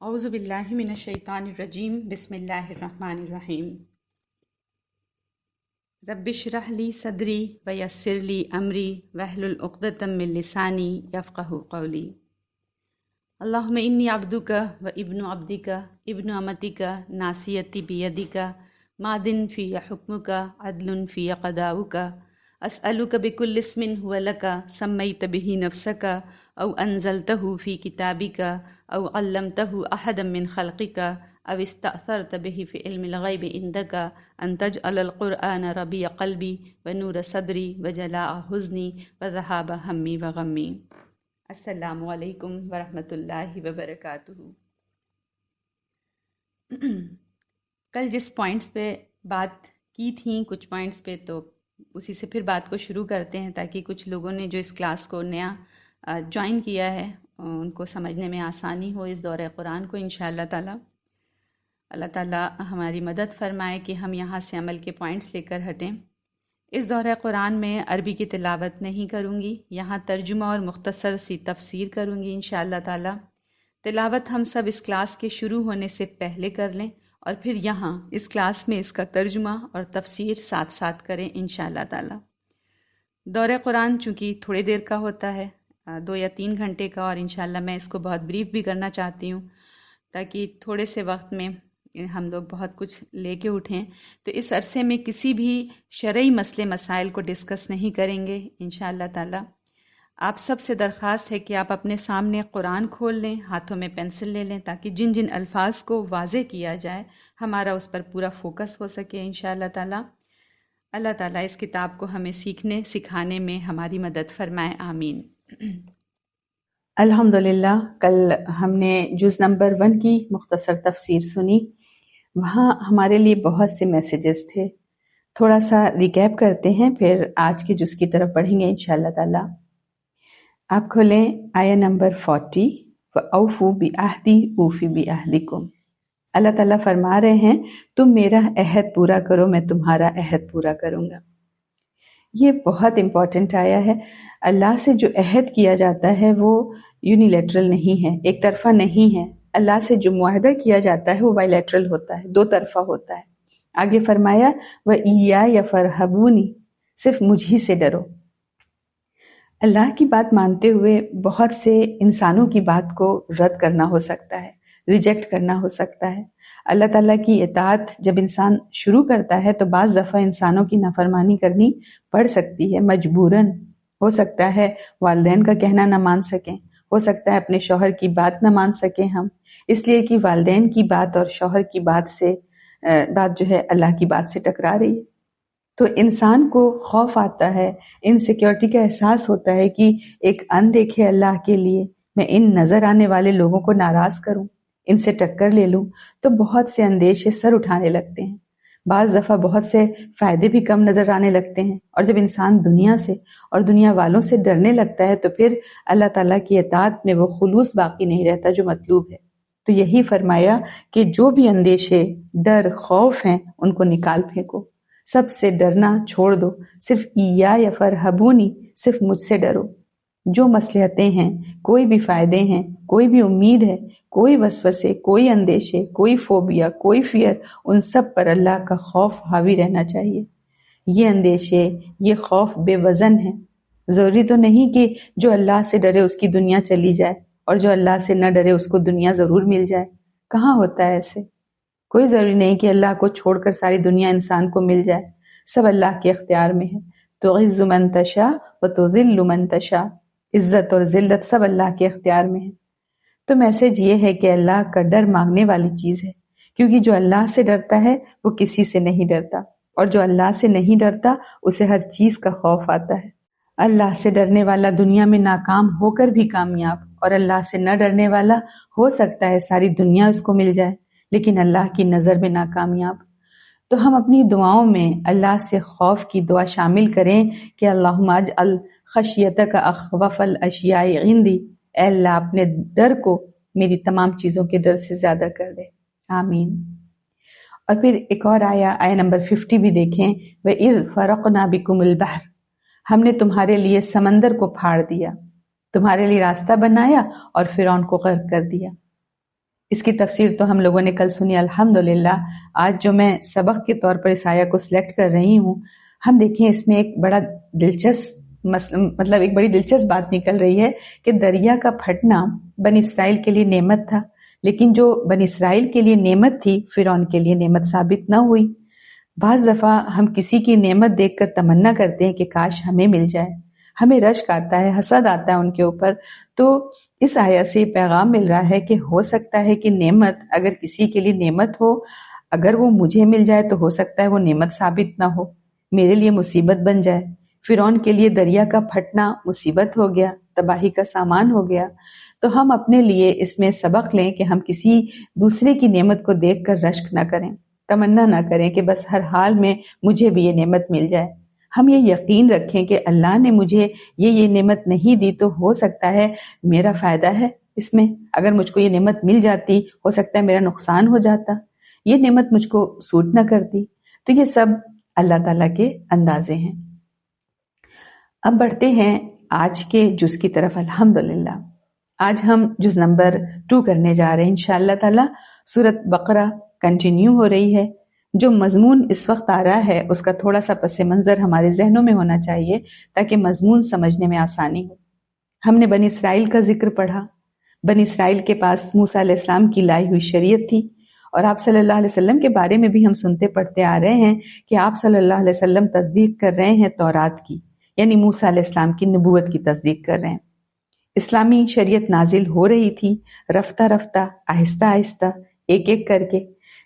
اعوذ باللہ من الشیطان الرجیم، بسم اللہ الرحمن الرحیم۔ رب اشرح لی صدری ویسر لی امری واحلل عقدۃ من لسانی یفقہوا قولی۔ اللہم انی عبدک و ابن عبدک ابن امتک ناصیتی بیدک ماض فی حکمک عدل فی قضاؤک، اسألک بکل اسم هو لک سمیت بہ نفسک او انزلتہ فی کتابک او علمتہ احدا من خلقک او استأثرت بہ فی علم الغیب عندک ان تجعل القرآن ربیع قلبی ونور صدری وجلاء حزنی وذہاب ہمی وغمی۔ السلام علیکم ورحمۃ اللہ وبرکاتہ۔ کل جس پوائنٹس پہ بات کی تھیں کچھ پوائنٹس پہ، تو اسی سے پھر بات کو شروع کرتے ہیں تاکہ کچھ لوگوں نے جو اس کلاس کو نیا جوائن کیا ہے ان کو سمجھنے میں آسانی ہو اس دورہ قرآن کو انشاءاللہ تعالی۔ اللہ تعالیٰ ہماری مدد فرمائے کہ ہم یہاں سے عمل کے پوائنٹس لے کر ہٹیں۔ اس دورہ قرآن میں عربی کی تلاوت نہیں کروں گی، یہاں ترجمہ اور مختصر سی تفسیر کروں گی انشاءاللہ تعالی۔ تلاوت ہم سب اس کلاس کے شروع ہونے سے پہلے کر لیں اور پھر یہاں اس کلاس میں اس کا ترجمہ اور تفسیر ساتھ ساتھ کریں انشاءاللہ تعالی۔ دورہ قرآن چونکہ تھوڑی دیر کا ہوتا ہے، 2 یا 3 گھنٹے کا، اور انشاءاللہ میں اس کو بہت بریف بھی کرنا چاہتی ہوں تاکہ تھوڑے سے وقت میں ہم لوگ بہت کچھ لے کے اٹھیں۔ تو اس عرصے میں کسی بھی شرعی مسئلے مسائل کو ڈسکس نہیں کریں گے انشاءاللہ تعالی۔ آپ سب سے درخواست ہے کہ آپ اپنے سامنے قرآن کھول لیں، ہاتھوں میں پینسل لے لیں تاکہ جن جن الفاظ کو واضح کیا جائے ہمارا اس پر پورا فوکس ہو سکے انشاءاللہ تعالی۔ اللہ تعالیٰ اس کتاب کو ہمیں سیکھنے سکھانے میں ہماری مدد فرمائے، آمین۔ الحمدللہ، کل ہم نے جز نمبر 1 کی مختصر تفسیر سنی۔ وہاں ہمارے لیے بہت سے میسیجز تھے، تھوڑا سا ریکیپ کرتے ہیں پھر آج کے جز کی طرف بڑھیں گے انشاءاللہ تعالی۔ آپ کھولیں آیہ نمبر 40، وَأَوْفُوا بِعَہْدِی أُوفِ بِعَہْدِکُم۔ اللہ تعالیٰ فرما رہے ہیں تم میرا عہد پورا کرو، میں تمہارا عہد پورا کروں گا۔ یہ بہت امپورٹنٹ آیا ہے۔ اللہ سے جو عہد کیا جاتا ہے وہ یونیلیٹرل نہیں ہے، ایک طرفہ نہیں ہے۔ اللہ سے جو معاہدہ کیا جاتا ہے وہ بائی لیٹرل ہوتا ہے، 2 طرفہ ہوتا ہے۔ آگے فرمایا وَإِيَّايَ فَارْهَبُونِ، صرف مجھ ہی سے ڈرو۔ اللہ کی بات مانتے ہوئے بہت سے انسانوں کی بات کو رد کرنا ہو سکتا ہے، ریجیکٹ کرنا ہو سکتا ہے۔ اللہ تعالیٰ کی اطاعت جب انسان شروع کرتا ہے تو بعض دفعہ انسانوں کی نافرمانی کرنی پڑ سکتی ہے مجبوراً۔ ہو سکتا ہے والدین کا کہنا نہ مان سکیں، ہو سکتا ہے اپنے شوہر کی بات نہ مان سکیں ہم، اس لیے کہ والدین کی بات اور شوہر کی بات جو ہے اللہ کی بات سے ٹکرا رہی ہے۔ تو انسان کو خوف آتا ہے، انسیکیورٹی کا احساس ہوتا ہے کہ ایک اندیکھے اللہ کے لیے میں ان نظر آنے والے لوگوں کو ناراض کروں، ان سے ٹکر لے لوں، تو بہت سے اندیشے سر اٹھانے لگتے ہیں۔ بعض دفعہ بہت سے فائدے بھی کم نظر آنے لگتے ہیں، اور جب انسان دنیا سے اور دنیا والوں سے ڈرنے لگتا ہے تو پھر اللہ تعالیٰ کی اطاعت میں وہ خلوص باقی نہیں رہتا جو مطلوب ہے۔ تو یہی فرمایا کہ جو بھی اندیشے، ڈر، خوف ہیں ان کو نکال پھینکو، سب سے ڈرنا چھوڑ دو، صرف ایّایا فارہبونی، صرف مجھ سے ڈرو۔ جو مصلحتیں ہیں، کوئی بھی فائدے ہیں، کوئی بھی امید ہے، کوئی وسوسے، کوئی اندیشے، کوئی فوبیا، کوئی فیئر، ان سب پر اللہ کا خوف حاوی رہنا چاہیے۔ یہ اندیشے، یہ خوف بے وزن ہیں۔ ضروری تو نہیں کہ جو اللہ سے ڈرے اس کی دنیا چلی جائے اور جو اللہ سے نہ ڈرے اس کو دنیا ضرور مل جائے۔ کہاں ہوتا ہے ایسے؟ کوئی ضروری نہیں کہ اللہ کو چھوڑ کر ساری دنیا انسان کو مل جائے، سب اللہ کے اختیار میں ہے۔ تعز من تشاء وتذل من تشاء، عزت اور ذلت سب اللہ کے اختیار میں ہے۔ تو میسج یہ ہے کہ اللہ کا ڈر مانگنے والی چیز ہے، کیونکہ جو اللہ سے ڈرتا ہے وہ کسی سے نہیں ڈرتا، اور جو اللہ سے نہیں ڈرتا اسے ہر چیز کا خوف آتا ہے۔ اللہ سے ڈرنے والا دنیا میں ناکام ہو کر بھی کامیاب، اور اللہ سے نہ ڈرنے والا ہو سکتا ہے ساری دنیا اس کو مل جائے لیکن اللہ کی نظر میں ناکامیاب۔ تو ہم اپنی دعاؤں میں اللہ سے خوف کی دعا شامل کریں کہ اللہم اجعل خشیتک اخوف الاشیاء عندی، اے اللہ اپنے ڈر کو میری تمام چیزوں کے ڈر سے زیادہ کر دے، آمین۔ اور پھر ایک اور آیہ نمبر 50 بھی دیکھیں، وَإِذْ فَرَقْنَا بِكُمُ الْبَحْرَ، ہم نے تمہارے لیے سمندر کو پھاڑ دیا۔ تمہارے لیے راستہ بنایا اور فرعون کو غرق کر دیا۔ اس کی تفسیر تو ہم لوگوں نے کل سنی الحمدللہ۔ آج جو میں سبق کے طور پر اس آیہ کو سلیکٹ کر رہی ہوں، ہم دیکھیں اس میں ایک بڑا دلچسپ ایک بڑی دلچسپ بات نکل رہی ہے کہ دریا کا پھٹنا بنی اسرائیل کے لیے نعمت تھا، لیکن جو بنی اسرائیل کے لیے نعمت تھی فرعون کے لیے نعمت ثابت نہ ہوئی۔ بعض دفعہ ہم کسی کی نعمت دیکھ کر تمنا کرتے ہیں کہ کاش ہمیں مل جائے، ہمیں رشک آتا ہے، حسد آتا ہے ان کے اوپر۔ تو اس آیت سے یہ پیغام مل رہا ہے کہ ہو سکتا ہے کہ نعمت اگر کسی کے لیے نعمت ہو، اگر وہ مجھے مل جائے تو ہو سکتا ہے وہ نعمت ثابت نہ ہو، میرے لیے مصیبت بن جائے۔ فرعون کے لیے دریا کا پھٹنا مصیبت ہو گیا، تباہی کا سامان ہو گیا۔ تو ہم اپنے لیے اس میں سبق لیں کہ ہم کسی دوسرے کی نعمت کو دیکھ کر رشک نہ کریں، تمنا نہ کریں کہ بس ہر حال میں مجھے بھی یہ نعمت مل جائے۔ ہم یہ یقین رکھیں کہ اللہ نے مجھے یہ نعمت نہیں دی تو ہو سکتا ہے میرا فائدہ ہے اس میں، اگر مجھ کو یہ نعمت مل جاتی ہو سکتا ہے میرا نقصان ہو جاتا، یہ نعمت مجھ کو سوٹ نہ کرتی۔ تو یہ سب اللہ تعالیٰ کے اندازے ہیں۔ اب بڑھتے ہیں آج کے جز کی طرف۔ الحمدللہ آج ہم جز نمبر 2 کرنے جا رہے ہیں انشاءاللہ تعالیٰ۔ سورۃ بقرہ کنٹینیو ہو رہی ہے۔ جو مضمون اس وقت آ رہا ہے اس کا تھوڑا سا پس منظر ہمارے ذہنوں میں ہونا چاہیے تاکہ مضمون سمجھنے میں آسانی ہو۔ ہم نے بنی اسرائیل کا ذکر پڑھا۔ بنی اسرائیل کے پاس موسیٰ علیہ السلام کی لائی ہوئی شریعت تھی، اور آپ صلی اللہ علیہ وسلم کے بارے میں بھی ہم سنتے پڑھتے آ رہے ہیں کہ آپ صلی اللہ علیہ وسلم تصدیق کر رہے ہیں تورات کی، یعنی موسیٰ علیہ السلام کی نبوت کی تصدیق کر رہے ہیں۔ اسلامی شریعت نازل ہو رہی تھی رفتہ رفتہ، آہستہ آہستہ، ایک ایک کر کے۔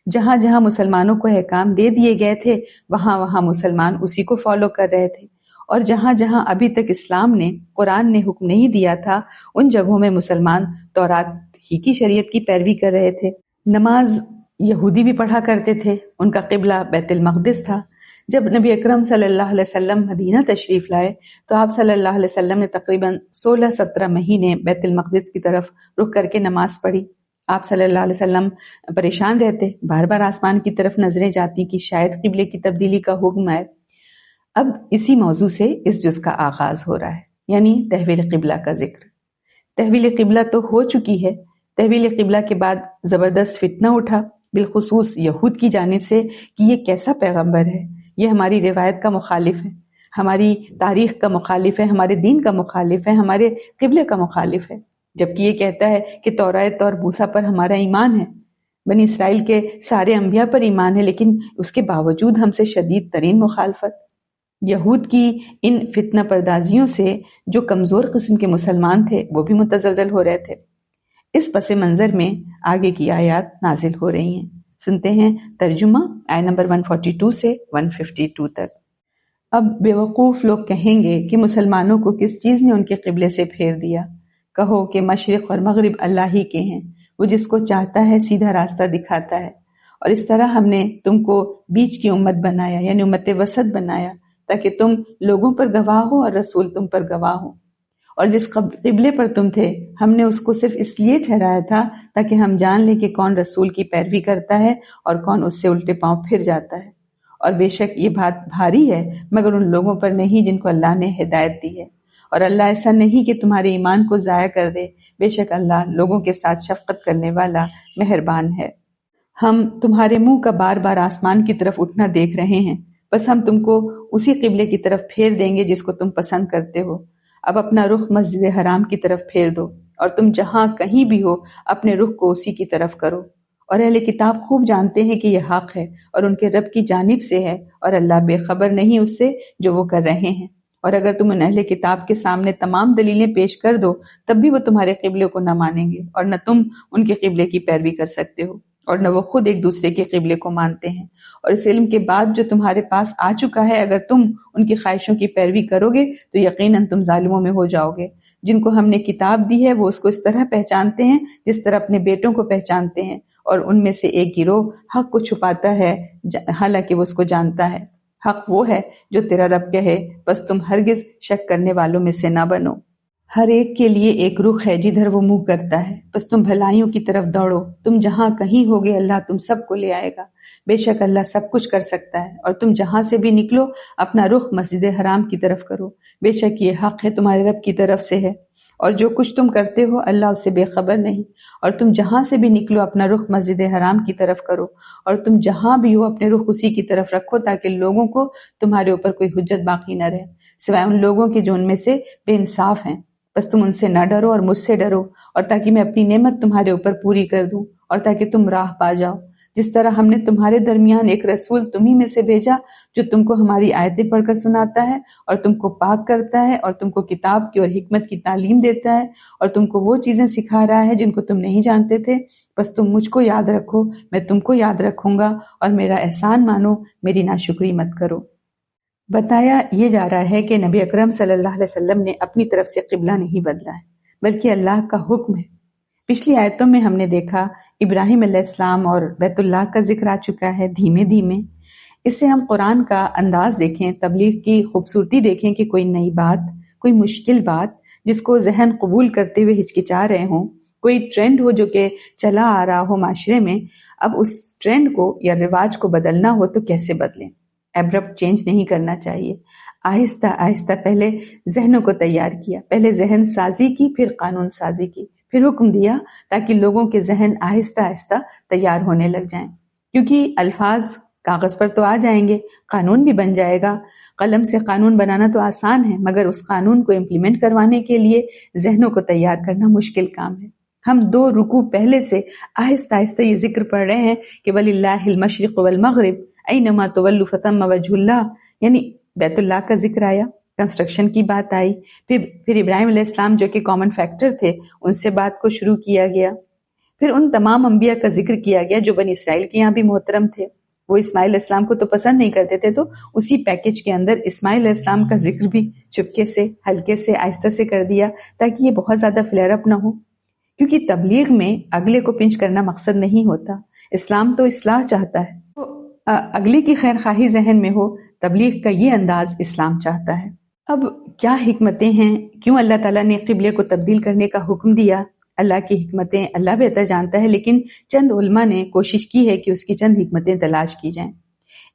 جہاں جہاں مسلمانوں کو احکام دے دیے گئے تھے وہاں وہاں مسلمان اسی کو فالو کر رہے تھے، اور جہاں جہاں ابھی تک اسلام نے، قرآن نے حکم نہیں دیا تھا ان جگہوں میں مسلمان تورات ہی کی شریعت کی پیروی کر رہے تھے۔ نماز یہودی بھی پڑھا کرتے تھے، ان کا قبلہ بیت المقدس تھا۔ جب نبی اکرم صلی اللہ علیہ وسلم مدینہ تشریف لائے تو آپ صلی اللہ علیہ وسلم نے تقریباً 16-17 مہینے بیت المقدس کی طرف رخ کر کے نماز پڑھی۔ آپ صلی اللہ علیہ وسلم پریشان رہتے، بار بار آسمان کی طرف نظریں جاتی کہ شاید قبلے کی تبدیلی کا حکم آئے۔ اب اسی موضوع سے اس جز کا آغاز ہو رہا ہے، یعنی تحویل قبلہ کا ذکر۔ تحویل قبلہ تو ہو چکی ہے۔ تحویل قبلہ کے بعد زبردست فتنہ اٹھا، بالخصوص یہود کی جانب سے، کہ یہ کیسا پیغمبر ہے، یہ ہماری روایت کا مخالف ہے، ہماری تاریخ کا مخالف ہے، ہمارے دین کا مخالف ہے، ہمارے قبلے کا مخالف ہے، جبکہ یہ کہتا ہے کہ تورات اور موسیٰ پر ہمارا ایمان ہے، بنی اسرائیل کے سارے انبیاء پر ایمان ہے، لیکن اس کے باوجود ہم سے شدید ترین مخالفت۔ یہود کی ان فتنہ پردازیوں سے جو کمزور قسم کے مسلمان تھے وہ بھی متزلزل ہو رہے تھے۔ اس پس منظر میں آگے کی آیات نازل ہو رہی ہیں۔ سنتے ہیں ترجمہ آیت نمبر 142 سے 152 تک۔ اب بیوقوف لوگ کہیں گے کہ مسلمانوں کو کس چیز نے ان کے قبلے سے پھیر دیا؟ کہو کہ مشرق اور مغرب اللہ ہی کے ہیں، وہ جس کو چاہتا ہے سیدھا راستہ دکھاتا ہے، اور اس طرح ہم نے تم کو بیچ کی امت بنایا، یعنی امت وسط بنایا، تاکہ تم لوگوں پر گواہ ہو اور رسول تم پر گواہ ہو۔ اور جس قبلے پر تم تھے ہم نے اس کو صرف اس لیے ٹھہرایا تھا تاکہ ہم جان لیں کہ کون رسول کی پیروی کرتا ہے اور کون اس سے الٹے پاؤں پھر جاتا ہے۔ اور بے شک یہ بات بھاری ہے مگر ان لوگوں پر نہیں جن کو اللہ نے ہدایت دی ہے، اور اللہ ایسا نہیں کہ تمہارے ایمان کو ضائع کر دے، بے شک اللہ لوگوں کے ساتھ شفقت کرنے والا مہربان ہے۔ ہم تمہارے منہ کا بار بار آسمان کی طرف اٹھنا دیکھ رہے ہیں، بس ہم تم کو اسی قبلے کی طرف پھیر دیں گے جس کو تم پسند کرتے ہو۔ اب اپنا رخ مسجد حرام کی طرف پھیر دو، اور تم جہاں کہیں بھی ہو اپنے رخ کو اسی کی طرف کرو۔ اور اہل کتاب خوب جانتے ہیں کہ یہ حق ہے اور ان کے رب کی جانب سے ہے، اور اللہ بے خبر نہیں اس سے جو وہ کر رہے ہیں۔ اور اگر تم ان اہل کتاب کے سامنے تمام دلیلیں پیش کر دو تب بھی وہ تمہارے قبلے کو نہ مانیں گے، اور نہ تم ان کے قبلے کی پیروی کر سکتے ہو، اور نہ وہ خود ایک دوسرے کے قبلے کو مانتے ہیں۔ اور اس علم کے بعد جو تمہارے پاس آ چکا ہے، اگر تم ان کی خواہشوں کی پیروی کرو گے تو یقیناً تم ظالموں میں ہو جاؤ گے۔ جن کو ہم نے کتاب دی ہے وہ اس کو اس طرح پہچانتے ہیں جس طرح اپنے بیٹوں کو پہچانتے ہیں، اور ان میں سے ایک گروہ حق کو چھپاتا ہے حالانکہ وہ اس کو جانتا ہے۔ حق وہ ہے جو تیرا رب کہے، بس تم ہرگز شک کرنے والوں میں سے نہ بنو۔ ہر ایک کے لیے ایک رخ ہے جدھر وہ منہ کرتا ہے، بس تم بھلائیوں کی طرف دوڑو۔ تم جہاں کہیں ہوگے اللہ تم سب کو لے آئے گا، بے شک اللہ سب کچھ کر سکتا ہے۔ اور تم جہاں سے بھی نکلو اپنا رخ مسجد حرام کی طرف کرو، بے شک یہ حق ہے تمہارے رب کی طرف سے ہے۔ اور جو کچھ تم کرتے ہو اللہ اس سے بے خبر نہیں، اور تم جہاں سے بھی نکلو اپنا رخ مسجد حرام کی طرف کرو، اور تم جہاں بھی ہو اپنے رخ اسی کی طرف رکھو تاکہ لوگوں کو تمہارے اوپر کوئی حجت باقی نہ رہے سوائے ان لوگوں کے جو ان میں سے بے انصاف ہیں، بس تم ان سے نہ ڈرو اور مجھ سے ڈرو، اور تاکہ میں اپنی نعمت تمہارے اوپر پوری کر دوں اور تاکہ تم راہ پا جاؤ، جس طرح ہم نے تمہارے درمیان ایک رسول تمہیں میں سے بھیجا جو تم کو ہماری آیتیں پڑھ کر سناتا ہے اور تم کو پاک کرتا ہے اور تم کو کتاب کی اور حکمت کی تعلیم دیتا ہے اور تم کو وہ چیزیں سکھا رہا ہے جن کو تم نہیں جانتے تھے، بس تم مجھ کو یاد رکھو، میں تم کو یاد رکھوں گا، اور میرا احسان مانو، میری ناشکری مت کرو۔ بتایا یہ جا رہا ہے کہ نبی اکرم صلی اللہ علیہ وسلم نے اپنی طرف سے قبلہ نہیں بدلا ہے بلکہ اللہ کا حکم ہے۔ پچھلی آیتوں میں ہم نے دیکھا ابراہیم علیہ السلام اور بیت اللہ کا ذکر آ چکا ہے دھیمے دھیمے۔ اس سے ہم قرآن کا انداز دیکھیں، تبلیغ کی خوبصورتی دیکھیں کہ کوئی نئی بات، کوئی مشکل بات جس کو ذہن قبول کرتے ہوئے ہچکچا رہے ہوں، کوئی ٹرینڈ ہو جو کہ چلا آ رہا ہو معاشرے میں، اب اس ٹرینڈ کو یا رواج کو بدلنا ہو تو کیسے بدلیں؟ ایبرپٹ چینج نہیں کرنا چاہیے، آہستہ آہستہ پہلے ذہنوں کو تیار کیا، پہلے ذہن سازی کی، پھر قانون سازی کی، پھر حکم دیا تاکہ لوگوں کے ذہن آہستہ آہستہ تیار ہونے لگ جائیں، کیونکہ الفاظ کاغذ پر تو آ جائیں گے، قانون بھی بن جائے گا۔ قلم سے قانون بنانا تو آسان ہے، مگر اس قانون کو امپلیمنٹ کروانے کے لیے ذہنوں کو تیار کرنا مشکل کام ہے۔ ہم 2 رکوع پہلے سے آہستہ آہستہ یہ ذکر پڑھ رہے ہیں کہ وَلِلَّهِ الْمَشْرِقُ وَالْمَغْرِبُ أَيْنَمَا تُوَلُّوا فَثَمَّ وَجْهُ اللَّهِ، یعنی بیت اللہ کا ذکر آیا، کنسٹرکشن کی بات آئی، پھر ابراہیم علیہ السلام جو کہ کامن فیکٹر تھے ان سے بات کو شروع کیا گیا، پھر ان تمام انبیاء کا ذکر کیا گیا جو بنی اسرائیل کے یہاں بھی محترم تھے، وہ اسماعیل علیہ السلام کو تو پسند نہیں کرتے تھے، تو اسی پیکج کے اندر اسماعیل علیہ السلام کا ذکر بھی چپکے سے، ہلکے سے، آہستہ سے کر دیا تاکہ یہ بہت زیادہ فلیئر اپ نہ ہو، کیونکہ تبلیغ میں اگلے کو پنچ کرنا مقصد نہیں ہوتا، اسلام تو اصلاح چاہتا ہے، اگلے کی خیر خواہی ذہن میں ہو، تبلیغ کا یہ انداز اسلام چاہتا ہے۔ اب کیا حکمتیں ہیں، کیوں اللہ تعالیٰ نے قبلے کو تبدیل کرنے کا حکم دیا؟ اللہ کی حکمتیں اللہ بہتر جانتا ہے، لیکن چند علماء نے کوشش کی ہے کہ اس کی چند حکمتیں تلاش کی جائیں۔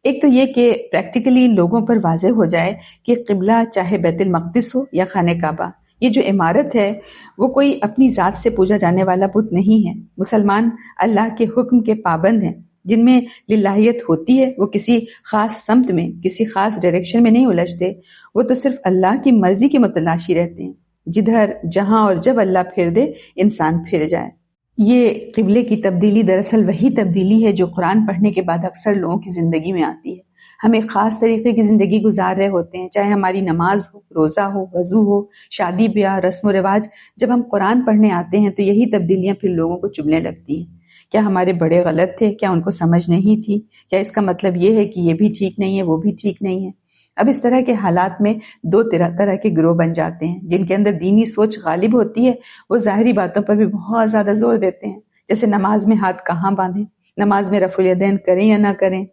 ایک تو یہ کہ پریکٹیکلی لوگوں پر واضح ہو جائے کہ قبلہ چاہے بیت المقدس ہو یا خانہ کعبہ، یہ جو عمارت ہے وہ کوئی اپنی ذات سے پوجا جانے والا بت نہیں ہے۔ مسلمان اللہ کے حکم کے پابند ہیں، جن میں للہیت ہوتی ہے، وہ کسی خاص سمت میں، کسی خاص ڈائریکشن میں نہیں الجھتے، وہ تو صرف اللہ کی مرضی کے متلاشی رہتے ہیں، جدھر جہاں اور جب اللہ پھر دے انسان پھر جائے۔ یہ قبلے کی تبدیلی دراصل وہی تبدیلی ہے جو قرآن پڑھنے کے بعد اکثر لوگوں کی زندگی میں آتی ہے۔ ہم ایک خاص طریقے کی زندگی گزار رہے ہوتے ہیں، چاہے ہماری نماز ہو، روزہ ہو، وضو ہو، شادی بیاہ، رسم و رواج، جب ہم قرآن پڑھنے آتے ہیں تو یہی تبدیلیاں پھر لوگوں کو چبھنے لگتی ہیں۔ کیا ہمارے بڑے غلط تھے؟ کیا ان کو سمجھ نہیں تھی؟ کیا اس کا مطلب یہ ہے کہ یہ بھی ٹھیک نہیں ہے، وہ بھی ٹھیک نہیں ہے؟ اب اس طرح کے حالات میں 2 طرح کے گروہ بن جاتے ہیں، جن کے اندر دینی سوچ غالب ہوتی ہے، وہ ظاہری باتوں پر بھی بہت زیادہ زور دیتے ہیں، جیسے نماز میں ہاتھ کہاں باندھیں، نماز میں رفع الیدین کریں یا نہ کریں،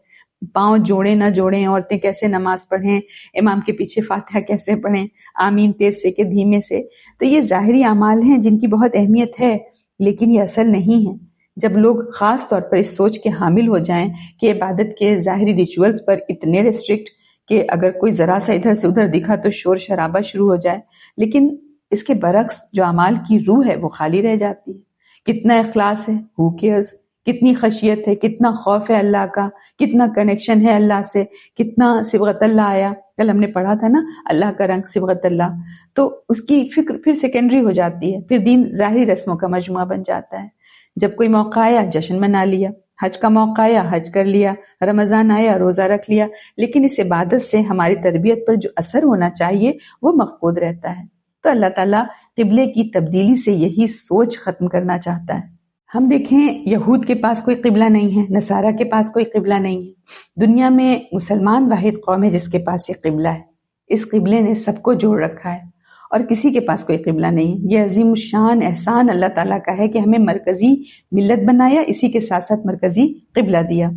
پاؤں جوڑیں نہ جوڑیں، عورتیں کیسے نماز پڑھیں، امام کے پیچھے فاتحہ کیسے پڑھیں، آمین تیز سے کہ دھیمے سے۔ تو یہ ظاہری اعمال ہیں جن کی بہت اہمیت ہے، لیکن یہ اصل نہیں ہے۔ جب لوگ خاص طور پر اس سوچ کے حامل ہو جائیں کہ عبادت کے ظاہری ریچولز پر اتنے ریسٹرکٹ کہ اگر کوئی ذرا سا ادھر سے ادھر دکھا تو شور شرابہ شروع ہو جائے، لیکن اس کے برعکس جو اعمال کی روح ہے وہ خالی رہ جاتی ہے۔ کتنا اخلاص ہے، ہو کیئرز، کتنی خشیت ہے، کتنا خوف ہے اللہ کا، کتنا کنیکشن ہے اللہ سے، کتنا صبغت اللہ آیا، کل ہم نے پڑھا تھا نا اللہ کا رنگ صبغت اللہ، تو اس کی فکر پھر سیکنڈری ہو جاتی ہے، پھر دین ظاہری رسموں کا مجموعہ بن جاتا ہے۔ جب کوئی موقع آیا جشن منا لیا، حج کا موقع آیا حج کر لیا، رمضان آیا روزہ رکھ لیا، لیکن اس عبادت سے ہماری تربیت پر جو اثر ہونا چاہیے وہ مفقود رہتا ہے۔ تو اللہ تعالیٰ قبلے کی تبدیلی سے یہی سوچ ختم کرنا چاہتا ہے۔ ہم دیکھیں یہود کے پاس کوئی قبلہ نہیں ہے، نصارہ کے پاس کوئی قبلہ نہیں ہے، دنیا میں مسلمان واحد قوم ہے جس کے پاس یہ قبلہ ہے۔ اس قبلے نے سب کو جوڑ رکھا ہے اور کسی کے پاس کوئی قبلہ نہیں۔ یہ عظیم الشان احسان اللہ تعالیٰ کا ہے کہ ہمیں مرکزی ملت بنایا، اسی کے ساتھ ساتھ مرکزی قبلہ دیا۔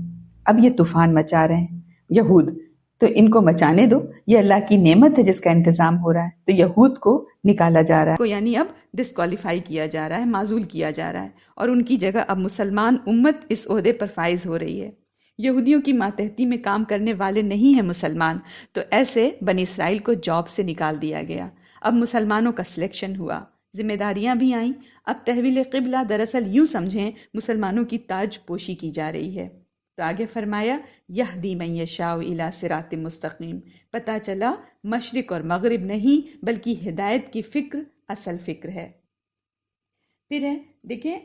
اب یہ طوفان مچا رہے ہیں یہود، تو ان کو مچانے دو، یہ اللہ کی نعمت ہے جس کا انتظام ہو رہا ہے، تو یہود کو نکالا جا رہا ہے، کو یعنی اب ڈسکوالیفائی کیا جا رہا ہے، معزول کیا جا رہا ہے، اور ان کی جگہ اب مسلمان امت اس عہدے پر فائز ہو رہی ہے۔ یہودیوں کی ماتحتی میں کام کرنے والے نہیں ہیں مسلمان، تو ایسے بنی اسرائیل کو جاب سے نکال دیا گیا۔ اب مسلمانوں کا سلیکشن ہوا ذمہ داریاں بھی آئیں. اب تحویل قبلہ دراصل یوں سمجھیں مسلمانوں کی تاج پوشی کی جا رہی ہے. تو آگے فرمایا یہدی من یشاء الی صراط مستقیم. پتہ چلا مشرق اور مغرب نہیں بلکہ ہدایت کی فکر اصل فکر ہے. پھر ہے دیکھیں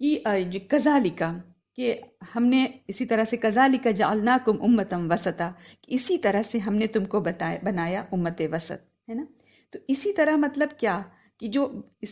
کہ کذالکا کہ ہم نے اسی طرح سے کذالک جعلناکم امۃ وسطا، اسی طرح سے ہم نے تم کو بنایا امت وسط، ہے نا. تو اسی طرح مطلب کیا کہ جو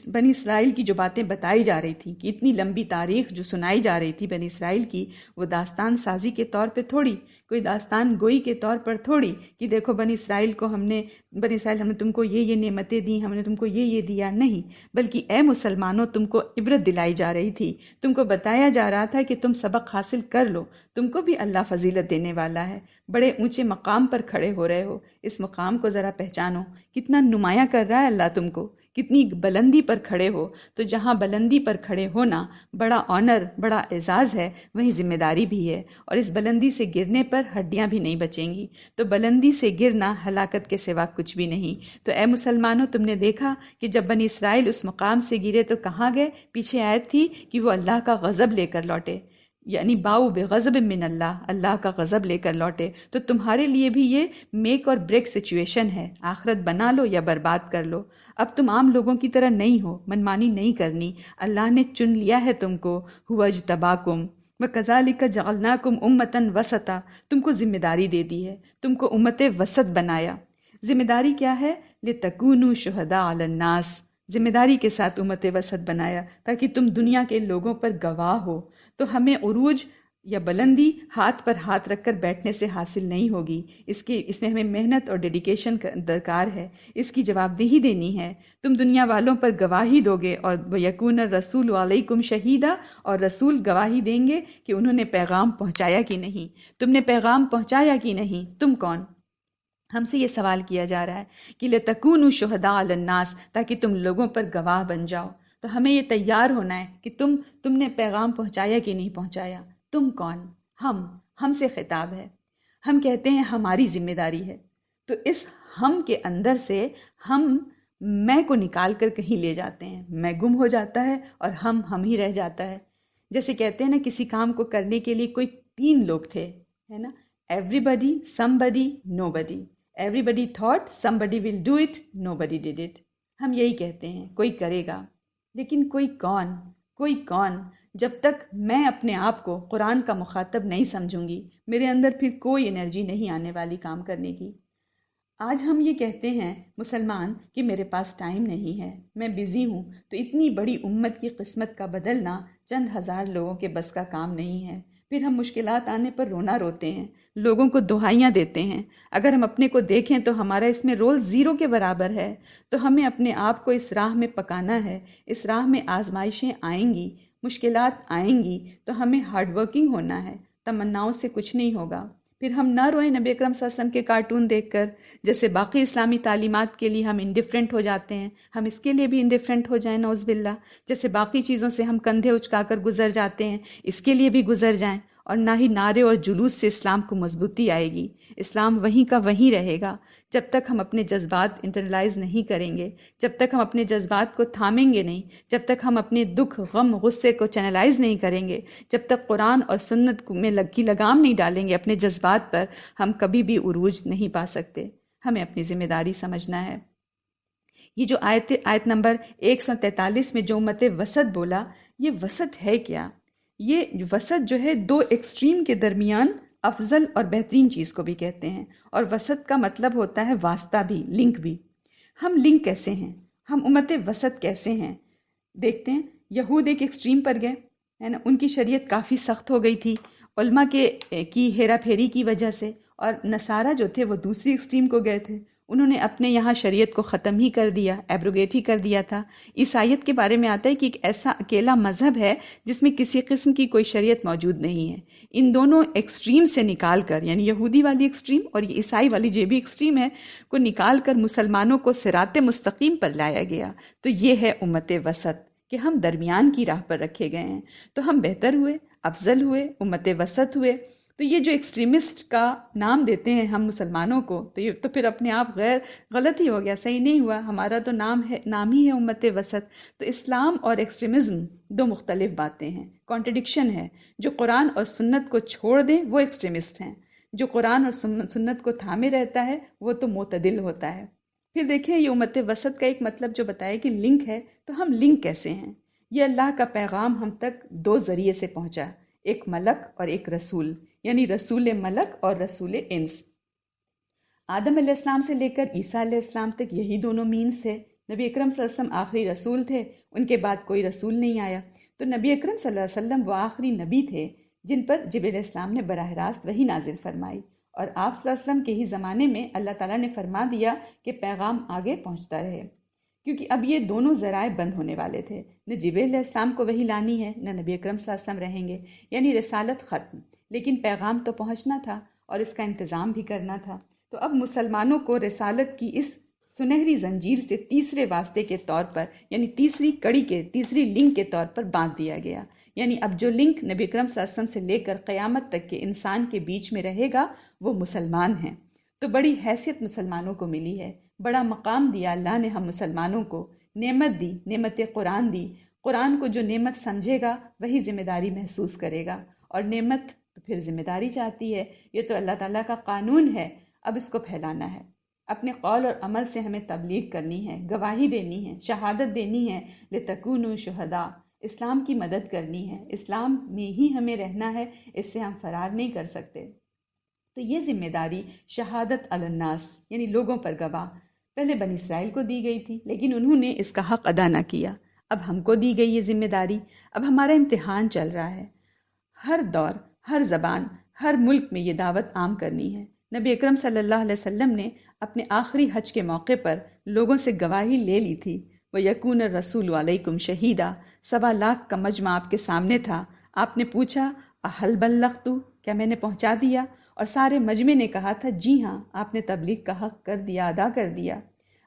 بنی اسرائیل کی جو باتیں بتائی جا رہی تھیں کہ اتنی لمبی تاریخ جو سنائی جا رہی تھی بنی اسرائیل کی، وہ داستان سازی کے طور پہ تھوڑی، کوئی داستان گوئی کے طور پر تھوڑی کہ دیکھو بنی اسرائیل ہم نے تم کو یہ نعمتیں دیں، ہم نے تم کو یہ دیا، نہیں، بلکہ اے مسلمانوں تم کو عبرت دلائی جا رہی تھی، تم کو بتایا جا رہا تھا کہ تم سبق حاصل کر لو، تم کو بھی اللہ فضیلت دینے والا ہے، بڑے اونچے مقام پر کھڑے ہو رہے ہو، اس مقام کو ذرا پہچانو، کتنا نمایاں کر رہا ہے اللہ تم کو، کتنی بلندی پر کھڑے ہو. تو جہاں بلندی پر کھڑے ہونا بڑا آنر، بڑا اعزاز ہے، وہیں ذمہ داری بھی ہے، اور اس بلندی سے گرنے پر ہڈیاں بھی نہیں بچیں گی. تو بلندی سے گرنا ہلاکت کے سوا کچھ بھی نہیں. تو اے مسلمانوں تم نے دیکھا کہ جب بنی اسرائیل اس مقام سے گرے تو کہاں گئے؟ پیچھے آیت تھی کہ وہ اللہ کا غضب لے کر لوٹے، یعنی باؤ بغضب من اللہ، اللہ کا غضب لے کر لوٹے. تو تمہارے لیے بھی یہ میک اور بریک سچویشن ہے، آخرت بنا لو یا برباد کر لو. اب تم عام لوگوں کی طرح نہیں ہو، منمانی نہیں کرنی، اللہ نے چن لیا ہے تم کو. هو اجتباکم وَكَذَلِكَ جَعَلْنَاكُمْ أُمَّةً وَسَطًا، تم کو ذمہ داری دے دی ہے، تم کو امت وسط بنایا. ذمہ داری کیا ہے؟ لِتَكُونُوا شُهَدَاءَ عَلَى النَّاسِ، ذمہ داری کے ساتھ امت وسط بنایا تاکہ تم دنیا کے لوگوں پر گواہ ہو. تو ہمیں عروج یا بلندی ہاتھ پر ہاتھ رکھ کر بیٹھنے سے حاصل نہیں ہوگی، اس میں ہمیں محنت اور ڈیڈیکیشن درکار ہے، اس کی جواب دہی دینی ہے. تم دنیا والوں پر گواہی دو گے، اور وَيَكُونَ الرَّسُولُ عَلَيْكُمْ شَهِيدًا، اور رسول گواہی دیں گے کہ انہوں نے پیغام پہنچایا کہ نہیں، تم نے پیغام پہنچایا کہ نہیں. تم کون؟ ہم سے یہ سوال کیا جا رہا ہے کہ لِتَكُونُوا شُهَدَاءَ عَلَى النَّاسِ، تاکہ تم لوگوں پر گواہ بن جاؤ. تو ہمیں یہ تیار ہونا ہے کہ تم نے پیغام پہنچایا کہ نہیں پہنچایا. تم کون؟ ہم سے خطاب ہے. ہم کہتے ہیں ہماری ذمہ داری ہے. تو اس ہم کے اندر سے میں کو نکال کر کہیں لے جاتے ہیں، میں گم ہو جاتا ہے اور ہم ہی رہ جاتا ہے. جیسے کہتے ہیں نا کسی کام کو کرنے کے لیے کوئی 3 لوگ تھے، ہے نا، everybody, somebody, nobody. Everybody thought somebody will do it, nobody did it. ہم یہی کہتے ہیں کوئی کرے گا، لیکن کوئی کون؟ جب تک میں اپنے آپ کو قرآن کا مخاطب نہیں سمجھوں گی، میرے اندر پھر کوئی انرجی نہیں آنے والی کام کرنے کی. آج ہم یہ کہتے ہیں مسلمان کہ میرے پاس ٹائم نہیں ہے، میں بزی ہوں. تو اتنی بڑی امت کی قسمت کا بدلنا چند ہزار لوگوں کے بس کا کام نہیں ہے. پھر ہم مشکلات آنے پر رونا روتے ہیں، لوگوں کو دہائیاں دیتے ہیں. اگر ہم اپنے کو دیکھیں تو ہمارا اس میں رول 0 کے برابر ہے. تو ہمیں اپنے آپ کو اس راہ میں پکانا ہے. اس راہ میں آزمائشیں آئیں گی، مشکلات آئیں گی، تو ہمیں ہارڈ ورکنگ ہونا ہے. تمناؤں سے کچھ نہیں ہوگا. پھر ہم نہ روئیں نبی اکرم صلی اللہ علیہ وسلم کے کارٹون دیکھ کر، جیسے باقی اسلامی تعلیمات کے لیے ہم انڈیفرنٹ ہو جاتے ہیں، ہم اس کے لیے بھی انڈیفرنٹ ہو جائیں نعوذ باللہ. جیسے باقی چیزوں سے ہم کندھے اچکا کر گزر جاتے ہیں، اس کے لیے بھی گزر جائیں. اور نہ ہی نعرے اور جلوس سے اسلام کو مضبوطی آئے گی. اسلام وہیں کا وہیں رہے گا جب تک ہم اپنے جذبات انٹرنلائز نہیں کریں گے، جب تک ہم اپنے جذبات کو تھامیں گے نہیں، جب تک ہم اپنے دکھ، غم، غصے کو چینلائز نہیں کریں گے، جب تک قرآن اور سنت میں لگام نہیں ڈالیں گے اپنے جذبات پر، ہم کبھی بھی عروج نہیں پا سکتے. ہمیں اپنی ذمہ داری سمجھنا ہے. یہ جو آیت نمبر 143 میں جو امت وسط بولا، یہ وسط ہے کیا؟ یہ وسط جو ہے 2 ایکسٹریم کے درمیان افضل اور بہترین چیز کو بھی کہتے ہیں. اور وسط کا مطلب ہوتا ہے واسطہ بھی، لنک بھی. ہم لنک کیسے ہیں؟ ہم امت وسط کیسے ہیں؟ دیکھتے ہیں. یہود ایک ایکسٹریم پر گئے، ہے نا، ان کی شریعت کافی سخت ہو گئی تھی علماء کی ہیرا پھیری کی وجہ سے. اور نصارہ جو تھے وہ دوسری ایکسٹریم کو گئے تھے، انہوں نے اپنے یہاں شریعت کو ختم ہی کر دیا، ایبروگیٹ ہی کر دیا تھا. عیسائیت کے بارے میں آتا ہے کہ ایک ایسا اکیلا مذہب ہے جس میں کسی قسم کی کوئی شریعت موجود نہیں ہے. ان دونوں ایکسٹریم سے نکال کر، یعنی یہودی والی ایکسٹریم اور یہ عیسائی والی جو بھی ایکسٹریم ہے، کو نکال کر مسلمانوں کو صراط مستقیم پر لایا گیا. تو یہ ہے امت وسط، کہ ہم درمیان کی راہ پر رکھے گئے ہیں. تو ہم بہتر ہوئے، افضل ہوئے، امت وسط ہوئے. تو یہ جو ایکسٹریمسٹ کا نام دیتے ہیں ہم مسلمانوں کو، تو یہ تو پھر اپنے آپ غلط ہی ہو گیا، صحیح نہیں ہوا. ہمارا تو نام ہی ہے امت وسط. تو اسلام اور ایکسٹریمزم دو مختلف باتیں ہیں، کانٹرڈکشن ہے. جو قرآن اور سنت کو چھوڑ دیں وہ ایکسٹریمسٹ ہیں، جو قرآن اور سنت کو تھامے رہتا ہے وہ تو معتدل ہوتا ہے. پھر دیکھیں یہ امت وسط کا ایک مطلب جو بتایا کہ لنک ہے، تو ہم لنک کیسے ہیں؟ یہ اللہ کا پیغام ہم تک دو ذریعے سے پہنچا، ایک ملک اور ایک رسول، یعنی رسول ملک اور رسول انس. آدم علیہ السلام سے لے کر عیسیٰ علیہ السلام تک یہی دونوں مینز تھے. نبی اکرم صلی اللہ علیہ وسلم آخری رسول تھے، ان کے بعد کوئی رسول نہیں آیا. تو نبی اکرم صلی اللہ علیہ وسلم وہ آخری نبی تھے جن پر جبرائیل علیہ السلام نے براہ راست وحی نازل فرمائی، اور آپ صلی اللہ علیہ وسلم کے ہی زمانے میں اللہ تعالیٰ نے فرما دیا کہ پیغام آگے پہنچتا رہے، کیونکہ اب یہ دونوں ذرائع بند ہونے والے تھے. نہ جبرائیل علیہ السلام کو وحی لانی ہے، نہ نبی اکرم صلی اللہ علیہ وسلم رہیں گے، یعنی رسالت ختم. لیکن پیغام تو پہنچنا تھا اور اس کا انتظام بھی کرنا تھا. تو اب مسلمانوں کو رسالت کی اس سنہری زنجیر سے تیسرے واسطے کے طور پر، یعنی تیسری کڑی کے، تیسری لنک کے طور پر باندھ دیا گیا. یعنی اب جو لنک نبی اکرم صلی اللہ علیہ وسلم سے لے کر قیامت تک کے انسان کے بیچ میں رہے گا وہ مسلمان ہیں. تو بڑی حیثیت مسلمانوں کو ملی ہے، بڑا مقام دیا اللہ نے ہم مسلمانوں کو، نعمت دی، نعمت قرآن دی. قرآن کو جو نعمت سمجھے گا وہی ذمہ داری محسوس کرے گا، اور نعمت تو پھر ذمہ داری چاہتی ہے. یہ تو اللہ تعالیٰ کا قانون ہے، اب اس کو پھیلانا ہے. اپنے قول اور عمل سے ہمیں تبلیغ کرنی ہے، گواہی دینی ہے، شہادت دینی ہے. لِتَكُونُوا شُهَدَاءَ، اسلام کی مدد کرنی ہے، اسلام میں ہی ہمیں رہنا ہے، اس سے ہم فرار نہیں کر سکتے. تو یہ ذمہ داری شہادت علی الناس، یعنی لوگوں پر گواہ، پہلے بنی اسرائیل کو دی گئی تھی لیکن انہوں نے اس کا حق ادا نہ کیا. اب ہم کو دی گئی یہ ذمہ داری. اب ہمارا امتحان چل رہا ہے. ہر دور، ہر زبان، ہر ملک میں یہ دعوت عام کرنی ہے. نبی اکرم صلی اللہ علیہ وسلم نے اپنے آخری حج کے موقع پر لوگوں سے گواہی لے لی تھی. وَيَكُونَ الرَّسُولُ عَلَيْكُمْ شَهِيدًا، 1.25 کا مجمع آپ کے سامنے تھا. آپ نے پوچھا اَهَلْ بَلَّغْتُ، کیا میں نے پہنچا دیا؟ اور سارے مجمع نے کہا تھا جی ہاں، آپ نے تبلیغ کا حق کر دیا، ادا کر دیا.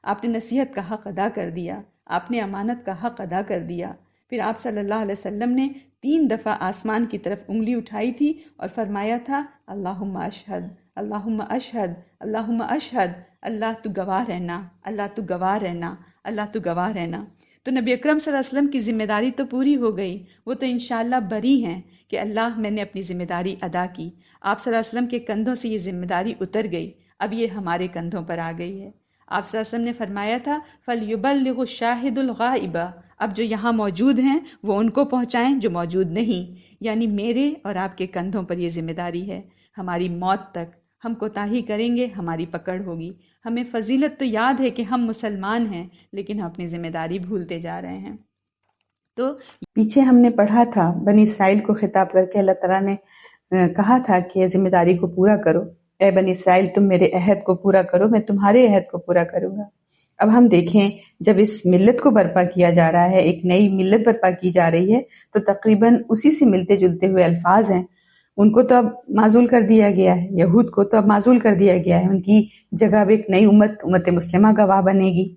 آپ نے نصیحت کا حق ادا کر دیا، آپ نے امانت کا حق ادا کر دیا. پھر آپ صلی اللہ علیہ وسلم نے 3 دفعہ آسمان کی طرف انگلی اٹھائی تھی اور فرمایا تھا اللہم اشہد، اللہم اشہد، اللہم اشہد، اللہ تو گواہ رہنا، اللہ تو گواہ رہنا، اللہ تو گواہ رہنا. تو نبی اکرم صلی اللہ علیہ وسلم کی ذمہ داری تو پوری ہو گئی، وہ تو انشاءاللہ بری ہیں کہ اللہ میں نے اپنی ذمہ داری ادا کی. آپ صلی اللہ علیہ وسلم کے کندھوں سے یہ ذمہ داری اتر گئی، اب یہ ہمارے کندھوں پر آ گئی ہے. آپ صلی اللہ علیہ وسلم نے فرمایا تھا فَلْيُبَلِّغُ الشَّاهِدُ الْغَائِبَ، اب جو یہاں موجود ہیں وہ ان کو پہنچائیں جو موجود نہیں. یعنی میرے اور آپ کے کندھوں پر یہ ذمہ داری ہے. ہماری موت تک ہم کوتاہی کریں گے ہماری پکڑ ہوگی. ہمیں فضیلت تو یاد ہے کہ ہم مسلمان ہیں لیکن ہم اپنی ذمہ داری بھولتے جا رہے ہیں. تو پیچھے ہم نے پڑھا تھا بنی اسرائیل کو خطاب کر کے اللہ تعالیٰ نے کہا تھا کہ ذمہ داری کو پورا کرو. اے بنی اسرائیل تم میرے عہد کو پورا کرو، میں تمہارے عہد کو پورا کروں گا. اب ہم دیکھیں جب اس ملت کو برپا کیا جا رہا ہے، ایک نئی ملت برپا کی جا رہی ہے، تو تقریباً اسی سے ملتے جلتے ہوئے الفاظ ہیں. ان کو تو اب معزول کر دیا گیا ہے، یہود کو تو اب معزول کر دیا گیا ہے. ان کی جگہ اب ایک نئی امت مسلمہ گواہ بنے گی،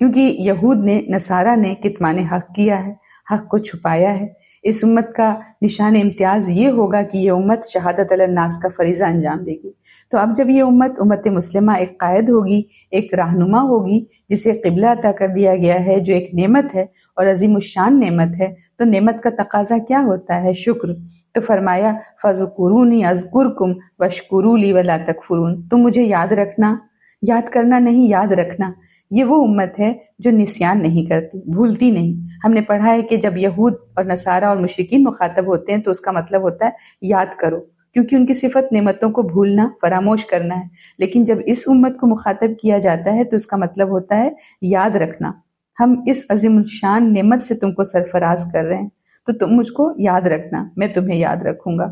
کیونکہ یہود نے، نصارہ نے کتمان حق کیا ہے، حق کو چھپایا ہے. اس امت کا نشان امتیاز یہ ہوگا کہ یہ امت شہادت علی الناس کا فریضہ انجام دے گی. تو اب جب یہ امت مسلمہ ایک قائد ہوگی، ایک رہنما ہوگی جسے قبلہ عطا کر دیا گیا ہے، جو ایک نعمت ہے اور عظیم الشان نعمت ہے، تو نعمت کا تقاضا کیا ہوتا ہے؟ شکر. تو فرمایا فَاذْكُرُونِي أَذْكُرْكُمْ وَاشْكُرُوا لِي وَلَا تَكْفُرُونَ، تم مجھے یاد رکھنا، یاد کرنا نہیں، یاد رکھنا. یہ وہ امت ہے جو نسیان نہیں کرتی، بھولتی نہیں. ہم نے پڑھا ہے کہ جب یہود اور نصارہ اور مشرکین مخاطب ہوتے ہیں تو اس کا مطلب ہوتا ہے یاد کرو، کیونکہ ان کی صفت نعمتوں کو بھولنا، فراموش کرنا ہے. لیکن جب اس امت کو مخاطب کیا جاتا ہے تو اس کا مطلب ہوتا ہے یاد رکھنا. ہم اس عظیم الشان نعمت سے تم کو سرفراز کر رہے ہیں، تو تم مجھ کو یاد رکھنا، میں تمہیں یاد رکھوں گا،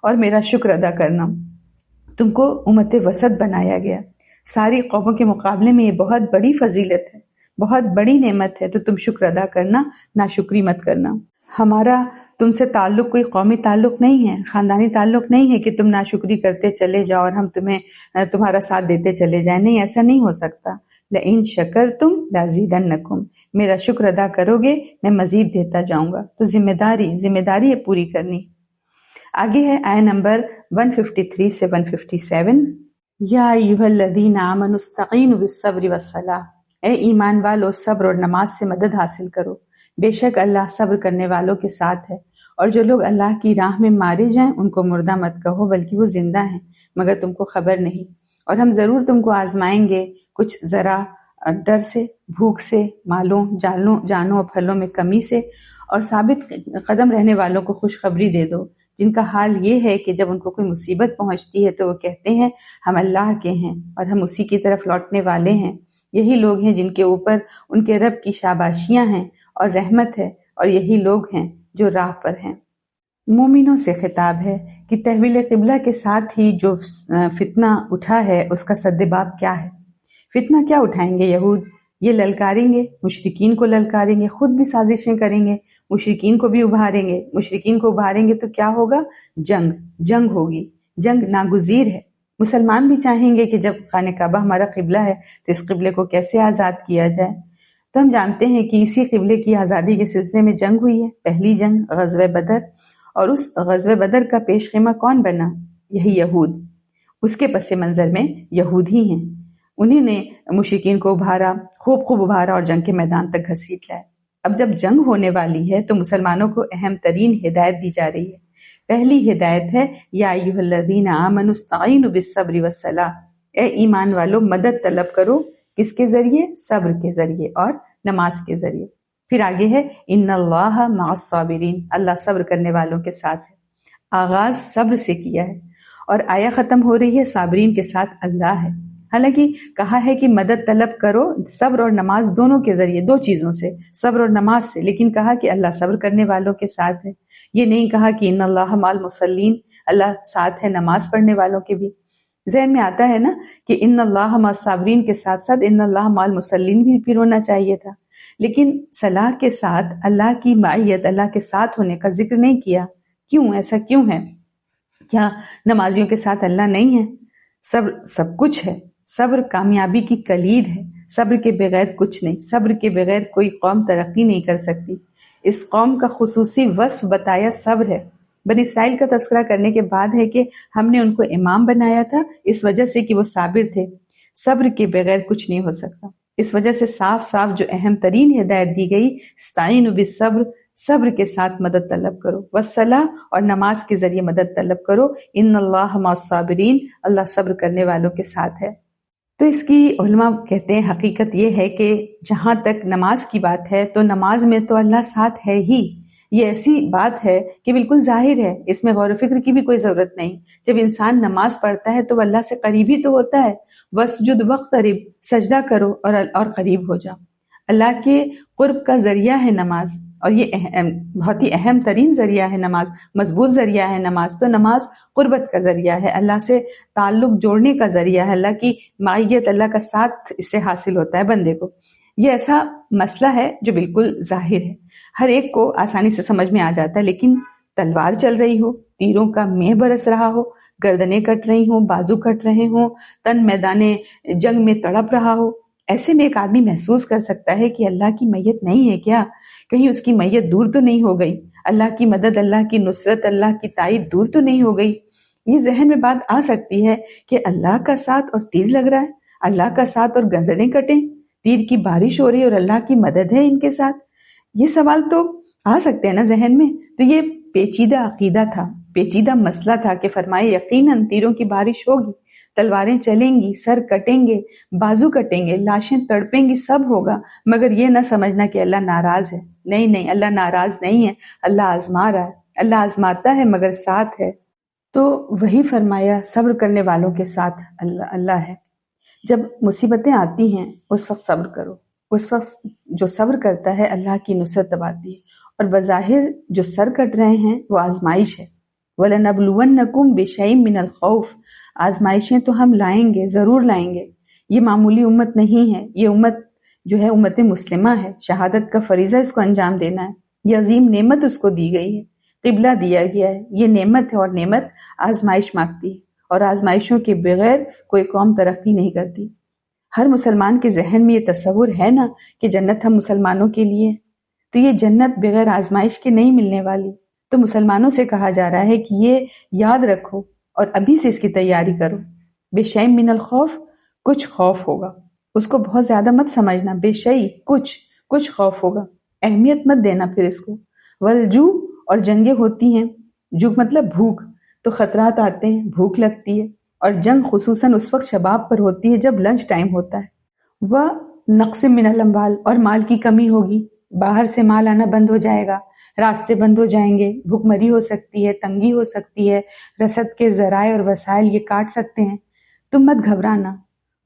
اور میرا شکر ادا کرنا. تم کو امت وسط بنایا گیا. ساری قوموں کے مقابلے میں یہ بہت بڑی فضیلت ہے، بہت بڑی نعمت ہے، تو تم شکر ادا کرنا، ناشکری مت کرنا. ہمارا تم سے تعلق کوئی قومی تعلق نہیں ہے، خاندانی تعلق نہیں ہے کہ تم ناشکری کرتے چلے جاؤ اور ہم تمہارا ساتھ دیتے چلے جائیں. نہیں، ایسا نہیں ہو سکتا. لَإِن شَكَرْتُمْ لَأَزِيدَنَّكُمْ، میرا شکر ادا کرو گے میں مزید دیتا جاؤں گا. تو ذمہ داری ہے پوری کرنی. آگے ہے آیت نمبر 153 سے 157. یا ایھا الذین آمنوا استعینوا بالصبر والصلاۃ، اے ایمان والو صبر اور نماز سے مدد حاصل کرو، بے شک اللہ صبر کرنے والوں کے ساتھ ہے. اور جو لوگ اللہ کی راہ میں مارے جائیں ان کو مردہ مت کہو بلکہ وہ زندہ ہیں مگر تم کو خبر نہیں. اور ہم ضرور تم کو آزمائیں گے، کچھ ذرا ڈر سے، بھوک سے، مالوں جانوں اور پھلوں میں کمی سے، اور ثابت قدم رہنے والوں کو خوشخبری دے دو جن کا حال یہ ہے کہ جب ان کو کوئی مصیبت پہنچتی ہے تو وہ کہتے ہیں ہم اللہ کے ہیں اور ہم اسی کی طرف لوٹنے والے ہیں. یہی لوگ ہیں جن کے اوپر ان کے رب کی شاباشیاں ہیں اور رحمت ہے، اور یہی لوگ ہیں جو راہ پر ہیں. مومنوں سے خطاب ہے کہ تحویل قبلہ کے ساتھ ہی جو فتنہ اٹھا ہے اس کا سدباب کیا ہے. فتنہ کیا اٹھائیں گے یہود؟ یہ للکاریں گے، مشرکین کو للکاریں گے، خود بھی سازشیں کریں گے، مشرکین کو بھی ابھاریں گے. مشرکین کو ابھاریں گے تو کیا ہوگا؟ جنگ ہوگی. جنگ ناگزیر ہے. مسلمان بھی چاہیں گے کہ جب خانہ کعبہ ہمارا قبلہ ہے تو اس قبلے کو کیسے آزاد کیا جائے. تو ہم جانتے ہیں کہ اسی قبلے کی آزادی کے سلسلے میں جنگ ہوئی ہے، پہلی جنگ غزوہ بدر. اور اس غزوہ بدر کا پیش خیمہ کون بنا؟ یہی یہود. اس کے پس منظر میں یہود ہی ہیں. انہی نے مشرکین کو ابھارا، خوب ابھارا اور جنگ کے میدان تک گھسیٹ لائے. اب جب جنگ ہونے والی ہے تو مسلمانوں کو اہم ترین ہدایت دی جا رہی ہے. پہلی ہدایت ہے یا ایھا الذین آمنوا استعینوا بالصبر والصلاۃ، اے ایمان والو مدد طلب کرو. کس کے ذریعے؟ صبر کے ذریعے اور نماز کے ذریعے. پھر آگے ہے ان اللہ مع الصابرین، اللہ صبر کرنے والوں کے ساتھ ہے. آغاز صبر سے کیا ہے اور آیا ختم ہو رہی ہے صابرین کے ساتھ اللہ ہے. حالانکہ کہا ہے کہ مدد طلب کرو صبر اور نماز دونوں کے ذریعے، دو چیزوں سے، صبر اور نماز سے، لیکن کہا کہ اللہ صبر کرنے والوں کے ساتھ ہے. یہ نہیں کہا کہ ان اللہ مع المصلین، اللہ ساتھ ہے نماز پڑھنے والوں کے بھی. ذہن میں آتا ہے نا کہ ان اللہ مع الصابرین کے ساتھ ساتھ ان اللہ مع المصلین بھی پھر ہونا چاہیے تھا، لیکن صلاح کے ساتھ اللہ کی معیت، اللہ کے ساتھ ہونے کا ذکر نہیں کیا. کیوں؟ ایسا کیوں ہے؟ کیا نمازیوں کے ساتھ اللہ نہیں ہے؟ صبر سب کچھ ہے. صبر کامیابی کی کلید ہے. صبر کے بغیر کچھ نہیں. صبر کے بغیر کوئی قوم ترقی نہیں کر سکتی. اس قوم کا خصوصی وصف بتایا صبر ہے. بنی اسرائیل کا تذکرہ کرنے کے بعد ہے کہ ہم نے ان کو امام بنایا تھا اس وجہ سے کہ وہ صابر تھے. صبر کے بغیر کچھ نہیں ہو سکتا. اس وجہ سے صاف جو اہم ترین ہدایت دی گئی، استعینوا بالصبر، صبر کے ساتھ مدد طلب کرو، والصلاۃ اور نماز کے ذریعے مدد طلب کرو. ان اللہ مع الصابرین، اللہ صبر کرنے والوں کے ساتھ ہے. تو اس کی علماء کہتے ہیں حقیقت یہ ہے کہ جہاں تک نماز کی بات ہے تو نماز میں تو اللہ ساتھ ہے ہی. یہ ایسی بات ہے کہ بالکل ظاہر ہے، اس میں غور و فکر کی بھی کوئی ضرورت نہیں. جب انسان نماز پڑھتا ہے تو وہ اللہ سے قریب ہی تو ہوتا ہے. واسجد واقترب، سجدہ کرو اور قریب ہو جاؤ. اللہ کے قرب کا ذریعہ ہے نماز، اور یہ بہت ہی اہم ترین ذریعہ ہے نماز، مضبوط ذریعہ ہے نماز. تو نماز قربت کا ذریعہ ہے، اللہ سے تعلق جوڑنے کا ذریعہ ہے، اللہ کی معیت، اللہ کا ساتھ اس سے حاصل ہوتا ہے بندے کو. یہ ایسا مسئلہ ہے جو بالکل ظاہر ہے، ہر ایک کو آسانی سے سمجھ میں آ جاتا ہے. لیکن تلوار چل رہی ہو، تیروں کا مہ برس رہا ہو، گردنیں کٹ رہی ہوں، بازو کٹ رہے ہوں، تن میدان جنگ میں تڑپ رہا ہو، ایسے میں ایک آدمی محسوس کر سکتا ہے کہ اللہ کی میت نہیں ہے کیا؟ کہیں اس کی میت دور تو نہیں ہو گئی؟ اللہ کی مدد، اللہ کی نصرت، اللہ کی تائید دور تو نہیں ہو گئی؟ یہ ذہن میں بات آ سکتی ہے کہ اللہ کا ساتھ اور تیر لگ رہا ہے، اللہ کا ساتھ اور گردنیں کٹیں، تیر کی بارش ہو رہی ہے اور اللہ کی مدد ہے ان کے ساتھ. یہ سوال تو آ سکتے ہیں نا ذہن میں. تو یہ پیچیدہ عقیدہ تھا، پیچیدہ مسئلہ تھا کہ فرمائے یقیناً تیروں کی بارش ہوگی، تلواریں چلیں گی، سر کٹیں گے، بازو کٹیں گے، لاشیں تڑپیں گی، سب ہوگا، مگر یہ نہ سمجھنا کہ اللہ ناراض ہے. نہیں، اللہ ناراض نہیں ہے، اللہ آزما رہا ہے. اللہ آزماتا ہے مگر ساتھ ہے. تو وہی فرمایا صبر کرنے والوں کے ساتھ اللہ ہے. جب مصیبتیں آتی ہیں اس وقت صبر کرو. اس وقت جو صبر کرتا ہے اللہ کی نصرت دباتی ہے. اور بظاہر جو سر کٹ رہے ہیں وہ آزمائش ہے. وَلَنَبْلُوَنَّكُمْ بِشَيْءٍ مِّنَ الْخَوْفِ، آزمائشیں تو ہم لائیں گے، ضرور لائیں گے. یہ معمولی امت نہیں ہے، یہ امت جو ہے امت مسلمہ ہے. شہادت کا فریضہ اس کو انجام دینا ہے. یہ عظیم نعمت اس کو دی گئی ہے، قبلہ دیا گیا ہے. یہ نعمت ہے اور نعمت آزمائش مانگتی ہے، اور آزمائشوں کے بغیر کوئی قوم ترقی نہیں کرتی. ہر مسلمان کے ذہن میں یہ تصور ہے نا کہ جنت ہم مسلمانوں کے لیے، تو یہ جنت بغیر آزمائش کے نہیں ملنے والی. تو مسلمانوں سے کہا جا رہا ہے کہ یہ یاد رکھو اور ابھی سے اس کی تیاری کرو. بے شیء من الخوف، کچھ خوف ہوگا. اس کو بہت زیادہ مت سمجھنا، بے شیء کچھ خوف ہوگا، اہمیت مت دینا پھر اس کو. والجوع، اور جنگیں ہوتی ہیں، جو مطلب بھوک، تو خطرات آتے ہیں، بھوک لگتی ہے، اور جنگ خصوصاً اس وقت شباب پر ہوتی ہے جب لنچ ٹائم ہوتا ہے. وہ نقص من الاموال، اور مال کی کمی ہوگی، باہر سے مال آنا بند ہو جائے گا، راستے بند ہو جائیں گے، بھوک مری ہو سکتی ہے، تنگی ہو سکتی ہے، رسد کے ذرائع اور وسائل یہ کاٹ سکتے ہیں. تم مت گھبرانا.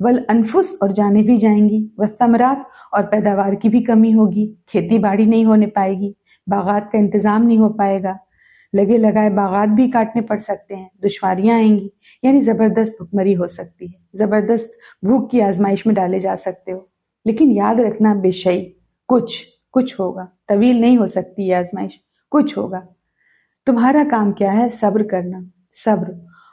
والانفس، اور جانیں بھی جائیں گی، والثمرات، اور پیداوار کی بھی کمی ہوگی، کھیتی باڑی نہیں ہونے پائے گی، باغات کا انتظام نہیں ہو پائے گا، لگے لگائے باغات بھی کاٹنے پڑ سکتے ہیں، دشواریاں آئیں گی، یعنی زبردست بھوکمری ہو سکتی ہے، زبردست بھوک کی آزمائش میں ڈالے جا سکتے ہو. لیکن یاد رکھنا بے شیء، کچھ ہوگا، طویل نہیں ہو سکتی یہ آزمائش، کچھ ہوگا. تمہارا کام کیا ہے؟ صبر کرنا، صبر.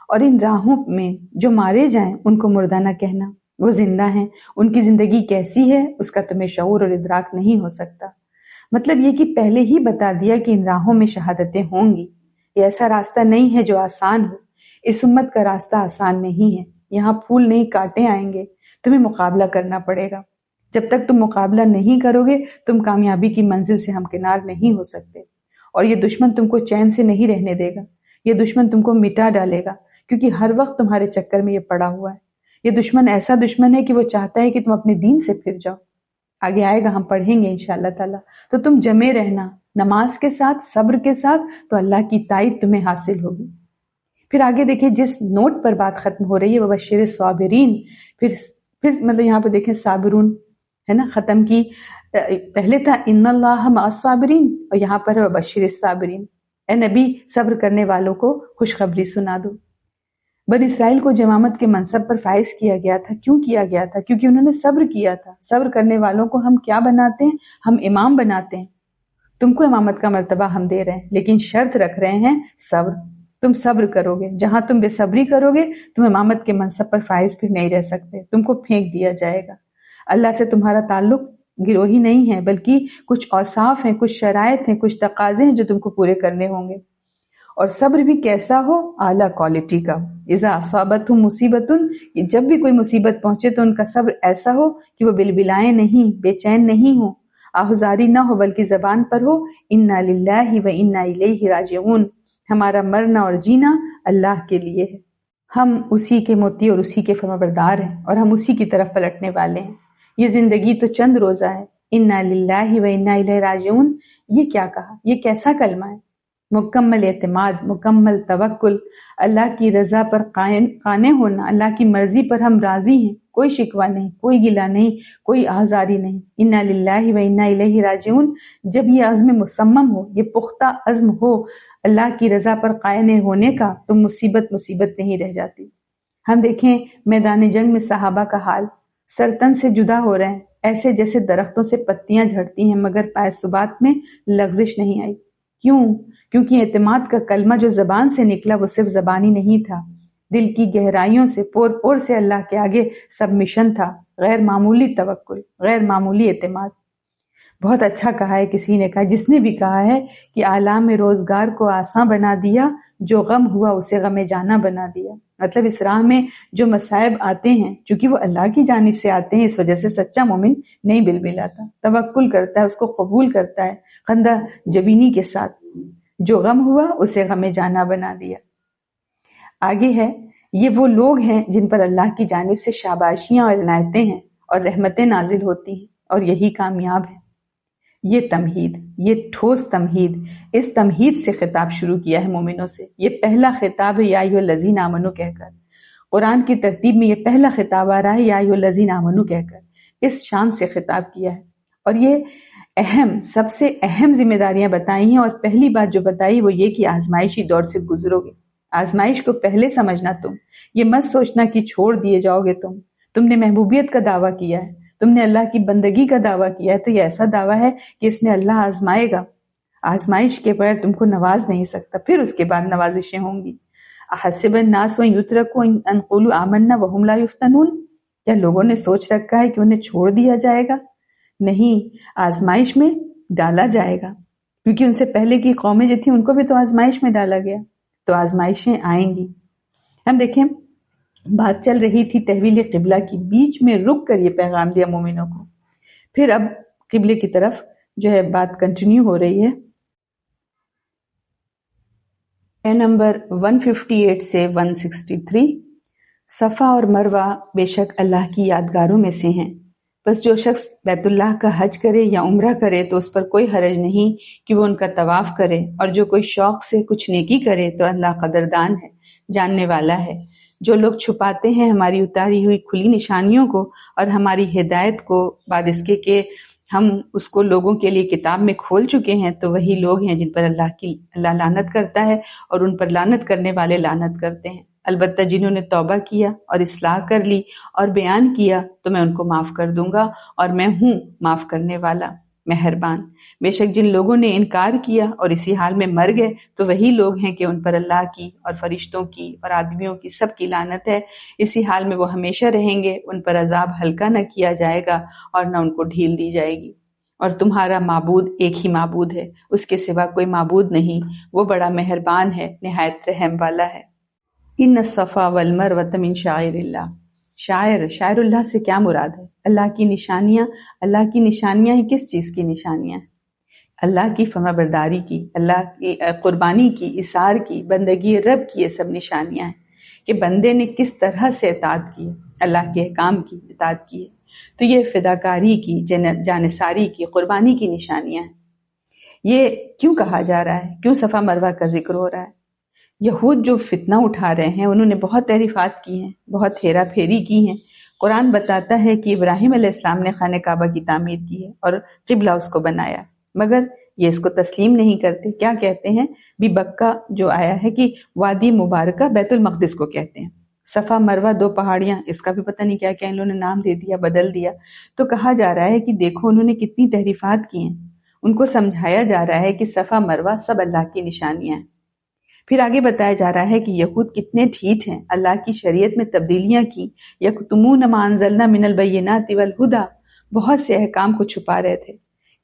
اور ان راہوں میں جو مارے جائیں ان کو مردہ نہ کہنا، وہ زندہ ہیں، ان کی زندگی کیسی ہے اس کا تمہیں شعور اور ادراک نہیں ہو سکتا. مطلب یہ کہ پہلے ہی بتا دیا کہ ان راہوں میں شہادتیں ہوں گی. یہ ایسا راستہ نہیں ہے جو آسان ہو، اس امت کا راستہ آسان نہیں ہے. یہاں پھول نہیں کانٹے آئیں گے، تمہیں مقابلہ کرنا پڑے گا. جب تک تم مقابلہ نہیں کرو گے تم کامیابی کی منزل سے ہمکنار نہیں ہو سکتے. اور یہ دشمن تم کو چین سے نہیں رہنے دے گا، یہ دشمن تم کو مٹا ڈالے گا، کیونکہ ہر وقت تمہارے چکر میں یہ پڑا ہوا ہے. یہ دشمن ایسا دشمن ہے کہ وہ چاہتا ہے کہ تم اپنے دین سے پھر جاؤ. آگے آئے گا، ہم پڑھیں گے انشاءاللہ تعالیٰ. تو تم جمے رہنا نماز کے ساتھ، صبر کے ساتھ، تو اللہ کی تائید تمہیں حاصل ہوگی. پھر آگے دیکھیں جس نوٹ پر بات ختم ہو رہی ہے وبشر الصابرین، پھر مطلب یہاں پہ دیکھیں صابرون ہے نا ختم کی. پہلے تھا ان اللہ مع الصابرین، اور یہاں پر ہے وبشر الصابرین. اے نبی صبر کرنے والوں کو خوشخبری سنا دو. بنی اسرائیل کو جمامت کے منصب پر فائز کیا گیا تھا. کیوں کیا گیا تھا؟ کیونکہ انہوں نے صبر کیا تھا. صبر کرنے والوں کو ہم کیا بناتے ہیں؟ ہم امام بناتے ہیں. تم کو امامت کا مرتبہ ہم دے رہے ہیں، لیکن شرط رکھ رہے ہیں صبر. تم صبر کرو گے، جہاں تم بے صبری کرو گے تم امامت کے منصب پر فائز پھر نہیں رہ سکتے، تم کو پھینک دیا جائے گا. اللہ سے تمہارا تعلق گروہی نہیں ہے، بلکہ کچھ اوصاف ہیں، کچھ شرائط ہیں، کچھ تقاضے ہیں جو تم کو پورے کرنے ہوں گے. اور صبر بھی کیسا ہو؟ اعلیٰ کوالٹی کا. اذا اصابتہم مصیبت، جب بھی کوئی مصیبت پہنچے تو ان کا صبر ایسا ہو کہ وہ بلبلائیں نہیں، بے چین نہیں ہو، آہذاری نہ ہو، بلکہ زبان پر ہو انا للہ و انا الیہ راجعون، ہمارا مرنا اور جینا اللہ کے لیے ہے، ہم اسی کے موتی اور اسی کے فرمانبردار ہیں، اور ہم اسی کی طرف پلٹنے والے ہیں. یہ زندگی تو چند روزہ ہے. انا للہ و انا الیہ راجعون، یہ کیا کہا؟ یہ کیسا کلمہ ہے؟ مکمل اعتماد، مکمل توکل، اللہ کی رضا پر قانع ہونا، اللہ کی مرضی پر ہم راضی ہیں، کوئی شکوہ نہیں، کوئی گلہ نہیں، کوئی آزاری نہیں. انا للہ و انا الیہ راجعون. جب یہ عزم مصمم ہو، یہ پختہ عزم ہو اللہ کی رضا پر قائم ہونے کا، تو مصیبت نہیں رہ جاتی. ہم دیکھیں میدان جنگ میں صحابہ کا حال، سر تن سے جدا ہو رہے ہیں، ایسے جیسے درختوں سے پتیاں جھڑتی ہیں، مگر پائے ثبات میں لغزش نہیں آئی. کیوں؟ کیونکہ اعتماد کا کلمہ جو زبان سے نکلا وہ صرف زبانی نہیں تھا، دل کی گہرائیوں سے، پور پور سے اللہ کے آگے سبمیشن تھا، غیر معمولی توکل، غیر معمولی اعتماد. بہت اچھا کہا ہے کسی نے کہا، جس نے بھی کہا ہے کہ آلام روزگار کو آسان بنا دیا، جو غم ہوا اسے غم جانا بنا دیا. مطلب اس راہ میں جو مصائب آتے ہیں چونکہ وہ اللہ کی جانب سے آتے ہیں، اس وجہ سے سچا مومن نہیں بلبلاتا، توکل کرتا ہے، اس کو قبول کرتا ہے خندہ جبینی کے ساتھ. جو غم ہوا اسے غم جانا بنا دیا. آگے ہے یہ وہ لوگ ہیں جن پر اللہ کی جانب سے شاباشیاں اور عنایتیں ہیں اور رحمتیں نازل ہوتی ہیں، اور یہی کامیاب ہے. یہ تمہید، یہ ٹھوس تمہید، اس تمہید سے خطاب شروع کیا ہے مومنوں سے. یہ پہلا خطاب ہے یا ایھا الذین آمنوا کہہ کر. قرآن کی ترتیب میں یہ پہلا خطاب آ رہا ہے یا ایھا الذین آمنوا کہہ کر. اس شان سے خطاب کیا ہے، اور یہ سب سے اہم ذمہ داریاں بتائی ہیں. اور پہلی بات جو بتائی وہ یہ کہ آزمائشی دور سے گزرو گے. آزمائش کو پہلے سمجھنا. تم یہ مت سوچنا کہ چھوڑ دیے جاؤ گے. تم نے محبوبیت کا دعویٰ کیا ہے، تم نے اللہ کی بندگی کا دعویٰ کیا ہے، تو یہ ایسا دعویٰ ہے کہ اس میں اللہ آزمائے گا. آزمائش کے بغیر تم کو نواز نہیں سکتا. پھر اس کے بعد نوازشیں ہوں گی. احسب الناس ان یترکوا ان یقولوا آمنا وهم لا یفتنون. کیا لوگوں نے سوچ رکھا ہے کہ انہیں چھوڑ دیا جائے گا؟ نہیں، آزمائش میں ڈالا جائے گا. کیونکہ ان سے پہلے کی قومیں جو تھیں ان کو بھی تو آزمائش میں ڈالا گیا، تو آزمائشیں آئیں گی۔ ہم دیکھیں بات چل رہی تھی تحویل قبلہ کی، بیچ میں رک کر یہ پیغام دیا مومنوں کو، پھر اب قبلے کی طرف جو ہے بات کنٹینیو ہو رہی ہے۔ اے نمبر 158 سے 163، صفا اور مروہ بے شک اللہ کی یادگاروں میں سے ہیں، بس جو شخص بیت اللہ کا حج کرے یا عمرہ کرے تو اس پر کوئی حرج نہیں کہ وہ ان کا طواف کرے، اور جو کوئی شوق سے کچھ نیکی کرے تو اللہ قدردان ہے، جاننے والا ہے۔ جو لوگ چھپاتے ہیں ہماری اتاری ہوئی کھلی نشانیوں کو اور ہماری ہدایت کو بعد اس کے کہ ہم اس کو لوگوں کے لیے کتاب میں کھول چکے ہیں، تو وہی لوگ ہیں جن پر اللہ لعنت کرتا ہے اور ان پر لعنت کرنے والے لعنت کرتے ہیں۔ البتہ جنہوں نے توبہ کیا اور اصلاح کر لی اور بیان کیا تو میں ان کو معاف کر دوں گا، اور میں ہوں معاف کرنے والا مہربان۔ بے شک جن لوگوں نے انکار کیا اور اسی حال میں مر گئے تو وہی لوگ ہیں کہ ان پر اللہ کی اور فرشتوں کی اور آدمیوں کی سب کی لعنت ہے، اسی حال میں وہ ہمیشہ رہیں گے، ان پر عذاب ہلکا نہ کیا جائے گا اور نہ ان کو ڈھیل دی جائے گی۔ اور تمہارا معبود ایک ہی معبود ہے، اس کے سوا کوئی معبود نہیں، وہ بڑا مہربان ہے، نہایت رحم والا ہے۔ ان الصفا والمروۃ من شعائر اللہ، شاعر اللہ سے کیا مراد ہے؟ اللہ کی نشانیاں۔ اللہ کی نشانیاں ہیں، کس چیز کی نشانیاں؟ اللہ کی فرما برداری کی، اللہ کی قربانی کی، اثار کی، بندگی رب کی، یہ سب نشانیاں ہیں کہ بندے نے کس طرح سے اطاعت کی، اللہ کے احکام کی اطاعت کی ہے۔ تو یہ فداکاری کی، جانثاری کی، قربانی کی نشانیاں ہیں۔ یہ کیوں کہا جا رہا ہے؟ کیوں صفا مروہ کا ذکر ہو رہا ہے؟ یہود جو فتنہ اٹھا رہے ہیں انہوں نے بہت تحریفات کی ہیں، بہت ہیرا پھیری کی ہیں۔ قرآن بتاتا ہے کہ ابراہیم علیہ السلام نے خانہ کعبہ کی تعمیر کی ہے اور قبلہ اس کو بنایا، مگر یہ اس کو تسلیم نہیں کرتے۔ کیا کہتے ہیں؟ بھی بکہ جو آیا ہے کہ وادی مبارکہ بیت المقدس کو کہتے ہیں، صفا مروہ دو پہاڑیاں، اس کا بھی پتہ نہیں کیا کیا انہوں نے نام دے دیا، بدل دیا۔ تو کہا جا رہا ہے کہ دیکھو انہوں نے کتنی تحریفات کی ہیں، ان کو سمجھایا جا رہا ہے کہ صفا مروہ سب اللہ کی نشانیاں ہیں۔ پھر آگے بتایا جا رہا ہے کہ یہود کتنے ٹھیٹ ہیں، اللہ کی شریعت میں تبدیلیاں کی، یکتمون ما انزلنا من البینات والہدی، بہت سے احکام کو چھپا رہے تھے۔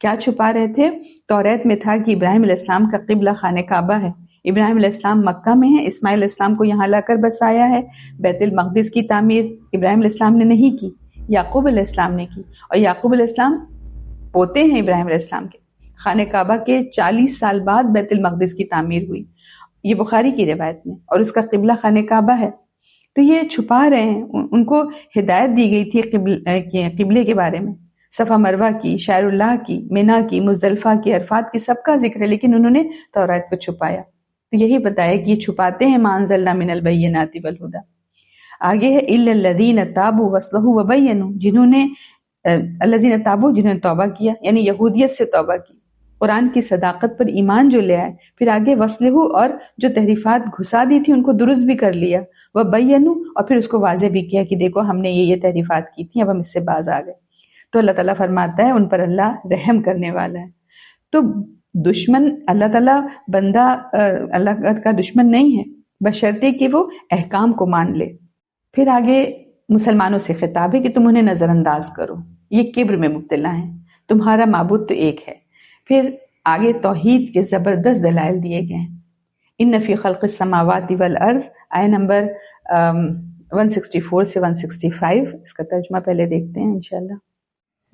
کیا چھپا رہے تھے؟ توریت میں تھا کہ ابراہیم علیہ السلام کا قبلہ خانہ کعبہ ہے، ابراہیم علیہ السلام مکہ میں ہیں، اسماعیل علیہ السلام کو یہاں لا کر بسایا ہے۔ بیت المقدس کی تعمیر ابراہیم علیہ السلام نے نہیں کی، یعقوب علیہ السلام نے کی، اور یعقوب علیہ السلام پوتے ہیں ابراہیم علیہ السلام کے۔ خانہ کعبہ کے 40 سال بعد بیت المقدس کی تعمیر ہوئی، یہ بخاری کی روایت میں، اور اس کا قبلہ خانہ کعبہ ہے۔ تو یہ چھپا رہے ہیں، ان کو ہدایت دی گئی تھی قبلے کے بارے میں، صفا مروہ کی، شعائر اللہ کی، مینا کی، مزدلفہ کی، عرفات کی، سب کا ذکر ہے، لیکن انہوں نے توریت کو چھپایا۔ تو یہی بتایا کہ یہ چھپاتے ہیں ما انزلنا من البینات والہدی۔ آگے ہے الا الذین تابوا واصلحوا وبینوا، جنہوں نے الذین تابوا، جنہوں نے توبہ کیا، یعنی یہودیت سے توبہ کی، قرآن کی صداقت پر ایمان جو لے آئے، پھر آگے وصلحوا، اور جو تحریفات گھسا دی تھی ان کو درست بھی کر لیا، وبینوا، اور پھر اس کو واضح بھی کیا کہ دیکھو ہم نے یہ تحریفات کی تھی، اب ہم اس سے باز آ گئے۔ تو اللہ تعالیٰ فرماتا ہے ان پر اللہ رحم کرنے والا ہے۔ تو دشمن اللہ تعالیٰ، بندہ اللہ کا دشمن نہیں ہے، بشرطے کہ وہ احکام کو مان لے۔ پھر آگے مسلمانوں سے خطاب ہے کہ تم انہیں نظر انداز کرو، یہ کبر میں مبتلا ہیں، تمہارا معبود تو ایک ہے۔ پھر آگے توحید کے زبردست دلائل دیے گئے ہیں۔ ان فی خلق السماوات والارض، آیہ نمبر 164 سے 165، اس کا ترجمہ پہلے دیکھتے ہیں انشاءاللہ۔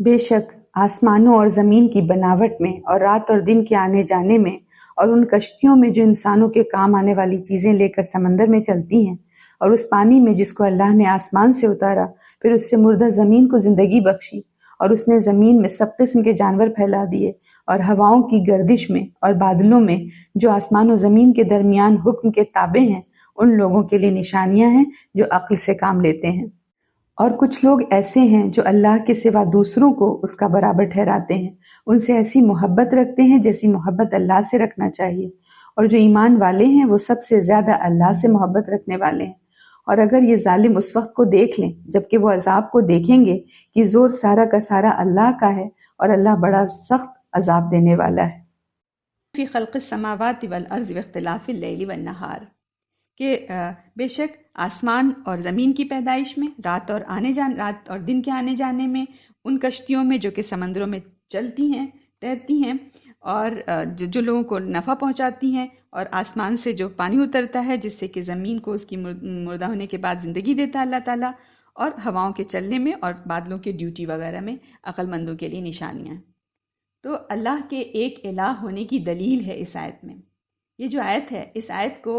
بے شک آسمانوں اور زمین کی بناوٹ میں اور رات اور دن کے آنے جانے میں اور ان کشتیوں میں جو انسانوں کے کام آنے والی چیزیں لے کر سمندر میں چلتی ہیں، اور اس پانی میں جس کو اللہ نے آسمان سے اتارا، پھر اس سے مردہ زمین کو زندگی بخشی، اور اس نے زمین میں سب قسم کے جانور پھیلا دیے، اور ہواؤں کی گردش میں اور بادلوں میں جو آسمان و زمین کے درمیان حکم کے تابع ہیں، ان لوگوں کے لیے نشانیاں ہیں جو عقل سے کام لیتے ہیں۔ اور کچھ لوگ ایسے ہیں جو اللہ کے سوا دوسروں کو اس کا برابر ٹھہراتے ہیں، ان سے ایسی محبت رکھتے ہیں جیسی محبت اللہ سے رکھنا چاہیے، اور جو ایمان والے ہیں وہ سب سے زیادہ اللہ سے محبت رکھنے والے ہیں۔ اور اگر یہ ظالم اس وقت کو دیکھ لیں جبکہ وہ عذاب کو دیکھیں گے کہ زور سارا کا سارا اللہ کا ہے، اور اللہ بڑا سخت عذاب دینے والا ہے۔ فی خلق السماوات والارض واختلاف اللیل والنہار، کہ بے شک آسمان اور زمین کی پیدائش میں، رات اور دن کے آنے جانے میں، ان کشتیوں میں جو کہ سمندروں میں چلتی ہیں، تیرتی ہیں، اور جو لوگوں کو نفع پہنچاتی ہیں، اور آسمان سے جو پانی اترتا ہے جس سے کہ زمین کو اس کی مردہ ہونے کے بعد زندگی دیتا ہے اللہ تعالیٰ، اور ہواؤں کے چلنے میں اور بادلوں کے ڈیوٹی وغیرہ میں عقل مندوں کے لیے نشانیاں ہیں۔ تو اللہ کے ایک الہ ہونے کی دلیل ہے اس آیت میں۔ یہ جو آیت ہے، اس آیت کو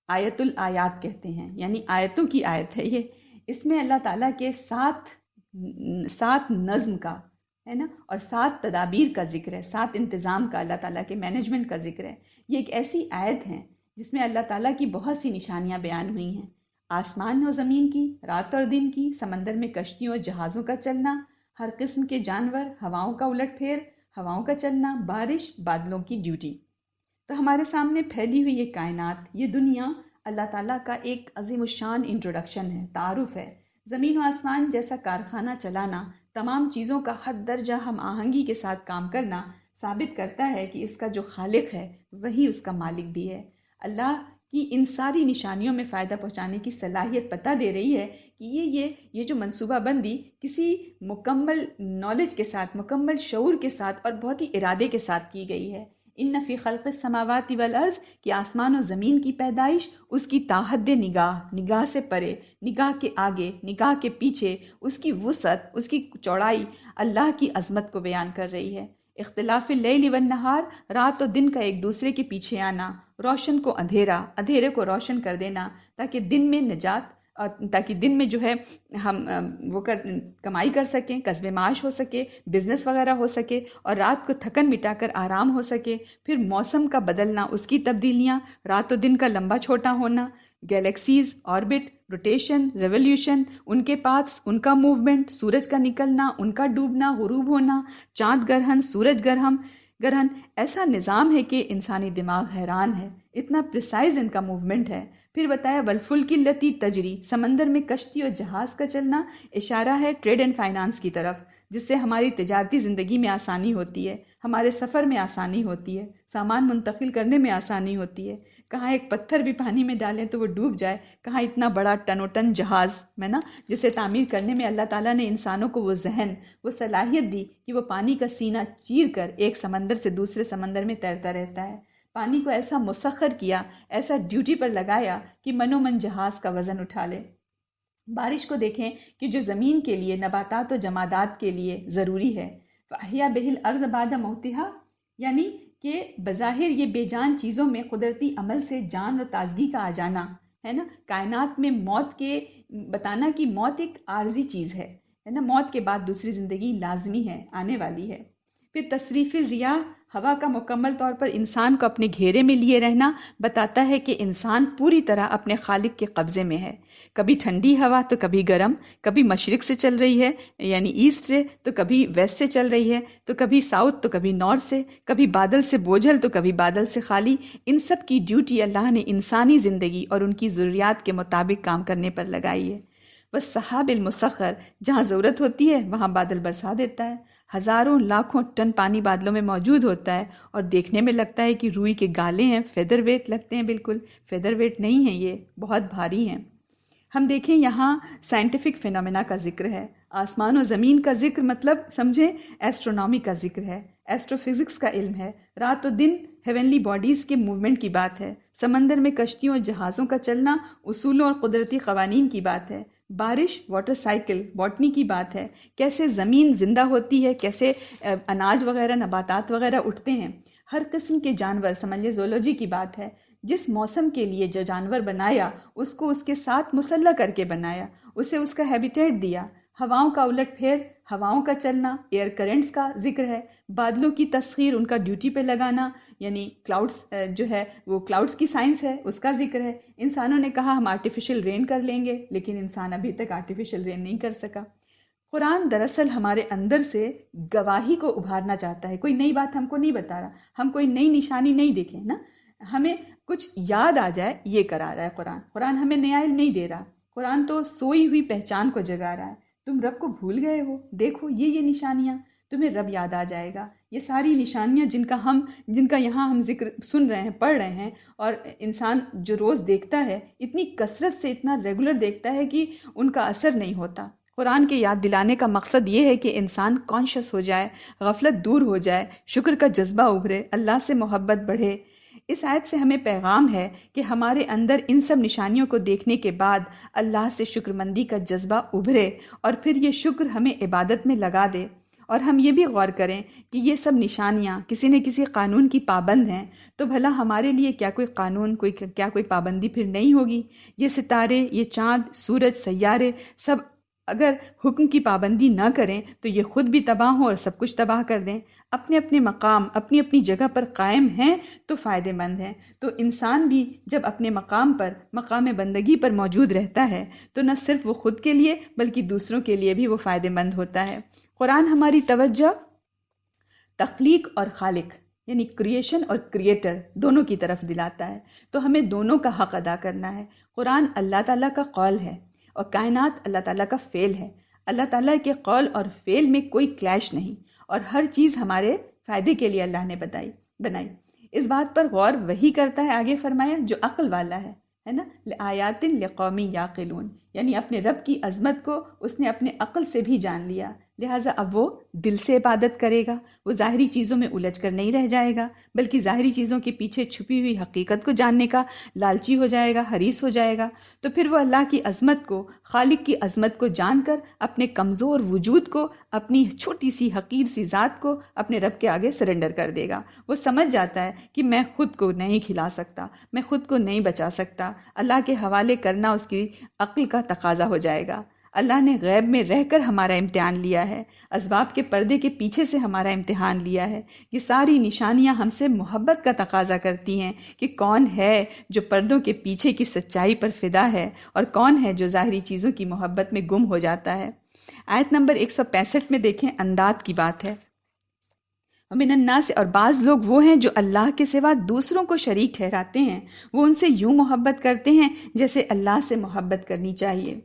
آیت الآیات کہتے ہیں، یعنی آیتوں کی آیت ہے یہ۔ اس میں اللہ تعالیٰ کے سات نظم کا ہے نا، اور 7 تدابیر کا ذکر ہے، 7 انتظام کا، اللہ تعالیٰ کے مینجمنٹ کا ذکر ہے۔ یہ ایک ایسی آیت ہے جس میں اللہ تعالیٰ کی بہت سی نشانیاں بیان ہوئی ہیں، آسمان و زمین کی، رات اور دن کی، سمندر میں کشتیوں اور جہازوں کا چلنا، ہر قسم کے جانور، ہواؤں کا الٹ پھیر، ہواؤں کا چلنا، بارش، بادلوں کی ڈیوٹی۔ تو ہمارے سامنے پھیلی ہوئی یہ کائنات، یہ دنیا اللہ تعالیٰ کا ایک عظیم الشان انٹروڈکشن ہے، تعارف ہے۔ زمین و آسمان جیسا کارخانہ چلانا، تمام چیزوں کا حد درجہ ہم آہنگی کے ساتھ کام کرنا ثابت کرتا ہے کہ اس کا جو خالق ہے وہی اس کا مالک بھی ہے۔ اللہ کی ان ساری نشانیوں میں فائدہ پہنچانے کی صلاحیت پتہ دے رہی ہے کہ یہ جو منصوبہ بندی کسی مکمل نالج کے ساتھ، مکمل شعور کے ساتھ اور بہت ہی ارادے کے ساتھ کی گئی ہے۔ ان فی خلق السماوات والارض، کہ آسمان و زمین کی پیدائش، اس کی تاحد نگاہ، نگاہ سے پرے، نگاہ کے آگے، نگاہ کے پیچھے، اس کی وسعت، اس کی چوڑائی، اللہ کی عظمت کو بیان کر رہی ہے۔ اختلاف اللیل والنہار، رات و دن کا ایک دوسرے کے پیچھے آنا، روشن کو اندھیرا، اندھیرے کو روشن کر دینا، تاکہ دن میں نجات، تاکہ دن میں جو ہے ہم وہ کمائی کر سکیں، کسب معاش ہو سکے، بزنس وغیرہ ہو سکے، اور رات کو تھکن مٹا کر آرام ہو سکے۔ پھر موسم کا بدلنا، اس کی تبدیلیاں، رات و دن کا لمبا چھوٹا ہونا، گیلیکسیز، آربٹ، روٹیشن، ریولیوشن، ان کے پاتھس، ان کا موومنٹ، سورج کا نکلنا، ان کا ڈوبنا، غروب ہونا، چاند گرہن، سورج گرہن، ایسا نظام ہے کہ انسانی دماغ حیران ہے، اتنا پریسائز ان کا موومنٹ ہے۔ پھر بتایا والفلک التی تجری، سمندر میں کشتی اور جہاز کا چلنا اشارہ ہے ٹریڈ اینڈ فائنانس کی طرف، جس سے ہماری تجارتی زندگی میں آسانی ہوتی ہے، ہمارے سفر میں آسانی ہوتی ہے، سامان منتقل کرنے میں آسانی ہوتی ہے۔ کہاں ایک پتھر بھی پانی میں ڈالیں تو وہ ڈوب جائے، کہاں اتنا بڑا ٹن جہاز میں نا، جسے تعمیر کرنے میں اللہ تعالیٰ نے انسانوں کو وہ ذہن، وہ صلاحیت دی کہ وہ پانی کا سینہ چیر کر ایک سمندر سے دوسرے سمندر میں تیرتا رہتا ہے۔ پانی کو ایسا مسخر کیا، ایسا ڈیوٹی پر لگایا کہ منو من جہاز کا وزن اٹھا لے۔ بارش کو دیکھیں کہ جو زمین کے لیے، نباتات و جمادات کے لیے ضروری ہے۔ فَأَحْيَا بِهِ الْأَرْضَ بَعْدَ مَوْتِهَا، یعنی کہ بظاہر یہ بے جان چیزوں میں قدرتی عمل سے جان اور تازگی کا آ جانا ہے نا، کائنات میں موت کے بتانا کہ موت ایک عارضی چیز ہے نا، موت کے بعد دوسری زندگی لازمی ہے، آنے والی ہے۔ پھر تصریف الریاح، ہوا کا مکمل طور پر انسان کو اپنے گھیرے میں لیے رہنا بتاتا ہے کہ انسان پوری طرح اپنے خالق کے قبضے میں ہے۔ کبھی ٹھنڈی ہوا تو کبھی گرم، کبھی مشرق سے چل رہی ہے یعنی ایسٹ سے، تو کبھی ویسٹ سے چل رہی ہے، تو کبھی ساؤتھ تو کبھی نارتھ سے، کبھی بادل سے بوجھل تو کبھی بادل سے خالی۔ ان سب کی ڈیوٹی اللہ نے انسانی زندگی اور ان کی ضروریات کے مطابق کام کرنے پر لگائی ہے۔ والسحاب المسخر، جہاں ضرورت ہوتی ہے وہاں بادل برسا دیتا ہے۔ ہزاروں لاکھوں ٹن پانی بادلوں میں موجود ہوتا ہے اور دیکھنے میں لگتا ہے کہ روئی کے گالے ہیں، فیدر ویٹ لگتے ہیں، بالکل فیدر ویٹ نہیں ہیں، یہ بہت بھاری ہیں۔ ہم دیکھیں یہاں سائنٹیفک فینومینا کا ذکر ہے، آسمان و زمین کا ذکر، مطلب سمجھیں ایسٹرونومی کا ذکر ہے، ایسٹرو فزکس کا علم ہے، رات و دن ہیونلی باڈیز کے موومنٹ کی بات ہے، سمندر میں کشتیوں اور جہازوں کا چلنا اصولوں اور قدرتی قوانین کی بات ہے، بارش واٹر سائیکل باٹنی کی بات ہے، کیسے زمین زندہ ہوتی ہے، کیسے اناج وغیرہ نباتات وغیرہ اٹھتے ہیں، ہر قسم کے جانور، سمجھ لیں زولوجی کی بات ہے، جس موسم کے لیے جو جانور بنایا اس کو اس کے ساتھ مسلح کر کے بنایا، اسے اس کا ہیبیٹیٹ دیا، ہواؤں کا الٹ پھیر، ہواؤں کا چلنا، ایئر کرنٹس کا ذکر ہے، بادلوں کی تسخیر، ان کا ڈیوٹی پہ لگانا، یعنی کلاؤڈز جو ہے وہ کلاؤڈز کی سائنس ہے، اس کا ذکر ہے۔ انسانوں نے کہا ہم آرٹیفیشل رین کر لیں گے، لیکن انسان ابھی تک آرٹیفیشل رین نہیں کر سکا۔ قرآن دراصل ہمارے اندر سے گواہی کو ابھارنا چاہتا ہے، کوئی نئی بات ہم کو نہیں بتا رہا، ہم کوئی نئی نشانی نہیں دیکھیں نا، ہمیں کچھ یاد آ جائے یہ کرا رہا ہے قرآن ہمیں نیا علم نہیں دے رہا، قرآن تو سوئی ہوئی پہچان کو جگا رہا ہے۔ تم رب کو بھول گئے ہو، دیکھو یہ نشانیاں، تمہیں رب یاد آ جائے گا۔ یہ ساری نشانیاں جن کا یہاں ہم ذکر سن رہے ہیں، پڑھ رہے ہیں، اور انسان جو روز دیکھتا ہے اتنی کثرت سے، اتنا ریگولر دیکھتا ہے کہ ان کا اثر نہیں ہوتا۔ قرآن کے یاد دلانے کا مقصد یہ ہے کہ انسان کانشس ہو جائے، غفلت دور ہو جائے، شکر کا جذبہ ابھرے، اللہ سے محبت بڑھے۔ اس آیت سے ہمیں پیغام ہے کہ ہمارے اندر ان سب نشانیوں کو دیکھنے کے بعد اللہ سے شکرمندی کا جذبہ ابھرے اور پھر یہ شکر ہمیں عبادت میں لگا دے۔ اور ہم یہ بھی غور کریں کہ یہ سب نشانیاں کسی نہ کسی قانون کی پابند ہیں، تو بھلا ہمارے لیے کیا کوئی قانون، کیا کوئی پابندی پھر نہیں ہوگی؟ یہ ستارے، یہ چاند، سورج، سیارے سب اگر حکم کی پابندی نہ کریں تو یہ خود بھی تباہ ہوں اور سب کچھ تباہ کر دیں۔ اپنے اپنے مقام، اپنی اپنی جگہ پر قائم ہیں تو فائدہ مند ہیں۔ تو انسان بھی جب اپنے مقام پر، مقام بندگی پر موجود رہتا ہے تو نہ صرف وہ خود کے لیے بلکہ دوسروں کے لیے بھی وہ فائدہ مند ہوتا ہے۔ قرآن ہماری توجہ تخلیق اور خالق یعنی کریشن اور کریٹر دونوں کی طرف دلاتا ہے، تو ہمیں دونوں کا حق ادا کرنا ہے۔ قرآن اللہ تعالیٰ کا قول ہے اور کائنات اللہ تعالیٰ کا فعل ہے۔ اللہ تعالیٰ کے قول اور فعل میں کوئی کلیش نہیں، اور ہر چیز ہمارے فائدے کے لیے اللہ نے بنائی۔ اس بات پر غور وہی کرتا ہے، آگے فرمایا، جو عقل والا ہے نا، آیات لقوم یعقلون، یعنی اپنے رب کی عظمت کو اس نے اپنے عقل سے بھی جان لیا، لہٰذا اب وہ دل سے عبادت کرے گا، وہ ظاہری چیزوں میں الجھ کر نہیں رہ جائے گا، بلکہ ظاہری چیزوں کے پیچھے چھپی ہوئی حقیقت کو جاننے کا لالچی ہو جائے گا، حریص ہو جائے گا۔ تو پھر وہ اللہ کی عظمت کو، خالق کی عظمت کو جان کر اپنے کمزور وجود کو، اپنی چھوٹی سی حقیر سی ذات کو اپنے رب کے آگے سرنڈر کر دے گا۔ وہ سمجھ جاتا ہے کہ میں خود کو نہیں کھلا سکتا، میں خود کو نہیں بچا سکتا، اللہ کے حوالے کرنا اس کی عقل کا تقاضا ہو جائے گا۔ اللہ نے غیب میں رہ کر ہمارا امتحان لیا ہے، اسباب کے پردے کے پیچھے سے ہمارا امتحان لیا ہے۔ یہ ساری نشانیاں ہم سے محبت کا تقاضا کرتی ہیں کہ کون ہے جو پردوں کے پیچھے کی سچائی پر فدا ہے اور کون ہے جو ظاہری چیزوں کی محبت میں گم ہو جاتا ہے۔ آیت نمبر 165 میں دیکھیں، انداد کی بات ہے۔ ومن الناس، اور بعض لوگ وہ ہیں جو اللہ کے سوا دوسروں کو شریک ٹھہراتے ہیں، وہ ان سے یوں محبت کرتے ہیں جیسے اللہ سے محبت کرنی چاہیے۔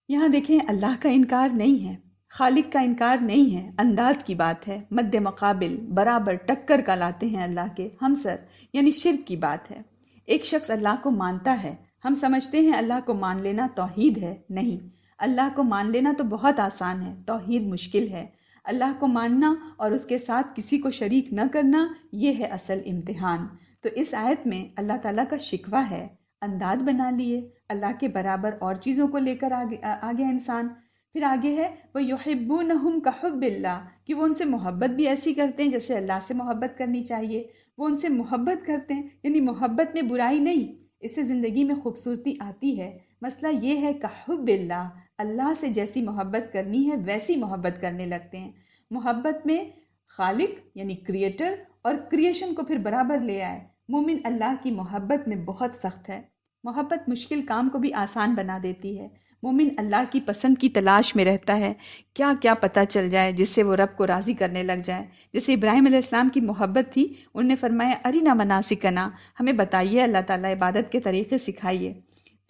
یہاں دیکھیں، اللہ کا انکار نہیں ہے، خالق کا انکار نہیں ہے، انداد کی بات ہے، مد مقابل، برابر، ٹکر کا لاتے ہیں اللہ کے، ہمسر، یعنی شرک کی بات ہے۔ ایک شخص اللہ کو مانتا ہے، ہم سمجھتے ہیں اللہ کو مان لینا توحید ہے، نہیں، اللہ کو مان لینا تو بہت آسان ہے، توحید مشکل ہے۔ اللہ کو ماننا اور اس کے ساتھ کسی کو شریک نہ کرنا، یہ ہے اصل امتحان۔ تو اس آیت میں اللہ تعالیٰ کا شکوہ ہے، انداد بنا لیے، اللہ کے برابر اور چیزوں کو لے کر آگے انسان۔ پھر آگے ہے وَيُحِبُّونَهُمْ كَحُبِّ اللَّهِ، کہ وہ ان سے محبت بھی ایسی کرتے ہیں جیسے اللہ سے محبت کرنی چاہیے۔ وہ ان سے محبت کرتے ہیں، یعنی محبت میں برائی نہیں، اس سے زندگی میں خوبصورتی آتی ہے۔ مسئلہ یہ ہے کحب اللہ، اللہ سے جیسی محبت کرنی ہے ویسی محبت کرنے لگتے ہیں۔ محبت میں خالق یعنی کریٹر اور کریشن کو پھر برابر لے آئے۔ مومن اللہ کی محبت میں بہت سخت ہے۔ محبت مشکل کام کو بھی آسان بنا دیتی ہے۔ مومن اللہ کی پسند کی تلاش میں رہتا ہے، کیا کیا پتہ چل جائے جس سے وہ رب کو راضی کرنے لگ جائے۔ جیسے ابراہیم علیہ السلام کی محبت تھی، انہوں نے فرمایا ارنا مناسکنا، ہمیں بتائیے اللہ تعالیٰ عبادت کے طریقے سکھائیے۔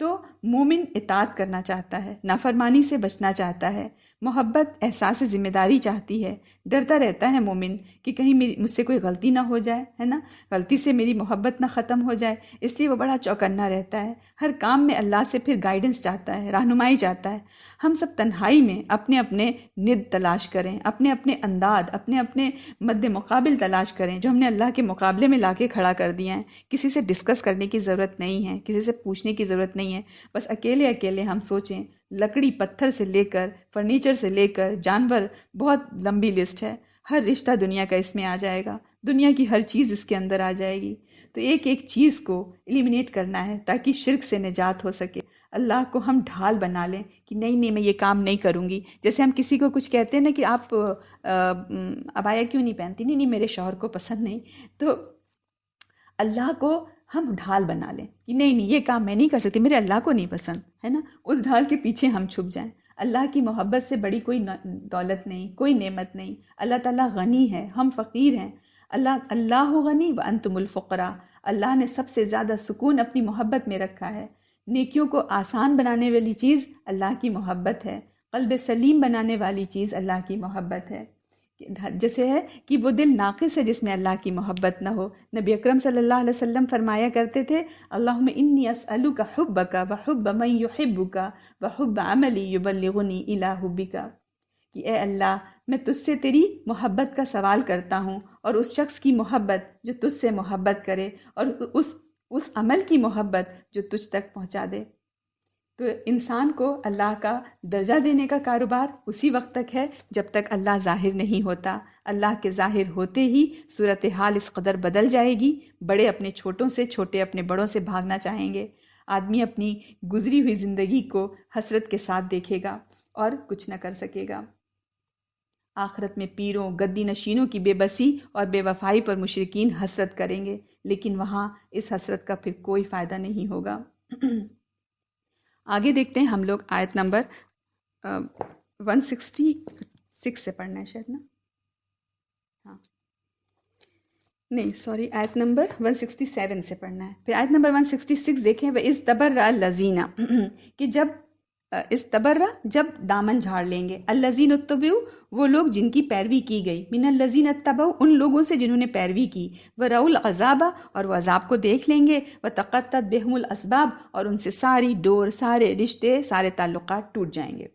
تو مومن اطاعت کرنا چاہتا ہے، نافرمانی سے بچنا چاہتا ہے۔ محبت احساس ذمہ داری چاہتی ہے، ڈرتا رہتا ہے مومن کہ کہیں مجھ سے کوئی غلطی نہ ہو جائے، ہے نا، غلطی سے میری محبت نہ ختم ہو جائے، اس لیے وہ بڑا چوکنا رہتا ہے۔ ہر کام میں اللہ سے پھر گائیڈنس چاہتا ہے، رہنمائی چاہتا ہے۔ ہم سب تنہائی میں اپنے اپنے ند تلاش کریں، اپنے اپنے انداد، اپنے اپنے مد مقابل تلاش کریں جو ہم نے اللہ کے مقابلے میں لا کے کھڑا کر دیا ہے۔ کسی سے ڈسکس کرنے کی ضرورت نہیں ہے، کسی سے پوچھنے کی ضرورت نہیں ہے، بس اکیلے اکیلے ہم سوچیں۔ لکڑی پتھر سے لے کر فرنیچر سے لے کر جانور، بہت لمبی لسٹ ہے۔ ہر رشتہ دنیا کا اس میں آ جائے گا، دنیا کی ہر چیز اس کے اندر آ جائے گی۔ تو ایک ایک چیز کو ایلیمینیٹ کرنا ہے تاکہ شرک سے نجات ہو سکے۔ اللہ کو ہم ڈھال بنا لیں کہ نہیں میں یہ کام نہیں کروں گی۔ جیسے ہم کسی کو کچھ کہتے ہیں نا کہ آپ عبایا کیوں نہیں پہنتی، نہیں میرے شوہر کو پسند نہیں، تو اللہ کو ہم ڈھال بنا لیں کہ نہیں یہ کام میں نہیں کر سکتی، میرے اللہ کو نہیں پسند، ہے نا، اس ڈھال کے پیچھے ہم چھپ جائیں۔ اللہ کی محبت سے بڑی کوئی دولت نہیں، کوئی نعمت نہیں۔ اللہ تعالیٰ غنی ہے، ہم فقیر ہیں۔ اللہ غنی وانتم الفقراء، اللہ نے سب سے زیادہ سکون اپنی محبت میں رکھا ہے۔ نیکیوں کو آسان بنانے والی چیز اللہ کی محبت ہے، قلب سلیم بنانے والی چیز اللہ کی محبت ہے۔ جیسے ہے کہ وہ دل ناقص ہے جس میں اللہ کی محبت نہ ہو۔ نبی اکرم صلی اللہ علیہ وسلم فرمایا کرتے تھے اللہم انی اسألک حبک وحب من یحبک وحب عملی یبلغنی الی حبک، کہ اے اللہ میں تجھ سے تیری محبت کا سوال کرتا ہوں، اور اس شخص کی محبت جو تجھ سے محبت کرے، اور اس عمل کی محبت جو تجھ تک پہنچا دے۔ تو انسان کو اللہ کا درجہ دینے کا کاروبار اسی وقت تک ہے جب تک اللہ ظاہر نہیں ہوتا۔ اللہ کے ظاہر ہوتے ہی صورتحال اس قدر بدل جائے گی، بڑے اپنے چھوٹوں سے، چھوٹے اپنے بڑوں سے بھاگنا چاہیں گے۔ آدمی اپنی گزری ہوئی زندگی کو حسرت کے ساتھ دیکھے گا اور کچھ نہ کر سکے گا۔ آخرت میں پیروں، گدی نشینوں کی بے بسی اور بے وفائی پر مشرکین حسرت کریں گے، لیکن وہاں اس حسرت کا پھر کوئی فائدہ نہیں ہوگا۔ آگے دیکھتے ہیں ہم لوگ آیت نمبر 166 سے پڑھنا ہے شاید نا، ہاں نہیں سوری، آیت نمبر 167 سے پڑھنا ہے۔ پھر آیت نمبر 166 دیکھیں، وَإِذْ الَّذِينَ، کہ جب استبرہ جب دامن جھاڑ لیں گے، الذین اتبعوا وہ لوگ جن کی پیروی کی گئی، من الذین اتبعوا ان لوگوں سے جنہوں نے پیروی کی، ورأوا العذاب اور وہ عذاب کو دیکھ لیں گے، وتقطعت بہم الاسباب اور ان سے ساری ڈور، سارے رشتے، سارے تعلقات ٹوٹ جائیں گے۔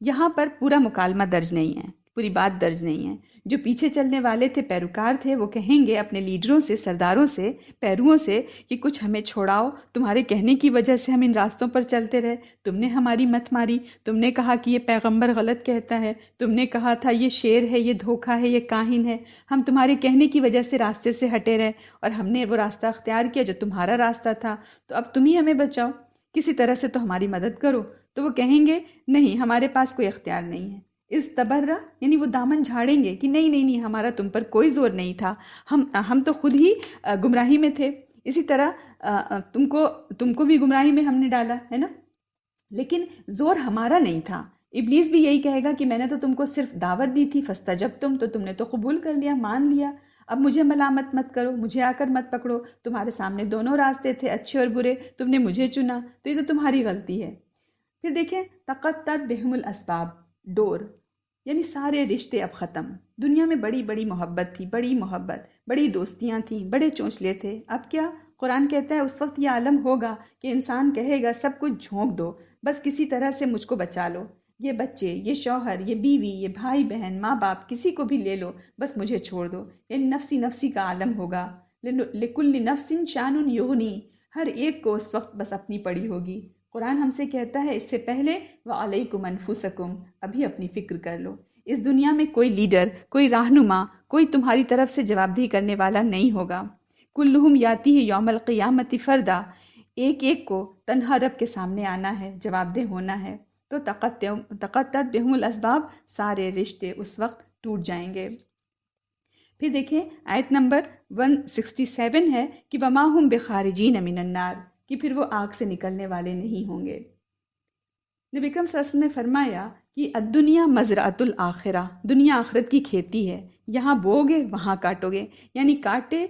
یہاں پر پورا مکالمہ درج نہیں ہے، پوری بات درج نہیں ہے۔ جو پیچھے چلنے والے تھے، پیروکار تھے، وہ کہیں گے اپنے لیڈروں سے، سرداروں سے، پیروؤں سے کہ کچھ ہمیں چھوڑاؤ، تمہارے کہنے کی وجہ سے ہم ان راستوں پر چلتے رہے، تم نے ہماری مت ماری، تم نے کہا کہ یہ پیغمبر غلط کہتا ہے، تم نے کہا تھا یہ شعر ہے، یہ دھوکہ ہے، یہ کاہن ہے، ہم تمہارے کہنے کی وجہ سے راستے سے ہٹے رہے اور ہم نے وہ راستہ اختیار کیا جو تمہارا راستہ تھا، تو اب تم ہی ہمیں بچاؤ، کسی طرح سے تو ہماری مدد کرو۔ تو وہ کہیں گے نہیں، ہمارے پاس کوئی اختیار نہیں ہے۔ استبرہ یعنی وہ دامن جھاڑیں گے کہ نہیں نہیں نہیں، ہمارا تم پر کوئی زور نہیں تھا، ہم تو خود ہی گمراہی میں تھے، اسی طرح تم کو بھی گمراہی میں ہم نے ڈالا ہے نا، لیکن زور ہمارا نہیں تھا۔ ابلیس بھی یہی کہے گا کہ میں نے تو تم کو صرف دعوت دی تھی، فاستجبتم، تو تم نے تو قبول کر لیا، مان لیا، اب مجھے ملامت مت کرو، مجھے آ کر مت پکڑو، تمہارے سامنے دونوں راستے تھے، اچھے اور برے، تم نے مجھے چنا، تو یہ تو تمہاری غلطی ہے۔ پھر دیکھیں تقطعت بہم الاسباب، ڈور یعنی سارے رشتے اب ختم۔ دنیا میں بڑی بڑی محبت تھی، بڑی محبت، بڑی دوستیاں تھیں، بڑے چونچلے تھے، اب کیا؟ قرآن کہتا ہے اس وقت یہ عالم ہوگا کہ انسان کہے گا سب کچھ جھونک دو، بس کسی طرح سے مجھ کو بچا لو، یہ بچے، یہ شوہر، یہ بیوی، یہ بھائی بہن، ماں باپ، کسی کو بھی لے لو، بس مجھے چھوڑ دو۔ یعنی نفسی نفسی کا عالم ہوگا۔ لکل نفس شان یغنی، ہر ایک کو اس وقت بس اپنی پڑی ہوگی۔ قرآن ہم سے کہتا ہے اس سے پہلے وَعَلَيْكُمْ أَنفُسَكُمْ، ابھی اپنی فکر کر لو۔ اس دنیا میں کوئی لیڈر، کوئی رہنما، کوئی تمہاری طرف سے جواب دہی کرنے والا نہیں ہوگا۔ کلہم یاتیہ یوم القیامۃ فردا، ایک ایک کو تنہا رب کے سامنے آنا ہے، جواب دہ ہونا ہے۔ تو تقطعت بہم الاسباب، سارے رشتے اس وقت ٹوٹ جائیں گے۔ پھر دیکھیں آیت نمبر 167 ہے کہ وَمَا هُمْ بِخَارِجِينَ مِنَ النَّارِ، کہ پھر وہ آگ سے نکلنے والے نہیں ہوں گے۔ نبی اکرم صلی اللہ علیہ وسلم نے فرمایا کہ الدنیا مزرعۃ الآخرہ، دنیا آخرت کی کھیتی ہے، یہاں بو گے وہاں کاٹو گے، یعنی کانٹے،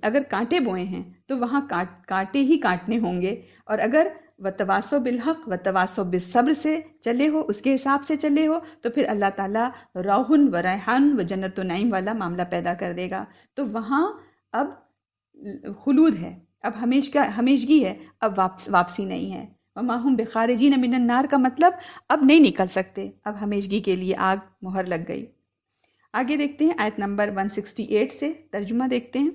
اگر کانٹے بوئے ہیں تو وہاں کانٹے ہی کاٹنے ہوں گے، اور اگر وتواصوا بالحق وتواصوا بالصبر سے چلے ہو، اس کے حساب سے چلے ہو، تو پھر اللہ تعالیٰ روح و ریحان و جنت و نعیم والا معاملہ پیدا کر دے گا۔ تو وہاں اب خلود ہے، اب ہمیشگی ہے، اب واپسی نہیں ہے۔ وَمَا هُمْ بِخَارِجِينَ مِنَ النَّارِ کا مطلب اب نہیں نکل سکتے، اب ہمیشگی کے لیے آگ مہر لگ گئی۔ آگے دیکھتے ہیں آیت نمبر 168 سے ترجمہ دیکھتے ہیں۔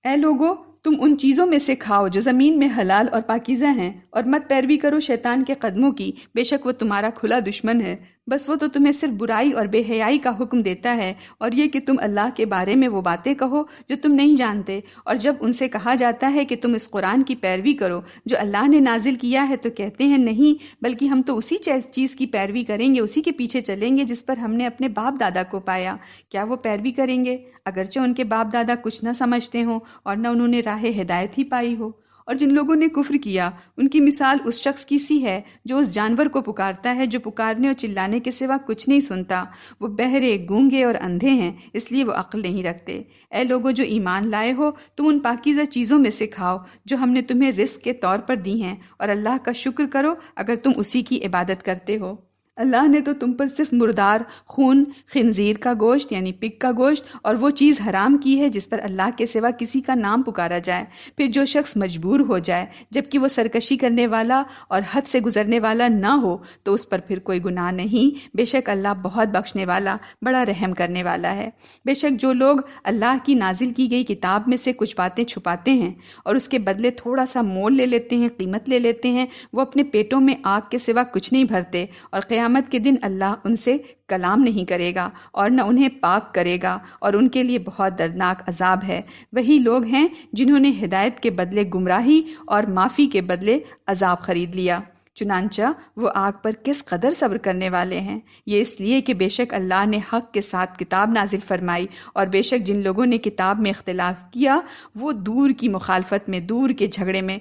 اے لوگو، تم ان چیزوں میں سے کھاؤ جو زمین میں حلال اور پاکیزہ ہیں، اور مت پیروی کرو شیطان کے قدموں کی، بے شک وہ تمہارا کھلا دشمن ہے، بس وہ تو تمہیں صرف برائی اور بے حیائی کا حکم دیتا ہے، اور یہ کہ تم اللہ کے بارے میں وہ باتیں کہو جو تم نہیں جانتے، اور جب ان سے کہا جاتا ہے کہ تم اس قرآن کی پیروی کرو جو اللہ نے نازل کیا ہے، تو کہتے ہیں نہیں، بلکہ ہم تو اسی چیز کی پیروی کریں گے، اسی کے پیچھے چلیں گے جس پر ہم نے اپنے باپ دادا کو پایا۔ کیا وہ پیروی کریں گے اگرچہ ان کے باپ دادا کچھ نہ سمجھتے ہوں اور نہ انہوں نے راہ ہدایت ہی پائی ہو؟ اور جن لوگوں نے کفر کیا ان کی مثال اس شخص کی سی ہے جو اس جانور کو پکارتا ہے جو پکارنے اور چلانے کے سوا کچھ نہیں سنتا۔ وہ بہرے، گونگے اور اندھے ہیں، اس لیے وہ عقل نہیں رکھتے۔ اے لوگوں جو ایمان لائے ہو، تم ان پاکیزہ چیزوں میں سے کھاؤ جو ہم نے تمہیں رزق کے طور پر دی ہیں، اور اللہ کا شکر کرو اگر تم اسی کی عبادت کرتے ہو۔ اللہ نے تو تم پر صرف مردار خون، خنزیر کا گوشت یعنی پگ کا گوشت اور وہ چیز حرام کی ہے جس پر اللہ کے سوا کسی کا نام پکارا جائے۔ پھر جو شخص مجبور ہو جائے جبکہ وہ سرکشی کرنے والا اور حد سے گزرنے والا نہ ہو تو اس پر پھر کوئی گناہ نہیں، بے شک اللہ بہت بخشنے والا، بڑا رحم کرنے والا ہے۔ بے شک جو لوگ اللہ کی نازل کی گئی کتاب میں سے کچھ باتیں چھپاتے ہیں اور اس کے بدلے تھوڑا سا مول لے لیتے ہیں، قیمت لے لیتے ہیں، وہ اپنے پیٹوں میں آگ کے سوا کچھ نہیں بھرتے، اور قیامت کے دن اللہ ان سے کلام نہیں کرے گا اور نہ انہیں پاک کرے گا، اور ان کے لیے بہت دردناک عذاب ہے۔ وہی لوگ ہیں جنہوں نے ہدایت کے بدلے گمراہی اور معافی کے بدلے عذاب خرید لیا، چنانچہ وہ آگ پر کس قدر صبر کرنے والے ہیں۔ یہ اس لیے کہ بے شک اللہ نے حق کے ساتھ کتاب نازل فرمائی، اور بے شک جن لوگوں نے کتاب میں اختلاف کیا وہ دور کی مخالفت میں، دور کے جھگڑے میں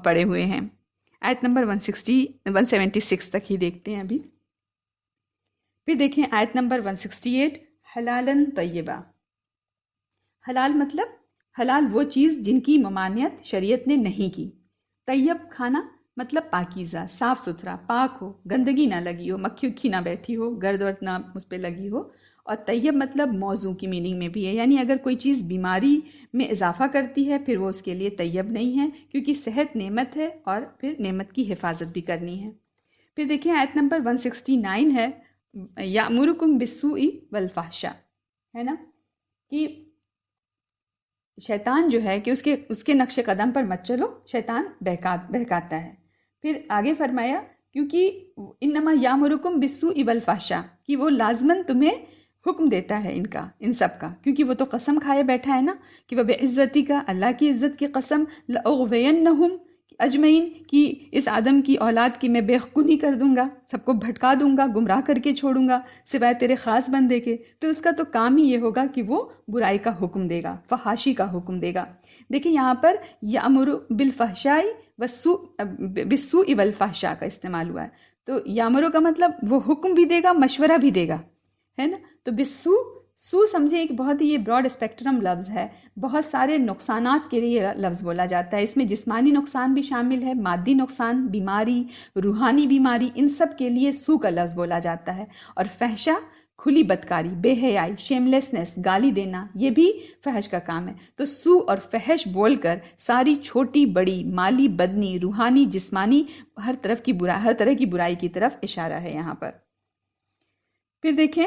پڑے ہوئے ہیں۔ آیت نمبر 176 تک ہی دیکھتے ہیں ابھی۔ پھر دیکھیں آیت نمبر 168، حلالن طیبہ۔ حلال مطلب حلال وہ چیز جن کی ممانعت شریعت نے نہیں کی۔ طیب کھانا مطلب پاکیزہ، صاف ستھرا، پاک ہو، گندگی نہ لگی ہو، مکھی اکھی نہ بیٹھی ہو، گرد ورد نہ اس پہ لگی ہو۔ اور طیب مطلب موضوع کی میننگ میں بھی ہے، یعنی اگر کوئی چیز بیماری میں اضافہ کرتی ہے پھر وہ اس کے لیے طیب نہیں ہے، کیونکہ صحت نعمت ہے اور پھر نعمت کی حفاظت بھی کرنی ہے۔ پھر دیکھیں آیت نمبر 169 ہے، یأمرکم بالسوء والفحشاء، ہے نا، کہ شیطان جو ہے کہ اس کے نقش قدم پر مت چلو، شیطان بہکاتا ہے۔ پھر آگے فرمایا کیونکہ انما یامرکم بالسوء والفحشاء، کہ وہ لازماً تمہیں حکم دیتا ہے ان سب کا، کیونکہ وہ تو قسم کھائے بیٹھا ہے نا کہ وہ بعزتی کا، اللہ کی عزت کی قسم، لأغوینہم اجمعین، کہ اس آدم کی اولاد کی میں بے خونی کر دوں گا، سب کو بھٹکا دوں گا، گمراہ کر کے چھوڑوں گا سوائے تیرے خاص بندے کے۔ تو اس کا تو کام ہی یہ ہوگا کہ وہ برائی کا حکم دے گا، فحاشی کا حکم دے گا۔ دیکھیں یہاں پر یامر بالفحشاء بالسوء والفحشاء کا استعمال ہوا ہے، تو یامرو کا مطلب وہ حکم بھی دے گا، مشورہ بھی دے گا، ہے نا۔ تو سو سمجھے ایک بہت ہی یہ براڈ اسپیکٹرم لفظ ہے، بہت سارے نقصانات کے لیے لفظ بولا جاتا ہے۔ اس میں جسمانی نقصان بھی شامل ہے، مادی نقصان، بیماری، روحانی بیماری، ان سب کے لیے سو کا لفظ بولا جاتا ہے۔ اور فحشا کھلی بدکاری، بے حیائی، شیملیسنس، گالی دینا، یہ بھی فحش کا کام ہے۔ تو سو اور فحش بول کر ساری چھوٹی بڑی، مالی بدنی، روحانی، جسمانی، ہر طرح کی برائی کی طرف اشارہ ہے یہاں پر۔ پھر دیکھیں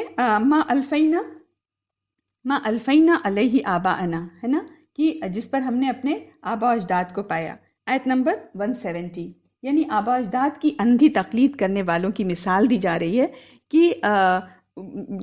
ما الفینا علیہ آباءنا، ہے نا، کہ جس پر ہم نے اپنے آبا و اجداد کو پایا۔ آیت نمبر 170، یعنی آبا و اجداد کی اندھی تقلید کرنے والوں کی مثال دی جا رہی ہے کہ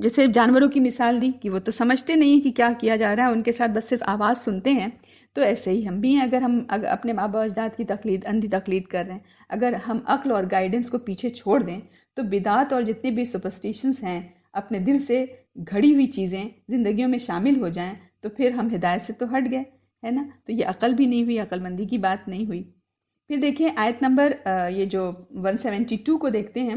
جیسے جانوروں کی مثال دی کہ وہ تو سمجھتے نہیں کہ کیا کیا جا رہا ہے، ان کے ساتھ بس صرف آواز سنتے ہیں۔ تو ایسے ہی ہم بھی ہیں، اگر ہم اپنے آبا و اجداد کی تقلید، اندھی تقلید کر رہے ہیں، اگر ہم عقل اور گائیڈنس کو پیچھے چھوڑ دیں تو بدعات اور جتنے بھی سپرسٹیشنز ہیں، اپنے دل سے گھڑی ہوئی چیزیں زندگیوں میں شامل ہو جائیں تو پھر ہم ہدایت سے تو ہٹ گئے، ہے نا۔ تو یہ عقل بھی نہیں ہوئی، عقل مندی کی بات نہیں ہوئی۔ پھر دیکھیں آیت نمبر یہ جو 172 کو دیکھتے ہیں،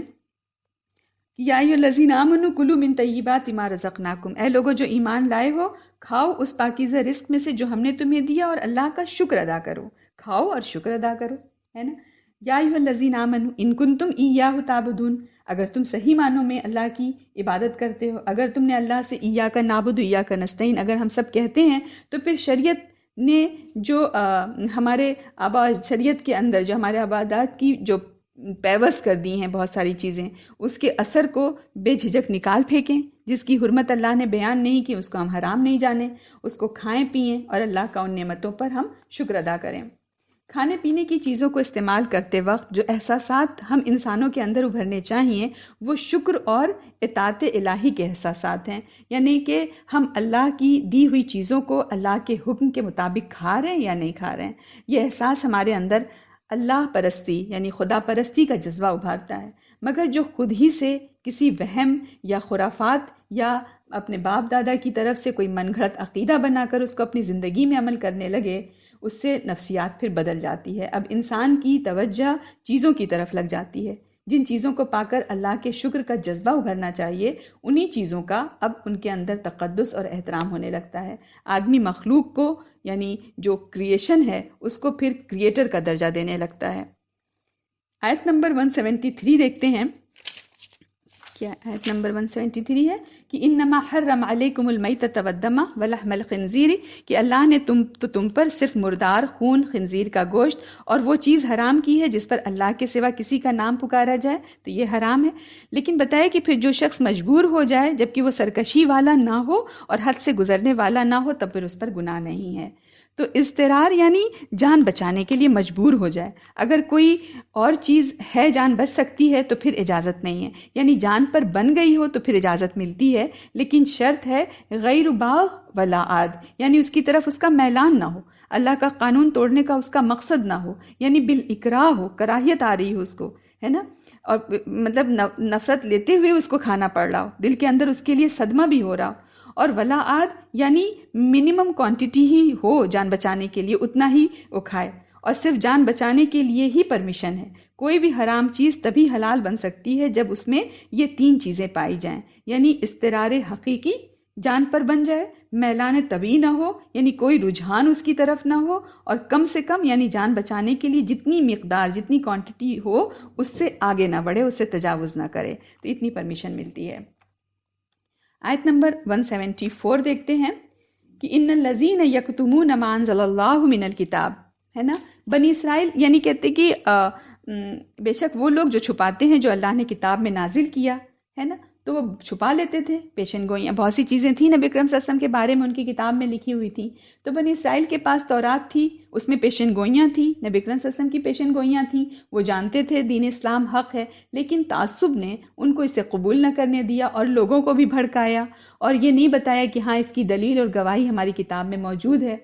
یا ایھا الذین آمنوا کلوا من طیبات ما رزقناکم، اے لوگو جو ایمان لائے ہو، کھاؤ اس پاکیزہ رزق میں سے جو ہم نے تمہیں دیا اور اللہ کا شکر ادا کرو، کھاؤ اور شکر ادا کرو، ہے نا۔ یا ایھا الذین آمنوا ان کنتم ایاہ تعبدون، اگر تم صحیح معنوں میں اللہ کی عبادت کرتے ہو، اگر تم نے اللہ سے ایاک نعبد و ایاک نستعین اگر ہم سب کہتے ہیں، تو پھر شریعت نے جو ہمارے شریعت کے اندر جو ہمارے عبادات کی جو پیوست کر دی ہیں بہت ساری چیزیں، اس کے اثر کو بے جھجک نکال پھینکیں۔ جس کی حرمت اللہ نے بیان نہیں کی اس کو ہم حرام نہیں جانیں، اس کو کھائیں پئیں اور اللہ کا ان نعمتوں پر ہم شکر ادا کریں۔ کھانے پینے کی چیزوں کو استعمال کرتے وقت جو احساسات ہم انسانوں کے اندر ابھرنے چاہیے وہ شکر اور اطاعت الہی کے احساسات ہیں، یعنی کہ ہم اللہ کی دی ہوئی چیزوں کو اللہ کے حکم کے مطابق کھا رہے ہیں یا نہیں کھا رہے ہیں۔ یہ احساس ہمارے اندر اللہ پرستی یعنی خدا پرستی کا جذبہ ابھارتا ہے۔ مگر جو خود ہی سے کسی وہم یا خرافات یا اپنے باپ دادا کی طرف سے کوئی من گھڑت عقیدہ بنا کر اس کو اپنی زندگی میں عمل کرنے لگے، اس سے نفسیات پھر بدل جاتی ہے۔ اب انسان کی توجہ چیزوں کی طرف لگ جاتی ہے، جن چیزوں کو پا کر اللہ کے شکر کا جذبہ ابھرنا چاہیے، انہی چیزوں کا اب ان کے اندر تقدس اور احترام ہونے لگتا ہے۔ آدمی مخلوق کو یعنی جو کریشن ہے اس کو پھر کریٹر کا درجہ دینے لگتا ہے۔ آیت نمبر 173 دیکھتے ہیں، کیا آیت نمبر 173 ہے کہ انما حرم علیکم المیتۃ والدم ولحم الخنزیر، کہ اللہ نے تم پر صرف مردار، خون، خنزیر کا گوشت اور وہ چیز حرام کی ہے جس پر اللہ کے سوا کسی کا نام پکارا جائے، تو یہ حرام ہے۔ لیکن بتایا کہ پھر جو شخص مجبور ہو جائے جبکہ وہ سرکشی والا نہ ہو اور حد سے گزرنے والا نہ ہو، تب پھر اس پر گناہ نہیں ہے۔ تو اضطرار یعنی جان بچانے کے لیے مجبور ہو جائے، اگر کوئی اور چیز ہے جان بچ سکتی ہے تو پھر اجازت نہیں ہے، یعنی جان پر بن گئی ہو تو پھر اجازت ملتی ہے، لیکن شرط ہے غیر باغ ولا عاد، یعنی اس کی طرف اس کا میلان نہ ہو، اللہ کا قانون توڑنے کا اس کا مقصد نہ ہو، یعنی بالاکراہ ہو، کراہیت آ رہی ہو اس کو، ہے نا، اور مطلب نفرت لیتے ہوئے اس کو کھانا پڑ رہا ہو، دل کے اندر اس کے لیے صدمہ بھی ہو رہا ہو، اور ولا عاد یعنی منیمم کوانٹٹی ہی ہو جان بچانے کے لیے، اتنا ہی وہ کھائے، اور صرف جان بچانے کے لیے ہی پرمیشن ہے۔ کوئی بھی حرام چیز تبھی حلال بن سکتی ہے جب اس میں یہ 3 چیزیں پائی جائیں، یعنی اضطرار حقیقی، جان پر بن جائے، میلان طبعی نہ ہو یعنی کوئی رجحان اس کی طرف نہ ہو، اور کم سے کم یعنی جان بچانے کے لیے جتنی مقدار، جتنی کوانٹٹی ہو اس سے آگے نہ بڑھے، اس سے تجاوز نہ کرے، تو اتنی پرمیشن ملتی ہے۔ آیت نمبر 174 دیکھتے ہیں کہ ان الذین یکتمون ما انزل اللہ من الکتاب، ہے نا، بنی اسرائیل یعنی کہتے کہ بے شک وہ لوگ جو چھپاتے ہیں جو اللہ نے کتاب میں نازل کیا ہے نا، تو وہ چھپا لیتے تھے، پیشن گوئیاں، بہت سی چیزیں تھیں نبی اکرم صلی اللہ علیہ وسلم کے بارے میں ان کی کتاب میں لکھی ہوئی تھیں، تو بنی اسرائیل کے پاس تورات تھی، اس میں پیشن گوئیاں تھیں، نبی اکرم صلی اللہ علیہ وسلم کی پیشن گوئیاں تھیں، وہ جانتے تھے دین اسلام حق ہے، لیکن تعصب نے ان کو اسے قبول نہ کرنے دیا اور لوگوں کو بھی بھڑکایا، اور یہ نہیں بتایا کہ ہاں اس کی دلیل اور گواہی ہماری کتاب میں موجود ہے۔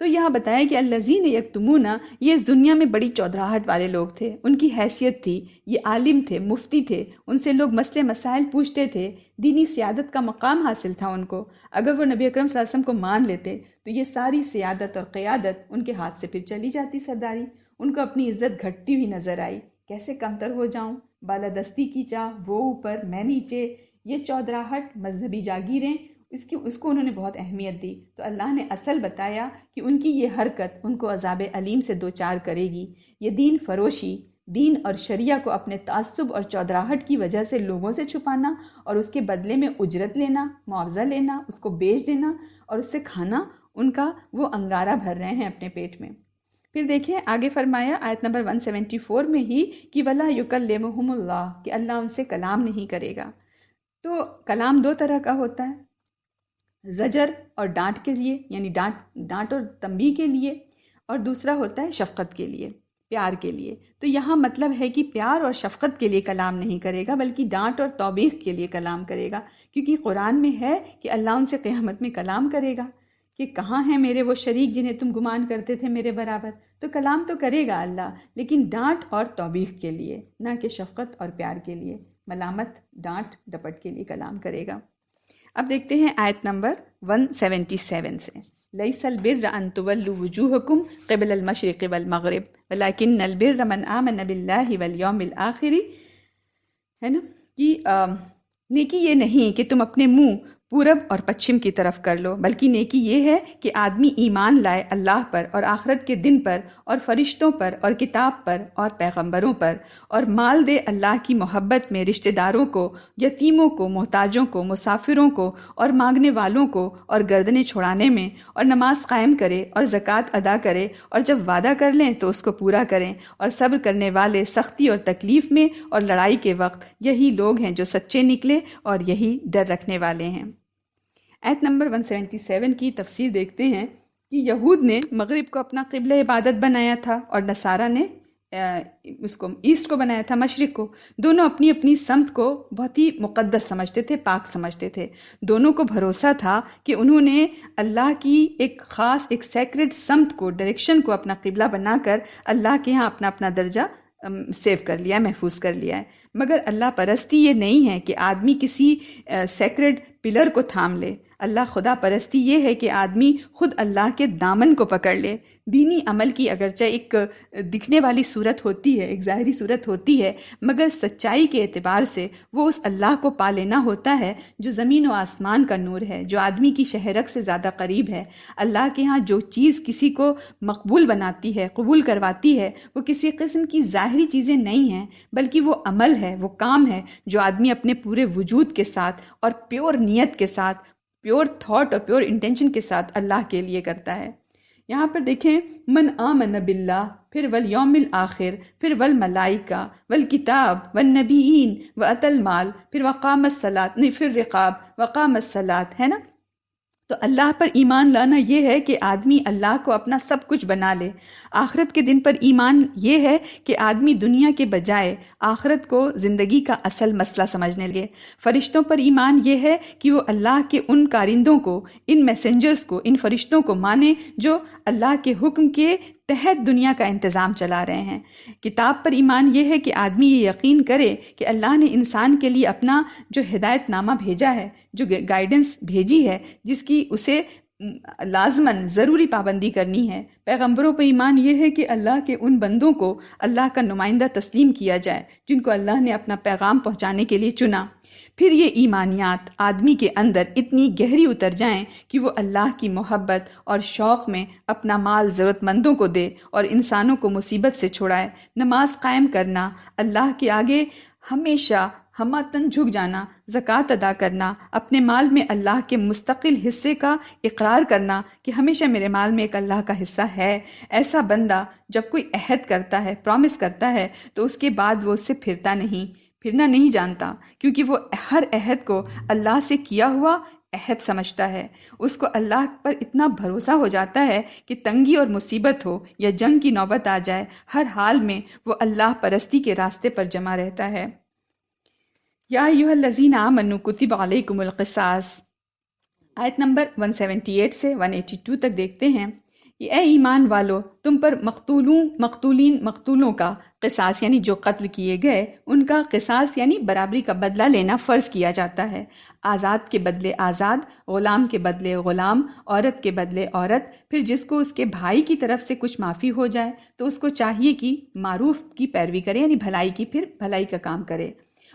تو یہاں بتایا کہ الذین یکتمون، یہ اس دنیا میں بڑی چودراہٹ والے لوگ تھے، ان کی حیثیت تھی، یہ عالم تھے، مفتی تھے، ان سے لوگ مسئلے مسائل پوچھتے تھے، دینی سیادت کا مقام حاصل تھا ان کو، اگر وہ نبی اکرم صلی اللہ علیہ وسلم کو مان لیتے تو یہ ساری سیادت اور قیادت ان کے ہاتھ سے پھر چلی جاتی، سرداری، ان کو اپنی عزت گھٹتی ہوئی نظر آئی، کیسے کمتر ہو جاؤں، بالادستی کی چاہ، وہ اوپر میں نیچے، یہ چودراہٹ، مذہبی جاگیریں، اس کو انہوں نے بہت اہمیت دی، تو اللہ نے اصل بتایا کہ ان کی یہ حرکت ان کو عذاب علیم سے دوچار کرے گی۔ یہ دین فروشی، دین اور شریعہ کو اپنے تعصب اور چودراہٹ کی وجہ سے لوگوں سے چھپانا اور اس کے بدلے میں اجرت لینا، معاوضہ لینا، اس کو بیچ دینا اور اس سے کھانا، ان کا وہ انگارہ بھر رہے ہیں اپنے پیٹ میں۔ پھر دیکھیں آگے فرمایا آیت نمبر 174 میں ہی کہ وَلَا يُكَلِّمُهُمُ اللَّهُ، کہ اللہ ان سے کلام نہیں کرے گا۔ تو کلام 2 طرح کا ہوتا ہے، زجر اور ڈانٹ کے لیے، یعنی ڈانٹ اور تنبیہ کے لیے، اور دوسرا ہوتا ہے شفقت کے لیے، پیار کے لیے۔ تو یہاں مطلب ہے کہ پیار اور شفقت کے لیے کلام نہیں کرے گا، بلکہ ڈانٹ اور توبیخ کے لیے کلام کرے گا، کیونکہ قرآن میں ہے کہ اللہ ان سے قیامت میں کلام کرے گا کہ کہاں ہیں میرے وہ شریک جنہیں تم گمان کرتے تھے میرے برابر۔ تو کلام تو کرے گا اللہ، لیکن ڈانٹ اور توبیخ کے لیے، نہ کہ شفقت اور پیار کے لیے، ملامت، ڈانٹ ڈپٹ کے لیے کلام کرے گا۔ اب دیکھتے ہیں آیت نمبر 177 سے، لیس البر ان تولوا وجوہکم قبل المشرق والمغرب ولکن البر من آمن باللہ والیوم الآخر، ہے نا، کہ نیکی یہ نہیں کہ تم اپنے منہ پورب اور پچھم کی طرف کر لو، بلکہ نیکی یہ ہے کہ آدمی ایمان لائے اللہ پر اور آخرت کے دن پر اور فرشتوں پر اور کتاب پر اور پیغمبروں پر، اور مال دے اللہ کی محبت میں رشتہ داروں کو، یتیموں کو، محتاجوں کو، مسافروں کو اور مانگنے والوں کو، اور گردنیں چھڑانے میں، اور نماز قائم کرے اور زکوٰۃ ادا کرے، اور جب وعدہ کر لیں تو اس کو پورا کریں، اور صبر کرنے والے سختی اور تکلیف میں اور لڑائی کے وقت یہی لوگ ہیں جو سچے نکلے اور یہی ڈر رکھنے والے ہیں۔ آیت نمبر 177 کی تفسیر دیکھتے ہیں کہ یہود نے مغرب کو اپنا قبلہ عبادت بنایا تھا اور نصارہ نے اس کو ایسٹ کو بنایا تھا، مشرق کو۔ دونوں اپنی اپنی سمت کو بہت ہی مقدس سمجھتے تھے، پاک سمجھتے تھے۔ دونوں کو بھروسہ تھا کہ انہوں نے اللہ کی ایک خاص، ایک سیکرڈ سمت کو، ڈائریکشن کو اپنا قبلہ بنا کر اللہ کے ہاں اپنا اپنا درجہ سیو کر لیا ہے، محفوظ کر لیا ہے۔ مگر اللہ پرستی یہ نہیں ہے کہ آدمی کسی سیکرڈ پلر کو تھام لے۔ اللہ خدا پرستی یہ ہے کہ آدمی خود اللہ کے دامن کو پکڑ لے. دینی عمل کی اگرچہ ایک دکھنے والی صورت ہوتی ہے، ایک ظاہری صورت ہوتی ہے، مگر سچائی کے اعتبار سے وہ اس اللہ کو پا لینا ہوتا ہے جو زمین و آسمان کا نور ہے، جو آدمی کی شہرک سے زیادہ قریب ہے. اللہ کے ہاں جو چیز کسی کو مقبول بناتی ہے، قبول کرواتی ہے، وہ کسی قسم کی ظاہری چیزیں نہیں ہیں، بلکہ وہ عمل ہے، وہ کام ہے جو آدمی اپنے پورے وجود کے ساتھ اور پیور نیت کے ساتھ، پیور تھاٹ اور پیور انٹینشن کے ساتھ اللہ کے لیے کرتا ہے. یہاں پر دیکھیں، من آمن باللہ، پھر والیوم الآخر، پھر والملائکہ والکتاب والنبیین وأتی المال، پھر وقام الصلاۃ، نہیں پھر رقاب وقام الصلاۃ، ہے نا. تو اللہ پر ایمان لانا یہ ہے کہ آدمی اللہ کو اپنا سب کچھ بنا لے. آخرت کے دن پر ایمان یہ ہے کہ آدمی دنیا کے بجائے آخرت کو زندگی کا اصل مسئلہ سمجھنے لگے. فرشتوں پر ایمان یہ ہے کہ وہ اللہ کے ان کارندوں کو، ان میسنجرز کو، ان فرشتوں کو مانے جو اللہ کے حکم کے تحت دنیا کا انتظام چلا رہے ہیں. کتاب پر ایمان یہ ہے کہ آدمی یہ یقین کرے کہ اللہ نے انسان کے لیے اپنا جو ہدایت نامہ بھیجا ہے، جو گائیڈنس بھیجی ہے، جس کی اسے لازماً ضروری پابندی کرنی ہے. پیغمبروں پر ایمان یہ ہے کہ اللہ کے ان بندوں کو اللہ کا نمائندہ تسلیم کیا جائے جن کو اللہ نے اپنا پیغام پہنچانے کے لیے چنا. پھر یہ ایمانیات آدمی کے اندر اتنی گہری اتر جائیں کہ وہ اللہ کی محبت اور شوق میں اپنا مال ضرورت مندوں کو دے اور انسانوں کو مصیبت سے چھڑائے. نماز قائم کرنا، اللہ کے آگے ہمیشہ ہمتاً جھک جانا، زکوٰۃ ادا کرنا، اپنے مال میں اللہ کے مستقل حصے کا اقرار کرنا کہ ہمیشہ میرے مال میں ایک اللہ کا حصہ ہے. ایسا بندہ جب کوئی عہد کرتا ہے، پرومس کرتا ہے، تو اس کے بعد وہ اس سے پھرنا نہیں جانتا، کیونکہ وہ ہر عہد کو اللہ سے کیا ہوا عہد سمجھتا ہے. اس کو اللہ پر اتنا بھروسہ ہو جاتا ہے کہ تنگی اور مصیبت ہو یا جنگ کی نوبت آ جائے، ہر حال میں وہ اللہ پرستی کے راستے پر جمع رہتا ہے. یا ایھا الذین آمنوا کتب علیکم القصاص، آیت نمبر 178 سے 182 تک دیکھتے ہیں. اے ایمان والو، تم پر مقتولوں کا قصاص یعنی جو قتل کیے گئے ان کا قصاص یعنی برابری کا بدلہ لینا فرض کیا جاتا ہے. آزاد کے بدلے آزاد، غلام کے بدلے غلام، عورت کے بدلے عورت. پھر جس کو اس کے بھائی کی طرف سے کچھ معافی ہو جائے تو اس کو چاہیے کہ معروف کی پیروی کرے، یعنی بھلائی کی، پھر بھلائی کا کام کرے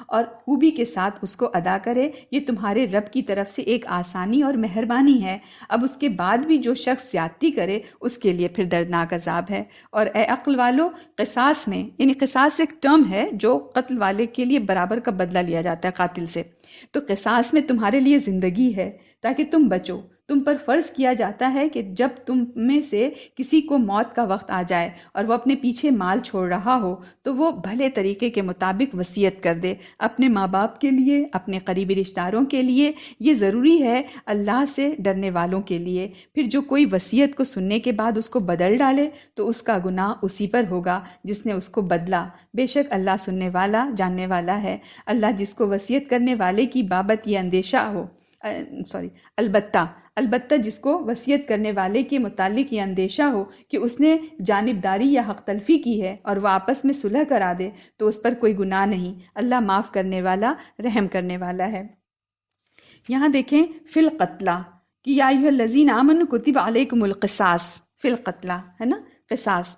اور خوبی کے ساتھ اس کو ادا کرے. یہ تمہارے رب کی طرف سے ایک آسانی اور مہربانی ہے. اب اس کے بعد بھی جو شخص زیادتی کرے اس کے لیے پھر دردناک عذاب ہے. اور اے عقل والو، قصاص میں، یعنی قصاص ایک ٹرم ہے جو قتل والے کے لیے برابر کا بدلہ لیا جاتا ہے قاتل سے. تو قصاص میں تمہارے لیے زندگی ہے تاکہ تم بچو. تم پر فرض کیا جاتا ہے کہ جب تم میں سے کسی کو موت کا وقت آ جائے اور وہ اپنے پیچھے مال چھوڑ رہا ہو تو وہ بھلے طریقے کے مطابق وصیت کر دے، اپنے ماں باپ کے لیے، اپنے قریبی رشتہ داروں کے لیے. یہ ضروری ہے اللہ سے ڈرنے والوں کے لیے. پھر جو کوئی وصیت کو سننے کے بعد اس کو بدل ڈالے تو اس کا گناہ اسی پر ہوگا جس نے اس کو بدلا. بے شک اللہ سننے والا، جاننے والا ہے. اللہ جس کو وصیت کرنے والے کی بابت یہ اندیشہ ہو، البتہ جس کو وصیت کرنے والے کے متعلق یہ اندیشہ ہو کہ اس نے جانبداری یا حق تلفی کی ہے اور وہ آپس میں صلح کرا دے تو اس پر کوئی گناہ نہیں. اللہ معاف کرنے والا، رحم کرنے والا ہے. یہاں دیکھیں فی القتلہ کہ یا ایھا الذین آمنوا کتب علیکم القصاص، فی القتلہ ہے نا، قصاص.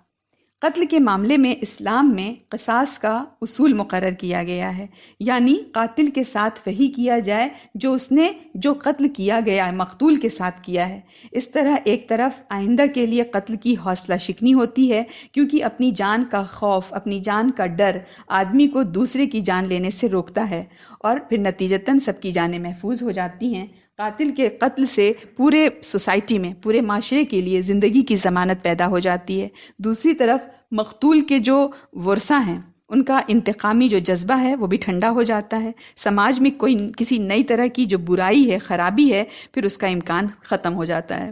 قتل کے معاملے میں اسلام میں قصاص کا اصول مقرر کیا گیا ہے، یعنی قاتل کے ساتھ وہی کیا جائے جو اس نے جو قتل کیا گیا ہے مقتول کے ساتھ کیا ہے. اس طرح ایک طرف آئندہ کے لیے قتل کی حوصلہ شکنی ہوتی ہے، کیونکہ اپنی جان کا خوف، اپنی جان کا ڈر آدمی کو دوسرے کی جان لینے سے روکتا ہے اور پھر نتیجتاً سب کی جانیں محفوظ ہو جاتی ہیں. قاتل کے قتل سے پورے سوسائٹی میں، پورے معاشرے کے لیے زندگی کی ضمانت پیدا ہو جاتی ہے. دوسری طرف مقتول کے جو ورثہ ہیں ان کا انتقامی جو جذبہ ہے وہ بھی ٹھنڈا ہو جاتا ہے. سماج میں کوئی کسی نئی طرح کی جو برائی ہے، خرابی ہے، پھر اس کا امکان ختم ہو جاتا ہے.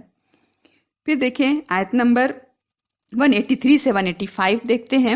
پھر دیکھیں آیت نمبر 183 سے 185 دیکھتے ہیں.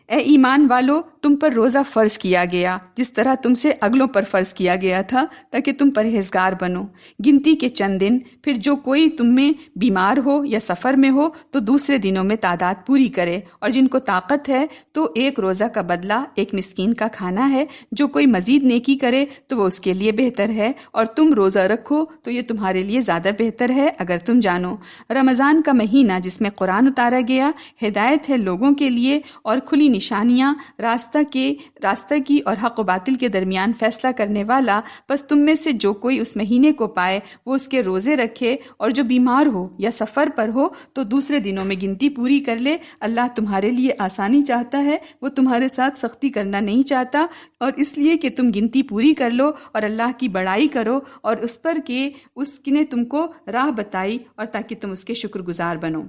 اے ایمان والو، تم پر روزہ فرض کیا گیا جس طرح تم سے اگلوں پر فرض کیا گیا تھا تاکہ تم پرہیزگار بنو۔ گنتی کے چند دن، پھر جو کوئی تم میں بیمار ہو یا سفر میں ہو تو دوسرے دنوں میں تعداد پوری کرے، اور جن کو طاقت ہے تو ایک روزہ کا بدلہ ایک مسکین کا کھانا ہے۔ جو کوئی مزید نیکی کرے تو وہ اس کے لیے بہتر ہے، اور تم روزہ رکھو تو یہ تمہارے لیے زیادہ بہتر ہے اگر تم جانو۔ رمضان کا مہینہ جس میں قرآن اتارا گیا ہدایت ہے لوگوں کے لیے اور کھلی نشانیاں، راستہ کی اور حق و باطل کے درمیان فیصلہ کرنے والا۔ بس تم میں سے جو کوئی اس مہینے کو پائے وہ اس کے روزے رکھے، اور جو بیمار ہو یا سفر پر ہو تو دوسرے دنوں میں گنتی پوری کر لے۔ اللہ تمہارے لیے آسانی چاہتا ہے، وہ تمہارے ساتھ سختی کرنا نہیں چاہتا، اور اس لیے کہ تم گنتی پوری کر لو اور اللہ کی بڑائی کرو اور اس پر کہ اس نے تم کو راہ بتائی، اور تاکہ تم اس کے شکر گزار بنو۔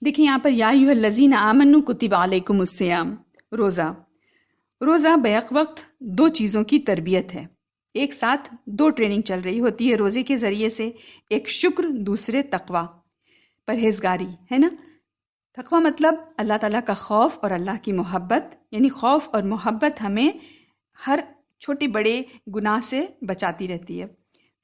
دیکھیں یہاں پر یا ایھا الذین آمنوا کتب علیکم الصیام، روزہ بیک وقت دو چیزوں کی تربیت ہے، ایک ساتھ دو ٹریننگ چل رہی ہوتی ہے روزے کے ذریعے سے، ایک شکر، دوسرے تقوی، پرہیزگاری ہے نا۔ تقوی مطلب اللہ تعالیٰ کا خوف اور اللہ کی محبت، یعنی خوف اور محبت ہمیں ہر چھوٹے بڑے گناہ سے بچاتی رہتی ہے۔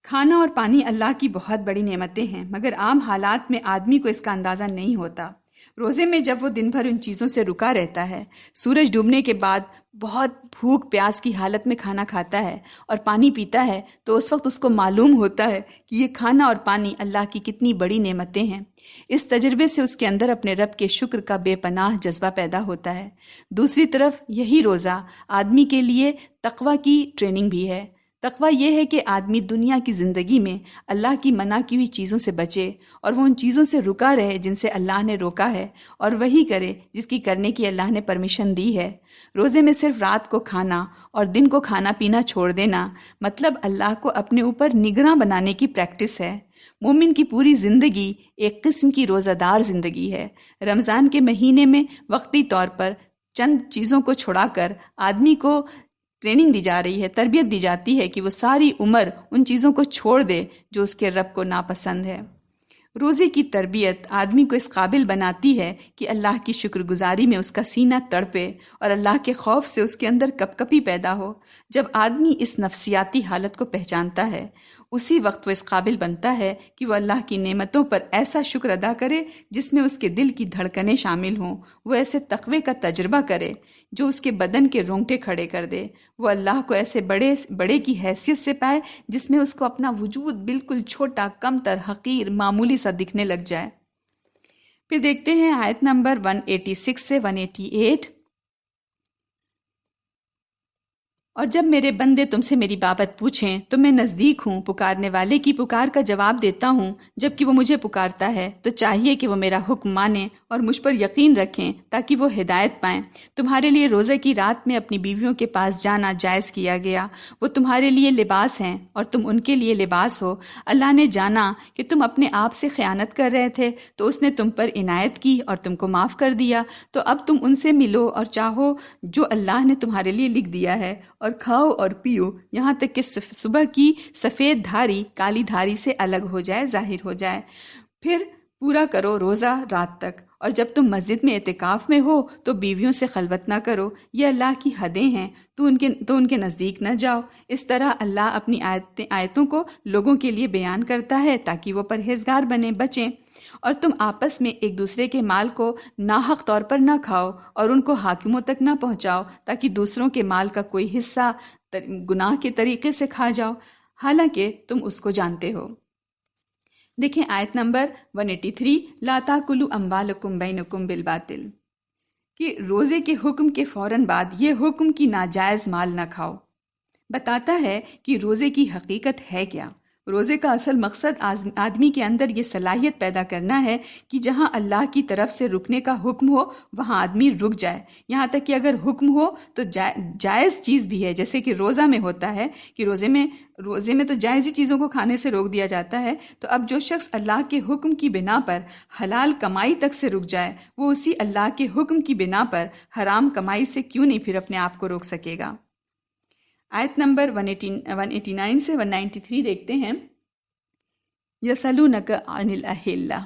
کھانا اور پانی اللہ کی بہت بڑی نعمتیں ہیں، مگر عام حالات میں آدمی کو اس کا اندازہ نہیں ہوتا۔ روزے میں جب وہ دن بھر ان چیزوں سے رکا رہتا ہے، سورج ڈوبنے کے بعد بہت بھوک پیاس کی حالت میں کھانا کھاتا ہے اور پانی پیتا ہے، تو اس وقت اس کو معلوم ہوتا ہے کہ یہ کھانا اور پانی اللہ کی کتنی بڑی نعمتیں ہیں۔ اس تجربے سے اس کے اندر اپنے رب کے شکر کا بے پناہ جذبہ پیدا ہوتا ہے۔ دوسری طرف یہی روزہ آدمی کے لیے تقوی کی ٹریننگ بھی ہے۔ تقوی یہ ہے کہ آدمی دنیا کی زندگی میں اللہ کی منع کی ہوئی چیزوں سے بچے اور وہ ان چیزوں سے رکا رہے جن سے اللہ نے روکا ہے، اور وہی کرے جس کی کرنے کی اللہ نے پرمیشن دی ہے۔ روزے میں صرف رات کو کھانا اور دن کو کھانا پینا چھوڑ دینا مطلب اللہ کو اپنے اوپر نگراں بنانے کی پریکٹس ہے۔ مومن کی پوری زندگی ایک قسم کی روزہ دار زندگی ہے۔ رمضان کے مہینے میں وقتی طور پر چند چیزوں کو چھڑا کر آدمی کو ٹریننگ دی جا رہی ہے، تربیت دی جاتی ہے کہ وہ ساری عمر ان چیزوں کو چھوڑ دے جو اس کے رب کو ناپسند ہے۔ روزے کی تربیت آدمی کو اس قابل بناتی ہے کہ اللہ کی شکر گزاری میں اس کا سینہ تڑپے اور اللہ کے خوف سے اس کے اندر کپکپی پیدا ہو۔ جب آدمی اس نفسیاتی حالت کو پہچانتا ہے، اسی وقت وہ اس قابل بنتا ہے کہ وہ اللہ کی نعمتوں پر ایسا شکر ادا کرے جس میں اس کے دل کی دھڑکنیں شامل ہوں۔ وہ ایسے تقوی کا تجربہ کرے جو اس کے بدن کے رونگٹے کھڑے کر دے۔ وہ اللہ کو ایسے بڑے کی حیثیت سے پائے جس میں اس کو اپنا وجود بالکل چھوٹا، کم تر، حقیر، معمولی سا دکھنے لگ جائے۔ پھر دیکھتے ہیں آیت نمبر 186 سے 188۔ اور جب میرے بندے تم سے میری بابت پوچھیں تو میں نزدیک ہوں، پکارنے والے کی پکار کا جواب دیتا ہوں۔ جب کہ وہ مجھے پکارتا ہے تو چاہیے کہ وہ میرا حکم مانیں اور مجھ پر یقین رکھیں تاکہ وہ ہدایت پائیں۔ تمہارے لیے روزے کی رات میں اپنی بیویوں کے پاس جانا جائز کیا گیا، وہ تمہارے لیے لباس ہیں اور تم ان کے لیے لباس ہو۔ اللہ نے جانا کہ تم اپنے آپ سے خیانت کر رہے تھے تو اس نے تم پر عنایت کی اور تم کو معاف کر دیا، تو اب تم ان سے ملو اور چاہو جو اللہ نے تمہارے لیے لکھ دیا ہے، اور کھاؤ اور پیو یہاں تک کہ صبح کی سفید دھاری کالی دھاری سے الگ ہو جائے، ظاہر ہو جائے۔ پھر پورا کرو روزہ رات تک، اور جب تم مسجد میں اعتکاف میں ہو تو بیویوں سے خلوت نہ کرو، یہ اللہ کی حدیں ہیں، تو ان کے نزدیک نہ جاؤ۔ اس طرح اللہ اپنی آیتوں کو لوگوں کے لیے بیان کرتا ہے تاکہ وہ پرہیزگار بچیں۔ اور تم آپس میں ایک دوسرے کے مال کو ناحق طور پر نہ کھاؤ اور ان کو حاکموں تک نہ پہنچاؤ تاکہ دوسروں کے مال کا کوئی حصہ گناہ کے طریقے سے کھا جاؤ، حالانکہ تم اس کو جانتے ہو۔ دیکھیں آیت نمبر 183، لا تاکلوا اموالکم بینکم بالباطل، کہ روزے کے حکم کے فوراً بعد یہ حکم کی ناجائز مال نہ کھاؤ بتاتا ہے کہ روزے کی حقیقت ہے کیا۔ روزے کا اصل مقصد آدمی کے اندر یہ صلاحیت پیدا کرنا ہے کہ جہاں اللہ کی طرف سے رکنے کا حکم ہو وہاں آدمی رک جائے، یہاں تک کہ اگر حکم ہو تو جائز چیز بھی ہے، جیسے کہ روزہ میں ہوتا ہے کہ روزے میں تو جائز چیزوں کو کھانے سے روک دیا جاتا ہے، تو اب جو شخص اللہ کے حکم کی بنا پر حلال کمائی تک سے رک جائے وہ اسی اللہ کے حکم کی بنا پر حرام کمائی سے کیوں نہیں پھر اپنے آپ کو روک سکے گا۔ آیت نمبر 189 سے 193 دیکھتے ہیں، یسألونک عن الأہلہ،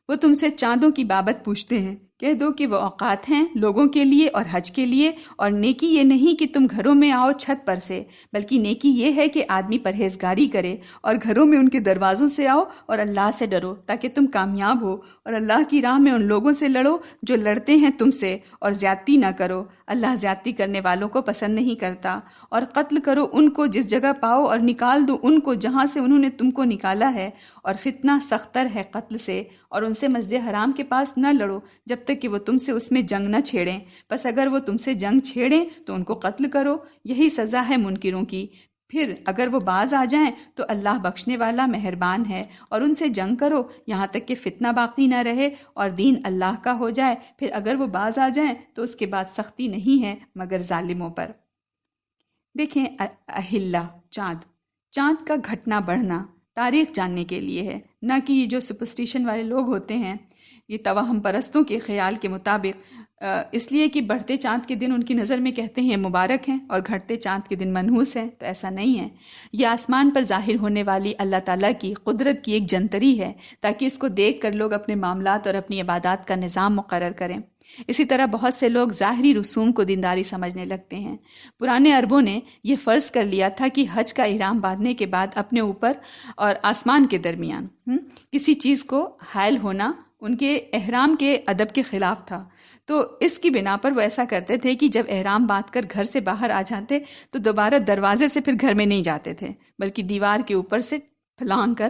وہ تم سے چاندوں کی بابت پوچھتے ہیں کہہ دو کہ وہ اوقات ہیں لوگوں کے لیے اور حج کے لیے، اور نیکی یہ نہیں کہ تم گھروں میں آؤ چھت پر سے، بلکہ نیکی یہ ہے کہ آدمی پرہیزگاری کرے اور گھروں میں ان کے دروازوں سے آؤ اور اللہ سے ڈرو تاکہ تم کامیاب ہو، اور اللہ کی راہ میں ان لوگوں سے لڑو جو لڑتے ہیں تم سے، اور زیادتی نہ کرو، اللہ زیادتی کرنے والوں کو پسند نہیں کرتا، اور قتل کرو ان کو جس جگہ پاؤ اور نکال دو ان کو جہاں سے انہوں نے تم کو نکالا ہے، اور فتنہ سختر ہے قتل سے، اور ان سے مسجد حرام کے پاس نہ لڑو جب تک کہ وہ تم سے اس میں جنگ نہ چھیڑیں، بس اگر وہ تم سے جنگ چھیڑیں تو ان کو قتل کرو، یہی سزا ہے منکروں کی، پھر اگر وہ باز آ جائیں تو اللہ بخشنے والا مہربان ہے، اور ان سے جنگ کرو یہاں تک کہ فتنہ باقی نہ رہے اور دین اللہ کا ہو جائے، پھر اگر وہ باز آ جائیں تو اس کے بعد سختی نہیں ہے مگر ظالموں پر۔ دیکھیں اہلہ چاند کا گھٹنا بڑھنا تاریخ جاننے کے لیے ہے، نہ کہ یہ جو سپرسٹیشن والے لوگ ہوتے ہیں یہ توہم پرستوں کے خیال کے مطابق، اس لیے کہ بڑھتے چاند کے دن ان کی نظر میں کہتے ہیں مبارک ہیں اور گھٹتے چاند کے دن منحوس ہیں، تو ایسا نہیں ہے۔ یہ آسمان پر ظاہر ہونے والی اللہ تعالیٰ کی قدرت کی ایک جنتری ہے تاکہ اس کو دیکھ کر لوگ اپنے معاملات اور اپنی عبادات کا نظام مقرر کریں۔ اسی طرح بہت سے لوگ ظاہری رسوم کو دینداری سمجھنے لگتے ہیں۔ پرانے عربوں نے یہ فرض کر لیا تھا کہ حج کا احرام باندھنے کے بعد اپنے اوپر اور آسمان کے درمیان کسی چیز کو حائل ہونا ان کے احرام کے ادب کے خلاف تھا، تو اس کی بنا پر وہ ایسا کرتے تھے کہ جب احرام باندھ کر گھر سے باہر آ جاتے تو دوبارہ دروازے سے پھر گھر میں نہیں جاتے تھے، بلکہ دیوار کے اوپر سے پھلانگ کر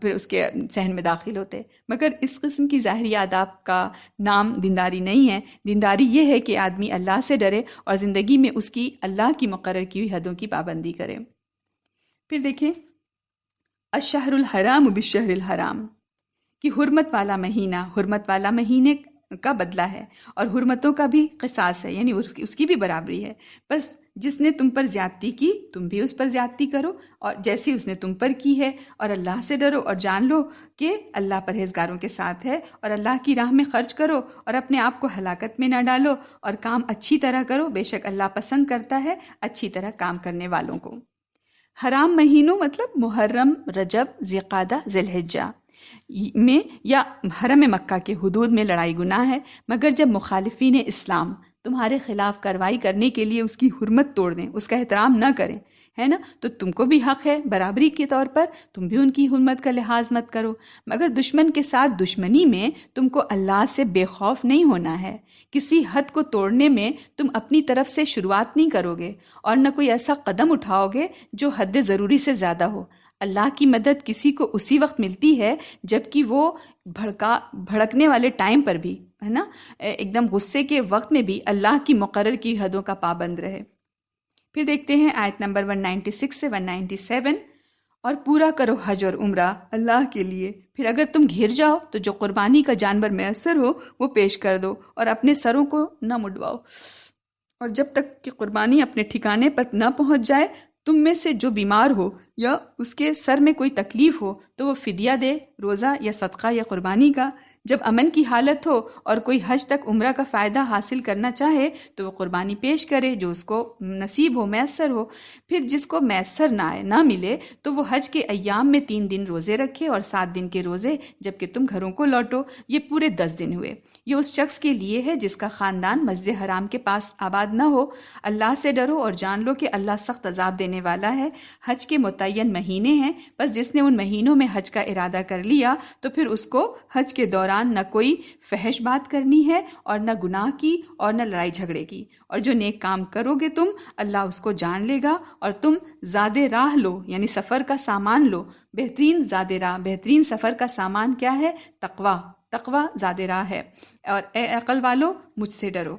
پھر اس کے صحن میں داخل ہوتے۔ مگر اس قسم کی ظاہری آداب کا نام دینداری نہیں ہے۔ دینداری یہ ہے کہ آدمی اللہ سے ڈرے اور زندگی میں اس کی اللہ کی مقرر کی ہوئی حدوں کی پابندی کرے۔ پھر دیکھیں الشہر الحرام بالشہر الحرام، کہ حرمت والا مہینے کا بدلہ ہے اور حرمتوں کا بھی قصاص ہے، یعنی اس کی بھی برابری ہے، بس جس نے تم پر زیادتی کی تم بھی اس پر زیادتی کرو، اور جیسی اس نے تم پر کی ہے، اور اللہ سے ڈرو اور جان لو کہ اللہ پرہیزگاروں کے ساتھ ہے، اور اللہ کی راہ میں خرچ کرو اور اپنے آپ کو ہلاکت میں نہ ڈالو، اور کام اچھی طرح کرو، بے شک اللہ پسند کرتا ہے اچھی طرح کام کرنے والوں کو۔ حرام مہینوں مطلب محرم، رجب، ذی-قعدہ، ذی الحجہ میں یا حرم مکہ کے حدود میں لڑائی گناہ ہے، مگر جب مخالفین اسلام تمہارے خلاف کارروائی کرنے کے لیے اس کی حرمت توڑ دیں، اس کا احترام نہ کریں، ہے نا، تو تم کو بھی حق ہے برابری کے طور پر تم بھی ان کی حرمت کا لحاظ مت کرو، مگر دشمن کے ساتھ دشمنی میں تم کو اللہ سے بے خوف نہیں ہونا ہے۔ کسی حد کو توڑنے میں تم اپنی طرف سے شروعات نہیں کرو گے اور نہ کوئی ایسا قدم اٹھاؤ گے جو حد ضروری سے زیادہ ہو۔ اللہ کی مدد کسی کو اسی وقت ملتی ہے جبکہ وہ بھڑکنے والے ٹائم پر بھی، ہے نا، ایک دم غصے کے وقت میں بھی اللہ کی مقرر کی حدوں کا پابند رہے۔ پھر دیکھتے ہیں آیت نمبر 196 سے 197، اور پورا کرو حج اور عمرہ اللہ کے لیے، پھر اگر تم گھر جاؤ تو جو قربانی کا جانور میسر ہو وہ پیش کر دو، اور اپنے سروں کو نہ مڈواؤ، اور جب تک کہ قربانی اپنے ٹھکانے پر نہ پہنچ جائے تم میں سے جو بیمار ہو یا اس کے سر میں کوئی تکلیف ہو تو وہ فدیہ دے، روزہ یا صدقہ یا قربانی کا۔ جب امن کی حالت ہو اور کوئی حج تک عمرہ کا فائدہ حاصل کرنا چاہے تو وہ قربانی پیش کرے جو اس کو نصیب ہو، میسر ہو۔ پھر جس کو میسر نہ ملے تو وہ حج کے ایام میں 3 دن روزے رکھے اور 7 دن کے روزے جبکہ تم گھروں کو لوٹو، یہ پورے 10 دن ہوئے۔ یہ اس شخص کے لیے ہے جس کا خاندان مسجد حرام کے پاس آباد نہ ہو۔ اللہ سے ڈرو اور جان لو کہ اللہ سخت عذاب دینے والا ہے۔ حج کے متعین مہینے ہیں، بس جس نے ان مہینوں میں حج کا ارادہ کر لیا تو پھر اس کو حج کے دوران نہ کوئی فحش بات کرنی ہے اور نہ گناہ کی اور نہ لڑائی جھگڑے کی، اور جو نیک کام کرو گے تم اللہ اس کو جان لے گا، اور تم زاد راہ لو یعنی سفر کا سامان لو۔ بہترین زاد راہ، بہترین سفر کا سامان کیا ہے؟ تقوی زاد راہ ہے، اور اے عقل والو مجھ سے ڈرو۔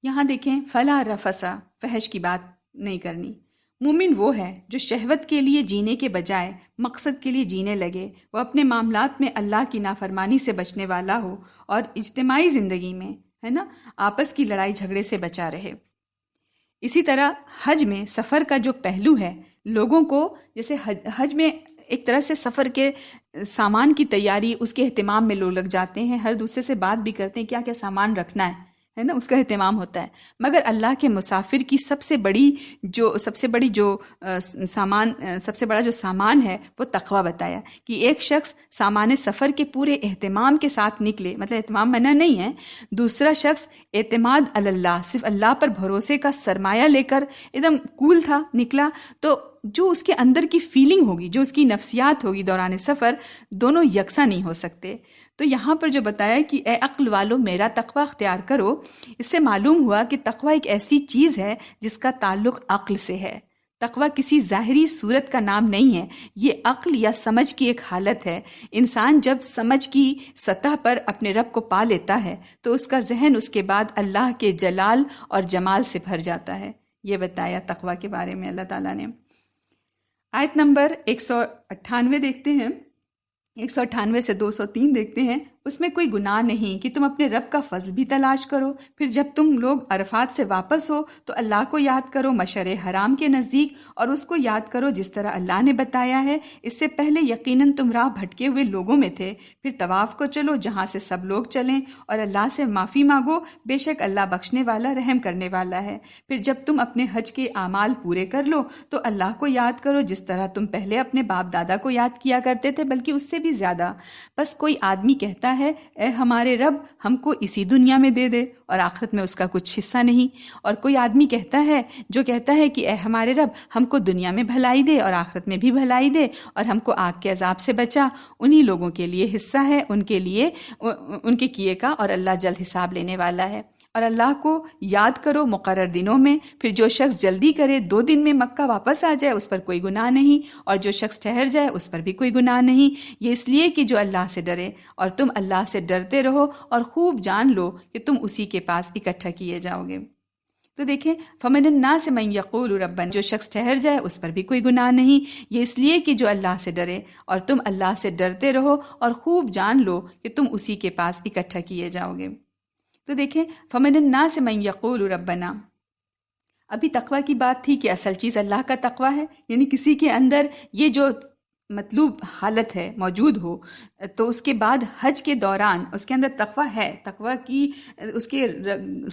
یہاں دیکھیں فلا رفسا، فحش کی بات نہیں کرنی۔ مومن وہ ہے جو شہوت کے لیے جینے کے بجائے مقصد کے لیے جینے لگے، وہ اپنے معاملات میں اللہ کی نافرمانی سے بچنے والا ہو اور اجتماعی زندگی میں، ہے نا، آپس کی لڑائی جھگڑے سے بچا رہے۔ اسی طرح حج میں سفر کا جو پہلو ہے، لوگوں کو جیسے حج میں ایک طرح سے سفر کے سامان کی تیاری، اس کے اہتمام میں لوگ لگ جاتے ہیں، ہر دوسرے سے بات بھی کرتے ہیں کیا کیا سامان رکھنا ہے، ہے نا، اس کا اہتمام ہوتا ہے. مگر اللہ کے مسافر کی سب سے بڑی جو سامان ہے وہ تقوی بتایا کہ ایک شخص سامان سفر کے پورے اہتمام کے ساتھ نکلے، مطلب اہتمام منع نہیں ہے. دوسرا شخص اعتماد اللہ، صرف اللہ پر بھروسے کا سرمایہ لے کر ایک دم کول تھا نکلا، تو جو اس کے اندر کی فیلنگ ہوگی، جو اس کی نفسیات ہوگی دوران سفر، دونوں یکساں نہیں ہو سکتے. تو یہاں پر جو بتایا کہ اے عقل والو میرا تقوی اختیار کرو، اس سے معلوم ہوا کہ تقوی ایک ایسی چیز ہے جس کا تعلق عقل سے ہے. تقوی کسی ظاہری صورت کا نام نہیں ہے، یہ عقل یا سمجھ کی ایک حالت ہے. انسان جب سمجھ کی سطح پر اپنے رب کو پا لیتا ہے تو اس کا ذہن اس کے بعد اللہ کے جلال اور جمال سے بھر جاتا ہے. یہ بتایا تقوی کے بارے میں اللہ تعالیٰ نے. آیت نمبر 198 دیکھتے ہیں، 198 سے 203 دیکھتے ہیں. اس میں کوئی گناہ نہیں کہ تم اپنے رب کا فضل بھی تلاش کرو، پھر جب تم لوگ عرفات سے واپس ہو تو اللہ کو یاد کرو مشعر حرام کے نزدیک، اور اس کو یاد کرو جس طرح اللہ نے بتایا ہے. اس سے پہلے یقیناً تم راہ بھٹکے ہوئے لوگوں میں تھے. پھر طواف کو چلو جہاں سے سب لوگ چلیں، اور اللہ سے معافی مانگو، بے شک اللہ بخشنے والا رحم کرنے والا ہے. پھر جب تم اپنے حج کے اعمال پورے کر لو تو اللہ کو یاد کرو جس طرح تم پہلے اپنے باپ دادا کو یاد کیا کرتے تھے، بلکہ اس سے بھی زیادہ. بس کوئی آدمی کہتا ہے اے ہمارے رب ہم کو اسی دنیا میں دے دے اور آخرت میں اس کا کچھ حصہ نہیں، اور کوئی آدمی کہتا ہے کہ اے ہمارے رب ہم کو دنیا میں بھلائی دے اور آخرت میں بھی بھلائی دے اور ہم کو آگ کے عذاب سے بچا. انہی لوگوں کے لیے حصہ ہے، ان کے لیے ان کے کیے کا، اور اللہ جلد حساب لینے والا ہے. اور اللہ کو یاد کرو مقرر دنوں میں. پھر جو شخص جلدی کرے 2 دن میں مکہ واپس آ جائے اس پر کوئی گناہ نہیں، اور جو شخص ٹھہر جائے اس پر بھی کوئی گناہ نہیں. یہ اس لیے کہ جو اللہ سے ڈرے، اور تم اللہ سے ڈرتے رہو اور خوب جان لو کہ تم اسی کے پاس اکٹھا کیے جاؤ گے. تو دیکھیں فَمِنَ النَّاسِ مَن يَقُولُ رَبَّنَا، جو شخص ٹھہر جائے اس پر بھی کوئی گناہ نہیں. یہ اس لیے کہ جو اللہ سے ڈرے، اور تم اللہ سے ڈرتے رہو اور خوب جان لو کہ تم اسی کے پاس اکٹھا کیے جاؤ گے. تو دیکھیں فَمِنَ النَّاسِ مَن يَقُولُ رَبَّنَا، ابھی تقوی کی بات تھی کہ اصل چیز اللہ کا تقوی ہے، یعنی کسی کے اندر یہ جو مطلوب حالت ہے موجود ہو، تو اس کے بعد حج کے دوران اس کے اندر تقوی ہے، تقوی کی اس کے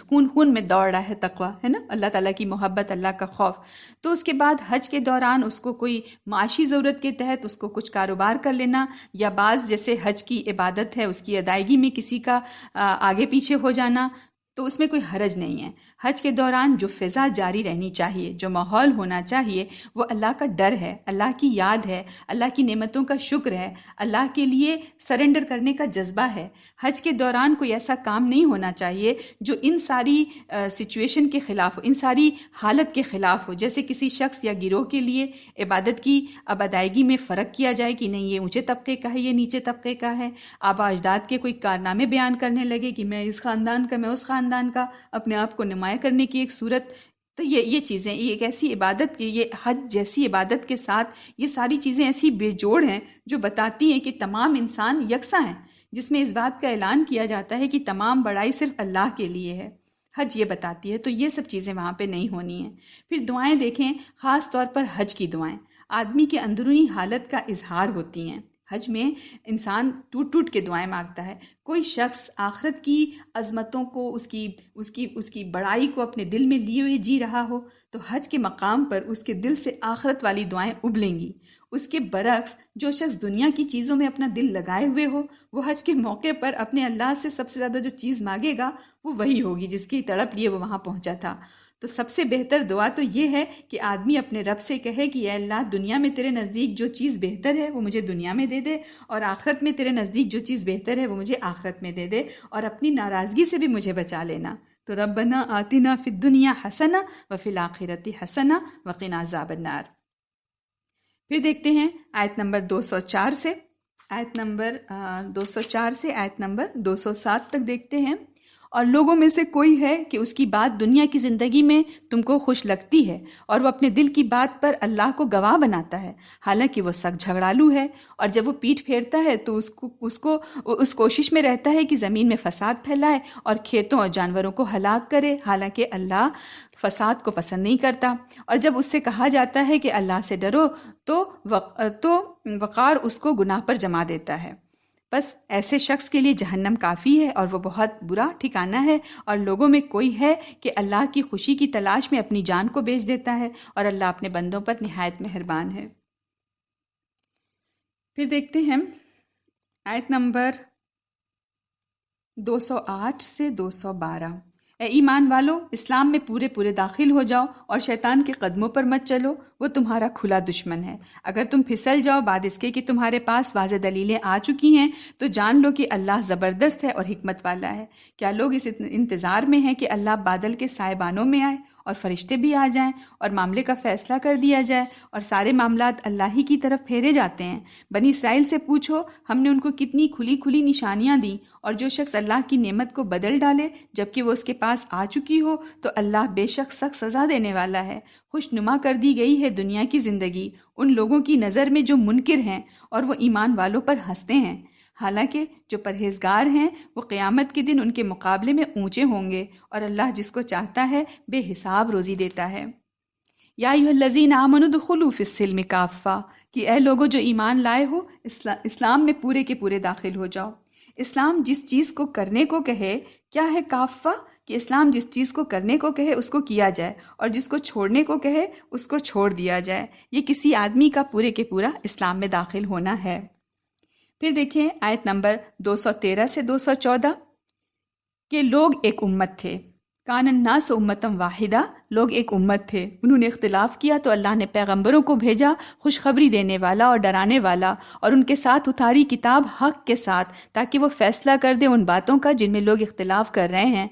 خون میں دوڑ رہا ہے تقوی، ہے نا، اللہ تعالیٰ کی محبت، اللہ کا خوف. تو اس کے بعد حج کے دوران اس کو کوئی معاشی ضرورت کے تحت اس کو کچھ کاروبار کر لینا، یا بعض جیسے حج کی عبادت ہے اس کی ادائیگی میں کسی کا آگے پیچھے ہو جانا، تو اس میں کوئی حرج نہیں ہے. حج کے دوران جو فضا جاری رہنی چاہیے، جو ماحول ہونا چاہیے، وہ اللہ کا ڈر ہے، اللہ کی یاد ہے، اللہ کی نعمتوں کا شکر ہے، اللہ کے لیے سرنڈر کرنے کا جذبہ ہے. حج کے دوران کوئی ایسا کام نہیں ہونا چاہیے جو ان ساری سچویشن کے خلاف ہو، ان ساری حالت کے خلاف ہو. جیسے کسی شخص یا گروہ کے لیے عبادت کی اب ادائیگی میں فرق کیا جائے کہ نہیں یہ اونچے طبقے کا ہے، یہ نیچے طبقے کا ہے. آبا اجداد کے کوئی کارنامے بیان کرنے لگے کہ میں اس خاندان کا، میں اس خاندان کا، اپنے آپ کو نمایاں کرنے کی ایک صورت. تو یہ چیزیں، یہ ایک ایسی عبادت کی، یہ حج جیسی عبادت کے ساتھ یہ ساری چیزیں ایسی بے جوڑ ہیں جو بتاتی ہیں کہ تمام انسان یکساں ہیں، جس میں اس بات کا اعلان کیا جاتا ہے کہ تمام بڑائی صرف اللہ کے لیے ہے. حج یہ بتاتی ہے. تو یہ سب چیزیں وہاں پہ نہیں ہونی ہیں. پھر دعائیں دیکھیں، خاص طور پر حج کی دعائیں آدمی کے اندرونی حالت کا اظہار ہوتی ہیں. حج میں انسان ٹوٹ ٹوٹ کے دعائیں مانگتا ہے. کوئی شخص آخرت کی عظمتوں کو، اس کی بڑائی کو اپنے دل میں لیے ہوئے جی رہا ہو تو حج کے مقام پر اس کے دل سے آخرت والی دعائیں ابلیں گی. اس کے برعکس جو شخص دنیا کی چیزوں میں اپنا دل لگائے ہوئے ہو، وہ حج کے موقع پر اپنے اللہ سے سب سے زیادہ جو چیز مانگے گا وہ وہی ہوگی جس کی تڑپ لیے وہ وہاں پہنچا تھا. تو سب سے بہتر دعا تو یہ ہے کہ آدمی اپنے رب سے کہے کہ اے اللہ دنیا میں تیرے نزدیک جو چیز بہتر ہے وہ مجھے دنیا میں دے دے، اور آخرت میں تیرے نزدیک جو چیز بہتر ہے وہ مجھے آخرت میں دے دے، اور اپنی ناراضگی سے بھی مجھے بچا لینا. تو ربنا آتنا فی الدنیا حسنہ وفی الآخرۃ حسنہ وقنا عذاب النار. پھر دیکھتے ہیں آیت نمبر 204 سے آیت نمبر 207 تک دیکھتے ہیں. اور لوگوں میں سے کوئی ہے کہ اس کی بات دنیا کی زندگی میں تم کو خوش لگتی ہے اور وہ اپنے دل کی بات پر اللہ کو گواہ بناتا ہے، حالانکہ وہ سخت جھگڑالو ہے. اور جب وہ پیٹھ پھیرتا ہے تو اس کوشش میں رہتا ہے کہ زمین میں فساد پھیلائے اور کھیتوں اور جانوروں کو ہلاک کرے، حالانکہ اللہ فساد کو پسند نہیں کرتا. اور جب اس سے کہا جاتا ہے کہ اللہ سے ڈرو تو وقار اس کو گناہ پر جما دیتا ہے. بس ایسے شخص کے لیے جہنم کافی ہے اور وہ بہت برا ٹھکانہ ہے، اور لوگوں میں کوئی ہے کہ اللہ کی خوشی کی تلاش میں اپنی جان کو بیچ دیتا ہے، اور اللہ اپنے بندوں پر نہایت مہربان ہے۔ پھر دیکھتے ہیں آیت نمبر 208 سے 212۔ اے ایمان والو، اسلام میں پورے داخل ہو جاؤ اور شیطان کے قدموں پر مت چلو، وہ تمہارا کھلا دشمن ہے۔ اگر تم پھسل جاؤ بعد اس کے کہ تمہارے پاس واضح دلیلیں آ چکی ہیں، تو جان لو کہ اللہ زبردست ہے اور حکمت والا ہے۔ کیا لوگ اس انتظار میں ہیں کہ اللہ بادل کے سائبانوں میں آئے اور فرشتے بھی آ جائیں اور معاملے کا فیصلہ کر دیا جائے اور سارے معاملات اللہ ہی کی طرف پھیرے جاتے ہیں؟ بنی اسرائیل سے پوچھو، ہم نے ان کو کتنی کھلی نشانیاں دیں، اور جو شخص اللہ کی نعمت کو بدل ڈالے جبکہ وہ اس کے پاس آ چکی ہو تو اللہ بے شک سخت سزا دینے والا ہے۔ خوشنما کر دی گئی ہے دنیا کی زندگی ان لوگوں کی نظر میں جو منکر ہیں اور وہ ایمان والوں پر ہنستے ہیں، حالانکہ جو پرہیزگار ہیں وہ قیامت کے دن ان کے مقابلے میں اونچے ہوں گے، اور اللہ جس کو چاہتا ہے بے حساب روزی دیتا ہے۔ یا ایھا الذین آمنوا ادخلوا فی السلم کافہ، کہ اے لوگوں جو ایمان لائے ہو اسلام میں پورے کے پورے داخل ہو جاؤ۔ اسلام جس چیز کو کرنے کو کہے، کیا ہے کافہ؟ کہ اسلام جس چیز کو کرنے کو کہے اس کو کیا جائے، اور جس کو چھوڑنے کو کہے اس کو چھوڑ دیا جائے۔ یہ کسی آدمی کا پورے کے پورا اسلام میں داخل ہونا ہے۔ پھر دیکھیں آیت نمبر 213 سے 214 کہ لوگ ایک امت تھے، کان الناس امتم واحدہ، لوگ ایک امت تھے، انہوں نے اختلاف کیا تو اللہ نے پیغمبروں کو بھیجا، خوشخبری دینے والا اور ڈرانے والا، اور ان کے ساتھ اتاری کتاب حق کے ساتھ تاکہ وہ فیصلہ کر دے ان باتوں کا جن میں لوگ اختلاف کر رہے ہیں۔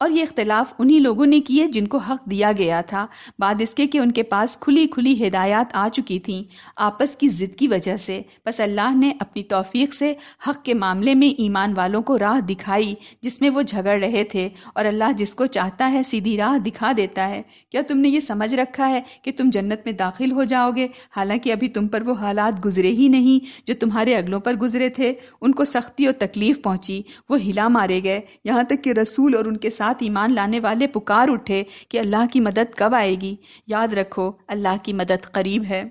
اور یہ اختلاف انہی لوگوں نے کیے جن کو حق دیا گیا تھا، بعد اس کے کہ ان کے پاس کھلی ہدایات آ چکی تھیں، آپس کی ضد کی وجہ سے۔ بس اللہ نے اپنی توفیق سے حق کے معاملے میں ایمان والوں کو راہ دکھائی جس میں وہ جھگڑ رہے تھے، اور اللہ جس کو چاہتا ہے سیدھی راہ دکھا دیتا ہے۔ کیا تم نے یہ سمجھ رکھا ہے کہ تم جنت میں داخل ہو جاؤ گے، حالانکہ ابھی تم پر وہ حالات گزرے ہی نہیں جو تمہارے اگلوں پر گزرے تھے؟ ان کو سختی اور تکلیف پہنچی، وہ ہلا مارے گئے، یہاں تک کہ رسول اور ان کے ساتھ ایمان لانے والے پکار اٹھے کہ اللہ کی مدد کب آئے گی۔ یاد رکھو اللہ کی مدد قریب ہے۔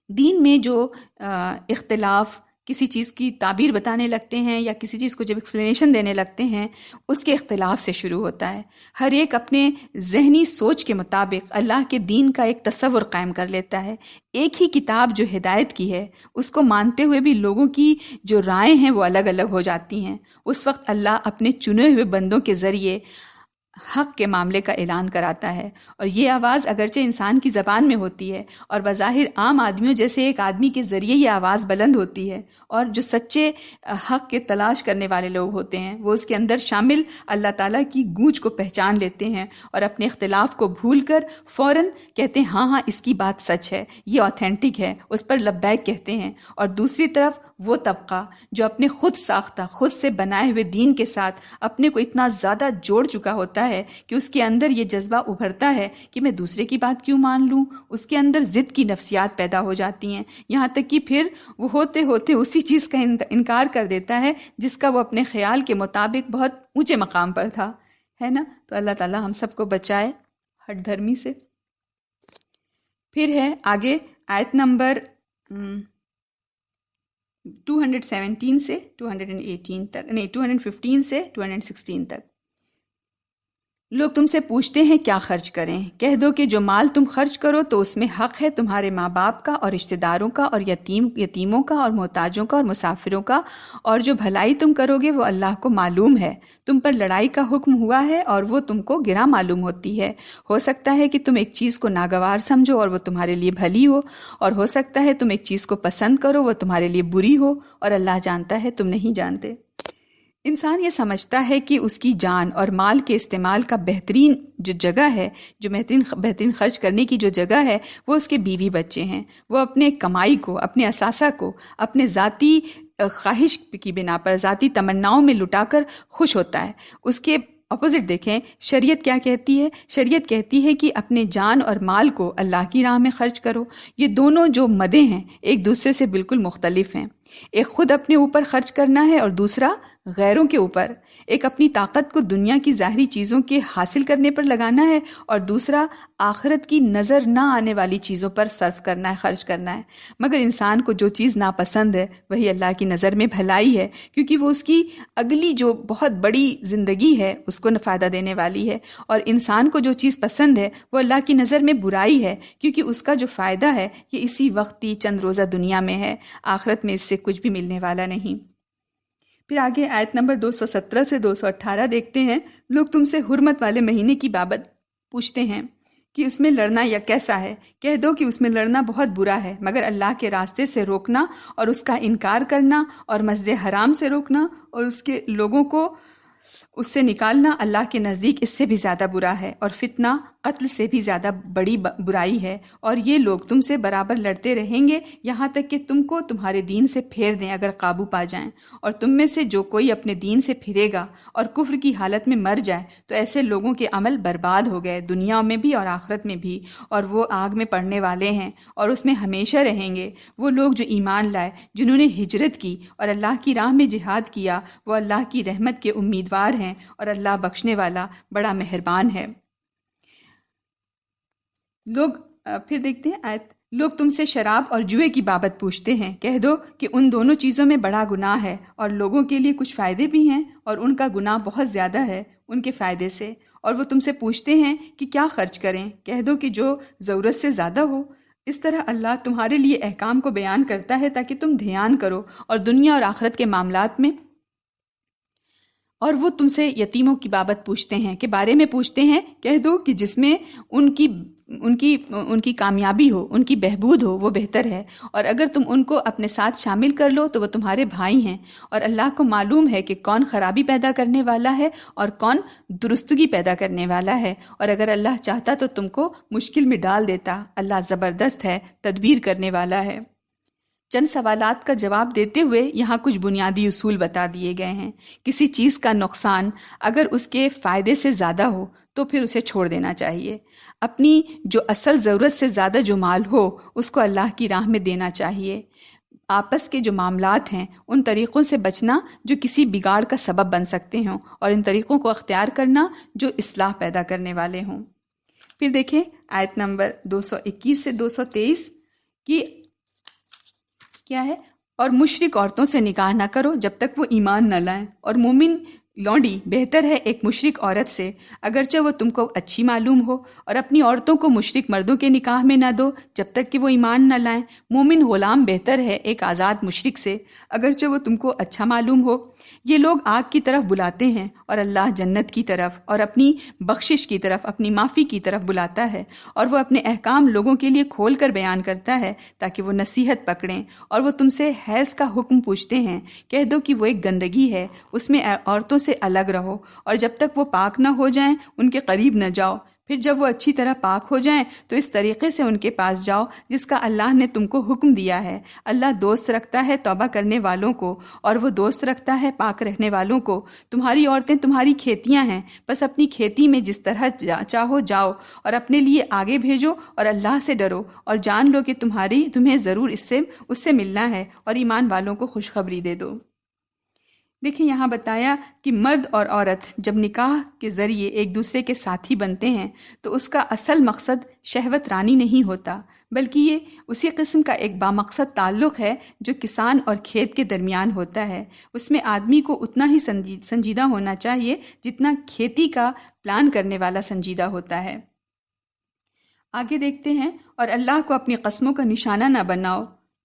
دین میں جو اختلاف کسی چیز کی تعبیر بتانے لگتے ہیں یا کسی چیز کو جب ایکسپلینیشن دینے لگتے ہیں، اس کے اختلاف سے شروع ہوتا ہے۔ ہر ایک اپنے ذہنی سوچ کے مطابق اللہ کے دین کا ایک تصور قائم کر لیتا ہے۔ ایک ہی کتاب جو ہدایت کی ہے اس کو مانتے ہوئے بھی لوگوں کی جو رائے ہیں وہ الگ الگ ہو جاتی ہیں۔ اس وقت اللہ اپنے چنے ہوئے بندوں کے ذریعے حق کے معاملے کا اعلان کراتا ہے، اور یہ آواز اگرچہ انسان کی زبان میں ہوتی ہے اور بظاہر عام آدمیوں جیسے ایک آدمی کے ذریعے یہ آواز بلند ہوتی ہے، اور جو سچے حق کے تلاش کرنے والے لوگ ہوتے ہیں وہ اس کے اندر شامل اللہ تعالیٰ کی گونج کو پہچان لیتے ہیں اور اپنے اختلاف کو بھول کر فوراً کہتے ہیں ہاں اس کی بات سچ ہے، یہ آتھینٹک ہے، اس پر لبیک کہتے ہیں۔ اور دوسری طرف وہ طبقہ جو اپنے خود ساختہ خود سے بنائے ہوئے دین کے ساتھ اپنے کو اتنا زیادہ جوڑ چکا ہوتا ہے کہ اس کے اندر یہ جذبہ ابھرتا ہے کہ میں دوسرے کی بات کیوں مان لوں، اس کے اندر ضد کی نفسیات پیدا ہو جاتی ہیں، یہاں تک کہ پھر وہ ہوتے ہوتے اسی چیز کا انکار کر دیتا ہے جس کا وہ اپنے خیال کے مطابق بہت اونچے مقام پر تھا، ہے نا؟ تو اللہ تعالیٰ ہم سب کو بچائے ہٹ دھرمی سے۔ پھر ہے آگے آیت نمبر 217 سے 218 تک، نہیں 215 سے 216 تک۔ لوگ تم سے پوچھتے ہیں کیا خرچ کریں، کہہ دو کہ جو مال تم خرچ کرو تو اس میں حق ہے تمہارے ماں باپ کا اور رشتہ داروں کا اور یتیموں کا اور محتاجوں کا اور مسافروں کا، اور جو بھلائی تم کرو گے وہ اللہ کو معلوم ہے۔ تم پر لڑائی کا حکم ہوا ہے اور وہ تم کو گراں معلوم ہوتی ہے۔ ہو سکتا ہے کہ تم ایک چیز کو ناگوار سمجھو اور وہ تمہارے لیے بھلی ہو، اور ہو سکتا ہے تم ایک چیز کو پسند کرو وہ تمہارے لیے بری ہو، اور اللہ جانتا ہے تم نہیں جانتے۔ انسان یہ سمجھتا ہے کہ اس کی جان اور مال کے استعمال کا بہترین جو جگہ ہے، جو بہترین خرچ کرنے کی جو جگہ ہے وہ اس کے بیوی بچے ہیں۔ وہ اپنے کمائی کو، اپنے اثاثہ کو، اپنے ذاتی خواہش کی بنا پر، ذاتی تمناؤں میں لٹا کر خوش ہوتا ہے۔ اس کے اپوزٹ دیکھیں شریعت کیا کہتی ہے۔ شریعت کہتی ہے کہ اپنے جان اور مال کو اللہ کی راہ میں خرچ کرو۔ یہ دونوں جو مدیں ہیں ایک دوسرے سے بالکل مختلف ہیں۔ ایک خود اپنے اوپر خرچ کرنا ہے اور دوسرا غیروں کے اوپر، ایک اپنی طاقت کو دنیا کی ظاہری چیزوں کے حاصل کرنے پر لگانا ہے، اور دوسرا آخرت کی نظر نہ آنے والی چیزوں پر صرف کرنا ہے، خرچ کرنا ہے۔ مگر انسان کو جو چیز ناپسند ہے وہی اللہ کی نظر میں بھلائی ہے، کیونکہ وہ اس کی اگلی جو بہت بڑی زندگی ہے اس کو فائدہ دینے والی ہے، اور انسان کو جو چیز پسند ہے وہ اللہ کی نظر میں برائی ہے، کیونکہ اس کا جو فائدہ ہے یہ اسی وقتی چند روزہ دنیا میں ہے، آخرت میں اس سے کچھ بھی ملنے والا نہیں۔ پھر آگے آیت نمبر 217 سے 218 دیکھتے ہیں، لوگ تم سے حرمت والے مہینے کی بابت پوچھتے ہیں کہ اس میں لڑنا یا کیسا ہے، کہہ دو کہ اس میں لڑنا بہت برا ہے، مگر اللہ کے راستے سے روکنا اور اس کا انکار کرنا اور مسجد حرام سے روکنا اور اس کے لوگوں کو اس سے نکالنا اللہ کے نزدیک اس سے بھی زیادہ برا ہے، اور فتنہ قتل سے بھی زیادہ بڑی برائی ہے، اور یہ لوگ تم سے برابر لڑتے رہیں گے یہاں تک کہ تم کو تمہارے دین سے پھیر دیں اگر قابو پا جائیں، اور تم میں سے جو کوئی اپنے دین سے پھرے گا اور کفر کی حالت میں مر جائے تو ایسے لوگوں کے عمل برباد ہو گئے دنیا میں بھی اور آخرت میں بھی، اور وہ آگ میں پڑنے والے ہیں اور اس میں ہمیشہ رہیں گے۔ وہ لوگ جو ایمان لائے، جنہوں نے ہجرت کی اور اللہ کی راہ میں جہاد کیا، وہ اللہ کی رحمت کے امیدوار ہیں، اور اللہ بخشنے والا بڑا مہربان ہے۔ پھر دیکھتے ہیں آیت، لوگ تم سے شراب اور جوئے کی بابت پوچھتے ہیں، کہہ دو کہ ان دونوں چیزوں میں بڑا گناہ ہے، اور لوگوں کے لیے کچھ فائدے بھی ہیں اور ان کا گناہ بہت زیادہ ہے ان کے فائدے سے، اور وہ تم سے پوچھتے ہیں کہ کیا خرچ کریں، کہہ دو کہ جو ضرورت سے زیادہ ہو۔ اس طرح اللہ تمہارے لیے احکام کو بیان کرتا ہے تاکہ تم دھیان کرو اور دنیا اور آخرت کے معاملات میں۔ اور وہ تم سے یتیموں کی بابت پوچھتے ہیں، کے بارے میں پوچھتے ہیں، کہہ دو کہ جس میں ان کی کامیابی ہو، ان کی بہبود ہو، وہ بہتر ہے، اور اگر تم ان کو اپنے ساتھ شامل کر لو تو وہ تمہارے بھائی ہیں، اور اللہ کو معلوم ہے کہ کون خرابی پیدا کرنے والا ہے اور کون درستگی پیدا کرنے والا ہے، اور اگر اللہ چاہتا تو تم کو مشکل میں ڈال دیتا، اللہ زبردست ہے، تدبیر کرنے والا ہے۔ چند سوالات کا جواب دیتے ہوئے یہاں کچھ بنیادی اصول بتا دیے گئے ہیں۔ کسی چیز کا نقصان اگر اس کے فائدے سے زیادہ ہو تو پھر اسے چھوڑ دینا چاہیے۔ اپنی جو اصل ضرورت سے زیادہ جو مال ہو اس کو اللہ کی راہ میں دینا چاہیے۔ آپس کے جو معاملات ہیں ان طریقوں سے بچنا جو کسی بگاڑ کا سبب بن سکتے ہوں، اور ان طریقوں کو اختیار کرنا جو اصلاح پیدا کرنے والے ہوں۔ پھر دیکھیں آیت نمبر 221 سے 223 کی کیا ہے، اور مشرک عورتوں سے نکاح نہ کرو جب تک وہ ایمان نہ لائیں، اور مومن لونڈی بہتر ہے ایک مشرک عورت سے اگرچہ وہ تم کو اچھی معلوم ہو، اور اپنی عورتوں کو مشرک مردوں کے نکاح میں نہ دو جب تک کہ وہ ایمان نہ لائیں۔ مومن غلام بہتر ہے ایک آزاد مشرک سے اگرچہ وہ تم کو اچھا معلوم ہو۔ یہ لوگ آگ کی طرف بلاتے ہیں اور اللہ جنت کی طرف اور اپنی بخشش کی طرف، اپنی معافی کی طرف بلاتا ہے، اور وہ اپنے احکام لوگوں کے لیے کھول کر بیان کرتا ہے تاکہ وہ نصیحت پکڑیں۔ اور وہ تم سے حیض کا حکم پوچھتے ہیں، کہہ دو کہ وہ ایک گندگی ہے، اس میں عورتوں سے الگ رہو، اور جب تک وہ پاک نہ ہو جائیں ان کے قریب نہ جاؤ، پھر جب وہ اچھی طرح پاک ہو جائیں تو اس طریقے سے ان کے پاس جاؤ جس کا اللہ نے تم کو حکم دیا ہے۔ اللہ دوست رکھتا ہے توبہ کرنے والوں کو، اور وہ دوست رکھتا ہے پاک رہنے والوں کو۔ تمہاری عورتیں تمہاری کھیتیاں ہیں، بس اپنی کھیتی میں جس طرح چاہو جاؤ، اور اپنے لیے آگے بھیجو اور اللہ سے ڈرو، اور جان لو کہ تمہیں ضرور اس سے ملنا ہے، اور ایمان والوں کو خوشخبری دے دو۔ دیکھیں یہاں بتایا کہ مرد اور عورت جب نکاح کے ذریعے ایک دوسرے کے ساتھی بنتے ہیں تو اس کا اصل مقصد شہوت رانی نہیں ہوتا، بلکہ یہ اسی قسم کا ایک بامقصد تعلق ہے جو کسان اور کھیت کے درمیان ہوتا ہے۔ اس میں آدمی کو اتنا ہی سنجیدہ ہونا چاہیے جتنا کھیتی کا پلان کرنے والا سنجیدہ ہوتا ہے۔ آگے دیکھتے ہیں، اور اللہ کو اپنی قسموں کا نشانہ نہ بناؤ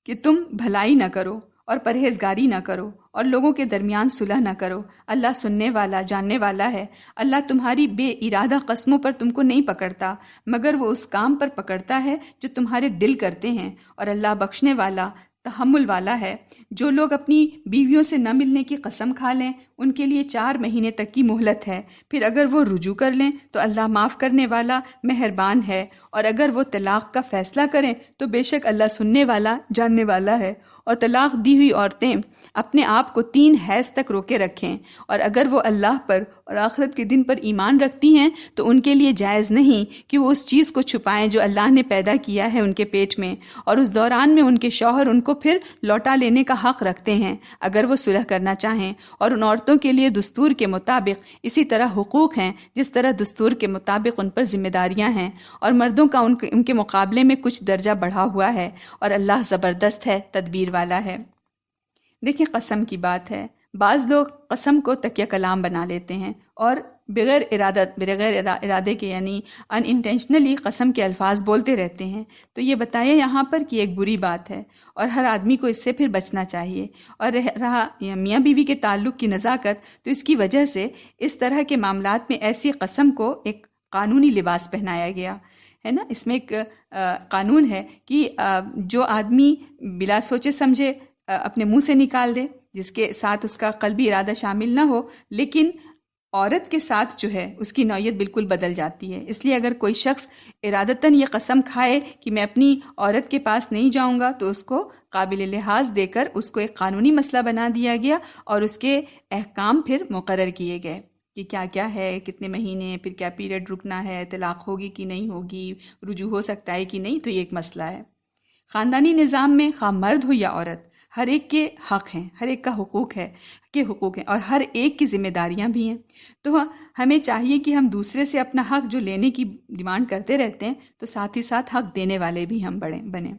کہ تم بھلائی نہ کرو اور پرہیزگاری نہ کرو اور لوگوں کے درمیان صلح نہ کرو، اللہ سننے والا جاننے والا ہے۔ اللہ تمہاری بے ارادہ قسموں پر تم کو نہیں پکڑتا، مگر وہ اس کام پر پکڑتا ہے جو تمہارے دل کرتے ہیں، اور اللہ بخشنے والا تحمل والا ہے۔ جو لوگ اپنی بیویوں سے نہ ملنے کی قسم کھا لیں ان کے لیے 4 مہینے تک کی مہلت ہے، پھر اگر وہ رجوع کر لیں تو اللہ معاف کرنے والا مہربان ہے، اور اگر وہ طلاق کا فیصلہ کریں تو بے شک اللہ سننے والا جاننے والا ہے۔ اور طلاق دی ہوئی عورتیں اپنے آپ کو 3 حیض تک روکے رکھیں، اور اگر وہ اللہ پر اور آخرت کے دن پر ایمان رکھتی ہیں تو ان کے لیے جائز نہیں کہ وہ اس چیز کو چھپائیں جو اللہ نے پیدا کیا ہے ان کے پیٹ میں، اور اس دوران میں ان کے شوہر ان کو پھر لوٹا لینے کا حق رکھتے ہیں اگر وہ صلح کرنا چاہیں۔ اور ان عورتوں کے لیے دستور کے مطابق اسی طرح حقوق ہیں جس طرح دستور کے مطابق ان پر ذمہ داریاں ہیں، اور مردوں کا ان کے مقابلے میں کچھ درجہ بڑھا ہوا ہے، اور اللہ زبردست ہے، تدبیر والا ہے۔ دیکھیں، قسم کی بات ہے، بعض لوگ قسم کو تکیہ کلام بنا لیتے ہیں اور بغیر ارادے کے یعنی ان انٹینشنلی قسم کے الفاظ بولتے رہتے ہیں۔ تو یہ بتایا یہاں پر کہ ایک بری بات ہے اور ہر آدمی کو اس سے پھر بچنا چاہیے۔ اور رہا میاں بیوی کے تعلق کی نزاکت، تو اس کی وجہ سے اس طرح کے معاملات میں ایسی قسم کو ایک قانونی لباس پہنایا گیا ہے نا۔ اس میں ایک قانون ہے کہ جو آدمی بلا سوچے سمجھے اپنے منہ سے نکال دے، جس کے ساتھ اس کا قلبی ارادہ شامل نہ ہو، لیکن عورت کے ساتھ جو ہے اس کی نوعیت بالکل بدل جاتی ہے۔ اس لیے اگر کوئی شخص ارادتاً یہ قسم کھائے کہ میں اپنی عورت کے پاس نہیں جاؤں گا، تو اس کو قابل لحاظ دے کر اس کو ایک قانونی مسئلہ بنا دیا گیا، اور اس کے احکام پھر مقرر کیے گئے کہ کیا کیا ہے، کتنے مہینے، پھر کیا پیریڈ رکنا ہے، طلاق ہوگی کہ نہیں ہوگی، رجوع ہو سکتا ہے کہ نہیں۔ تو یہ ایک مسئلہ ہے۔ خاندانی نظام میں خواہ مرد ہو یا عورت، ہر ایک کے حق ہیں، ہر ایک کا حقوق ہیں، اور ہر ایک کی ذمہ داریاں بھی ہیں۔ تو ہمیں چاہیے کہ ہم دوسرے سے اپنا حق جو لینے کی ڈیمانڈ کرتے رہتے ہیں، تو ساتھ ہی ساتھ حق دینے والے بھی ہم بنیں۔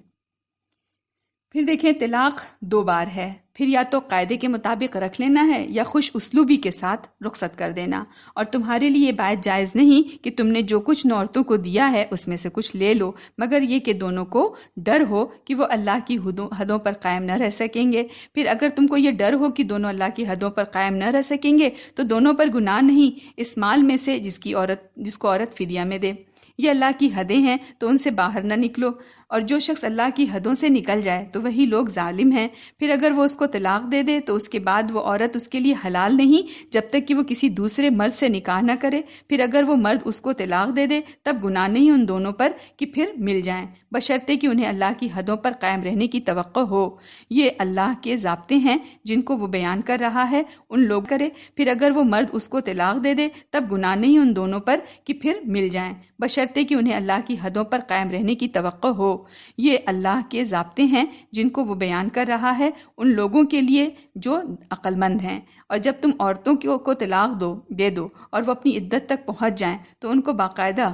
پھر دیکھیں، طلاق 2 بار ہے، پھر یا تو قاعدے کے مطابق رکھ لینا ہے یا خوش اسلوبی کے ساتھ رخصت کر دینا، اور تمہارے لیے یہ بات جائز نہیں کہ تم نے جو کچھ عورتوں کو دیا ہے اس میں سے کچھ لے لو، مگر یہ کہ دونوں کو ڈر ہو کہ وہ اللہ کی حدوں پر قائم نہ رہ سکیں گے۔ پھر اگر تم کو یہ ڈر ہو کہ دونوں اللہ کی حدوں پر قائم نہ رہ سکیں گے تو دونوں پر گناہ نہیں اس مال میں سے جس کو عورت فدیہ میں دے۔ یہ اللہ کی حدیں ہیں تو ان سے باہر نہ نکلو، اور جو شخص اللہ کی حدوں سے نکل جائے تو وہی لوگ ظالم ہیں۔ پھر اگر وہ اس کو طلاق دے دے تو اس کے بعد وہ عورت اس کے لیے حلال نہیں جب تک کہ وہ کسی دوسرے مرد سے نکاح نہ کرے۔ پھر اگر وہ مرد اس کو طلاق دے دے تب گناہ نہیں ان دونوں پر کہ پھر مل جائیں، بشرطے کہ انہیں اللہ کی حدوں پر قائم رہنے کی توقع ہو۔ یہ اللہ کے ضابطے ہیں جن کو وہ بیان کر رہا ہے، ان لوگ کرے۔ پھر اگر وہ مرد اس کو طلاق دے دے تب گناہ نہیں ان دونوں پر کہ پھر مل جائیں، بشرطے کہ انہیں اللہ کی حدوں پر قائم رہنے کی توقع ہو۔ یہ اللہ کے ضابطے ہیں جن کو وہ بیان کر رہا ہے ان لوگوں کے لیے جو عقل مند ہیں۔ اور جب تم عورتوں کو طلاق دے دو اور وہ اپنی عدت تک پہنچ جائیں تو ان کو باقاعدہ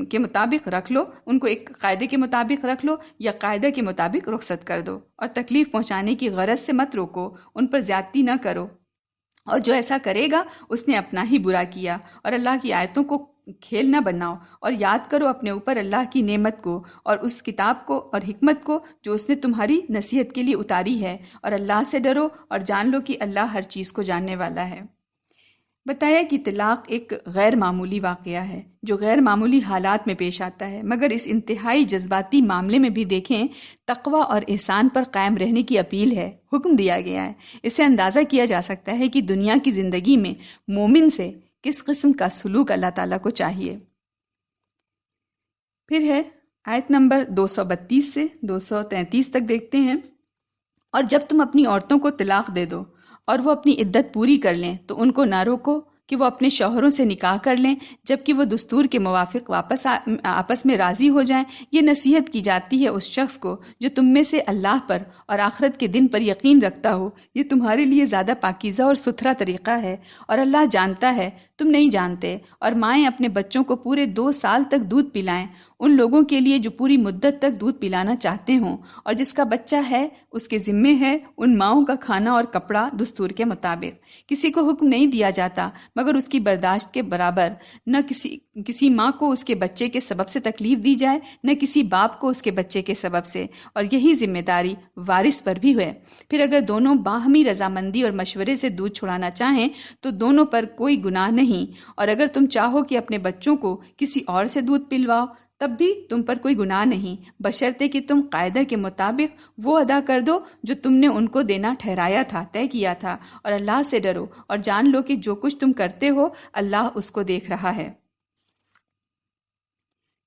کے مطابق رکھ لو، ان کو ایک قاعدے کے مطابق رکھ لو یا قاعدہ کے مطابق رخصت کر دو، اور تکلیف پہنچانے کی غرض سے مت روکو، ان پر زیادتی نہ کرو، اور جو ایسا کرے گا اس نے اپنا ہی برا کیا۔ اور اللہ کی آیتوں کو کھیل نہ بناؤ، اور یاد کرو اپنے اوپر اللہ کی نعمت کو اور اس کتاب کو اور حکمت کو جو اس نے تمہاری نصیحت کے لیے اتاری ہے، اور اللہ سے ڈرو اور جان لو کہ اللہ ہر چیز کو جاننے والا ہے۔ بتایا کہ طلاق ایک غیر معمولی واقعہ ہے جو غیر معمولی حالات میں پیش آتا ہے، مگر اس انتہائی جذباتی معاملے میں بھی دیکھیں تقوی اور احسان پر قائم رہنے کی اپیل ہے، حکم دیا گیا ہے۔ اس سے اندازہ کیا جا سکتا ہے کہ دنیا کی زندگی میں مومن سے کس قسم کا سلوک اللہ تعالیٰ کو چاہیے۔ پھر ہے آیت نمبر 232 سے 233 تک دیکھتے ہیں۔ اور جب تم اپنی عورتوں کو طلاق دے دو اور وہ اپنی عدت پوری کر لیں تو ان کو نہ روکو کہ وہ اپنے شوہروں سے نکاح کر لیں جبکہ وہ دستور کے موافق آپس میں راضی ہو جائیں۔ یہ نصیحت کی جاتی ہے اس شخص کو جو تم میں سے اللہ پر اور آخرت کے دن پر یقین رکھتا ہو۔ یہ تمہارے لیے زیادہ پاکیزہ اور ستھرا طریقہ ہے، اور اللہ جانتا ہے تم نہیں جانتے۔ اور مائیں اپنے بچوں کو پورے 2 سال تک دودھ پلائیں، ان لوگوں کے لیے جو پوری مدت تک دودھ پلانا چاہتے ہوں، اور جس کا بچہ ہے اس کے ذمے ہے ان ماؤں کا کھانا اور کپڑا دستور کے مطابق۔ کسی کو حکم نہیں دیا جاتا مگر اس کی برداشت کے برابر، نہ کسی ماں کو اس کے بچے کے سبب سے تکلیف دی جائے، نہ کسی باپ کو اس کے بچے کے سبب سے، اور یہی ذمہ داری وارث پر بھی ہے۔ پھر اگر دونوں باہمی رضامندی اور مشورے سے دودھ چھڑانا چاہیں تو دونوں پر کوئی گناہ نہیں، اور اگر تم چاہو کہ اپنے بچوں کو کسی اور سے دودھ پلواؤ تب بھی تم پر کوئی گناہ نہیں، بشرطے کہ تم قاعدہ کے مطابق وہ ادا کر دو جو تم نے ان کو دینا ٹھہرایا تھا، طے کیا تھا۔ اور اللہ سے ڈرو اور جان لو کہ جو کچھ تم کرتے ہو اللہ اس کو دیکھ رہا ہے۔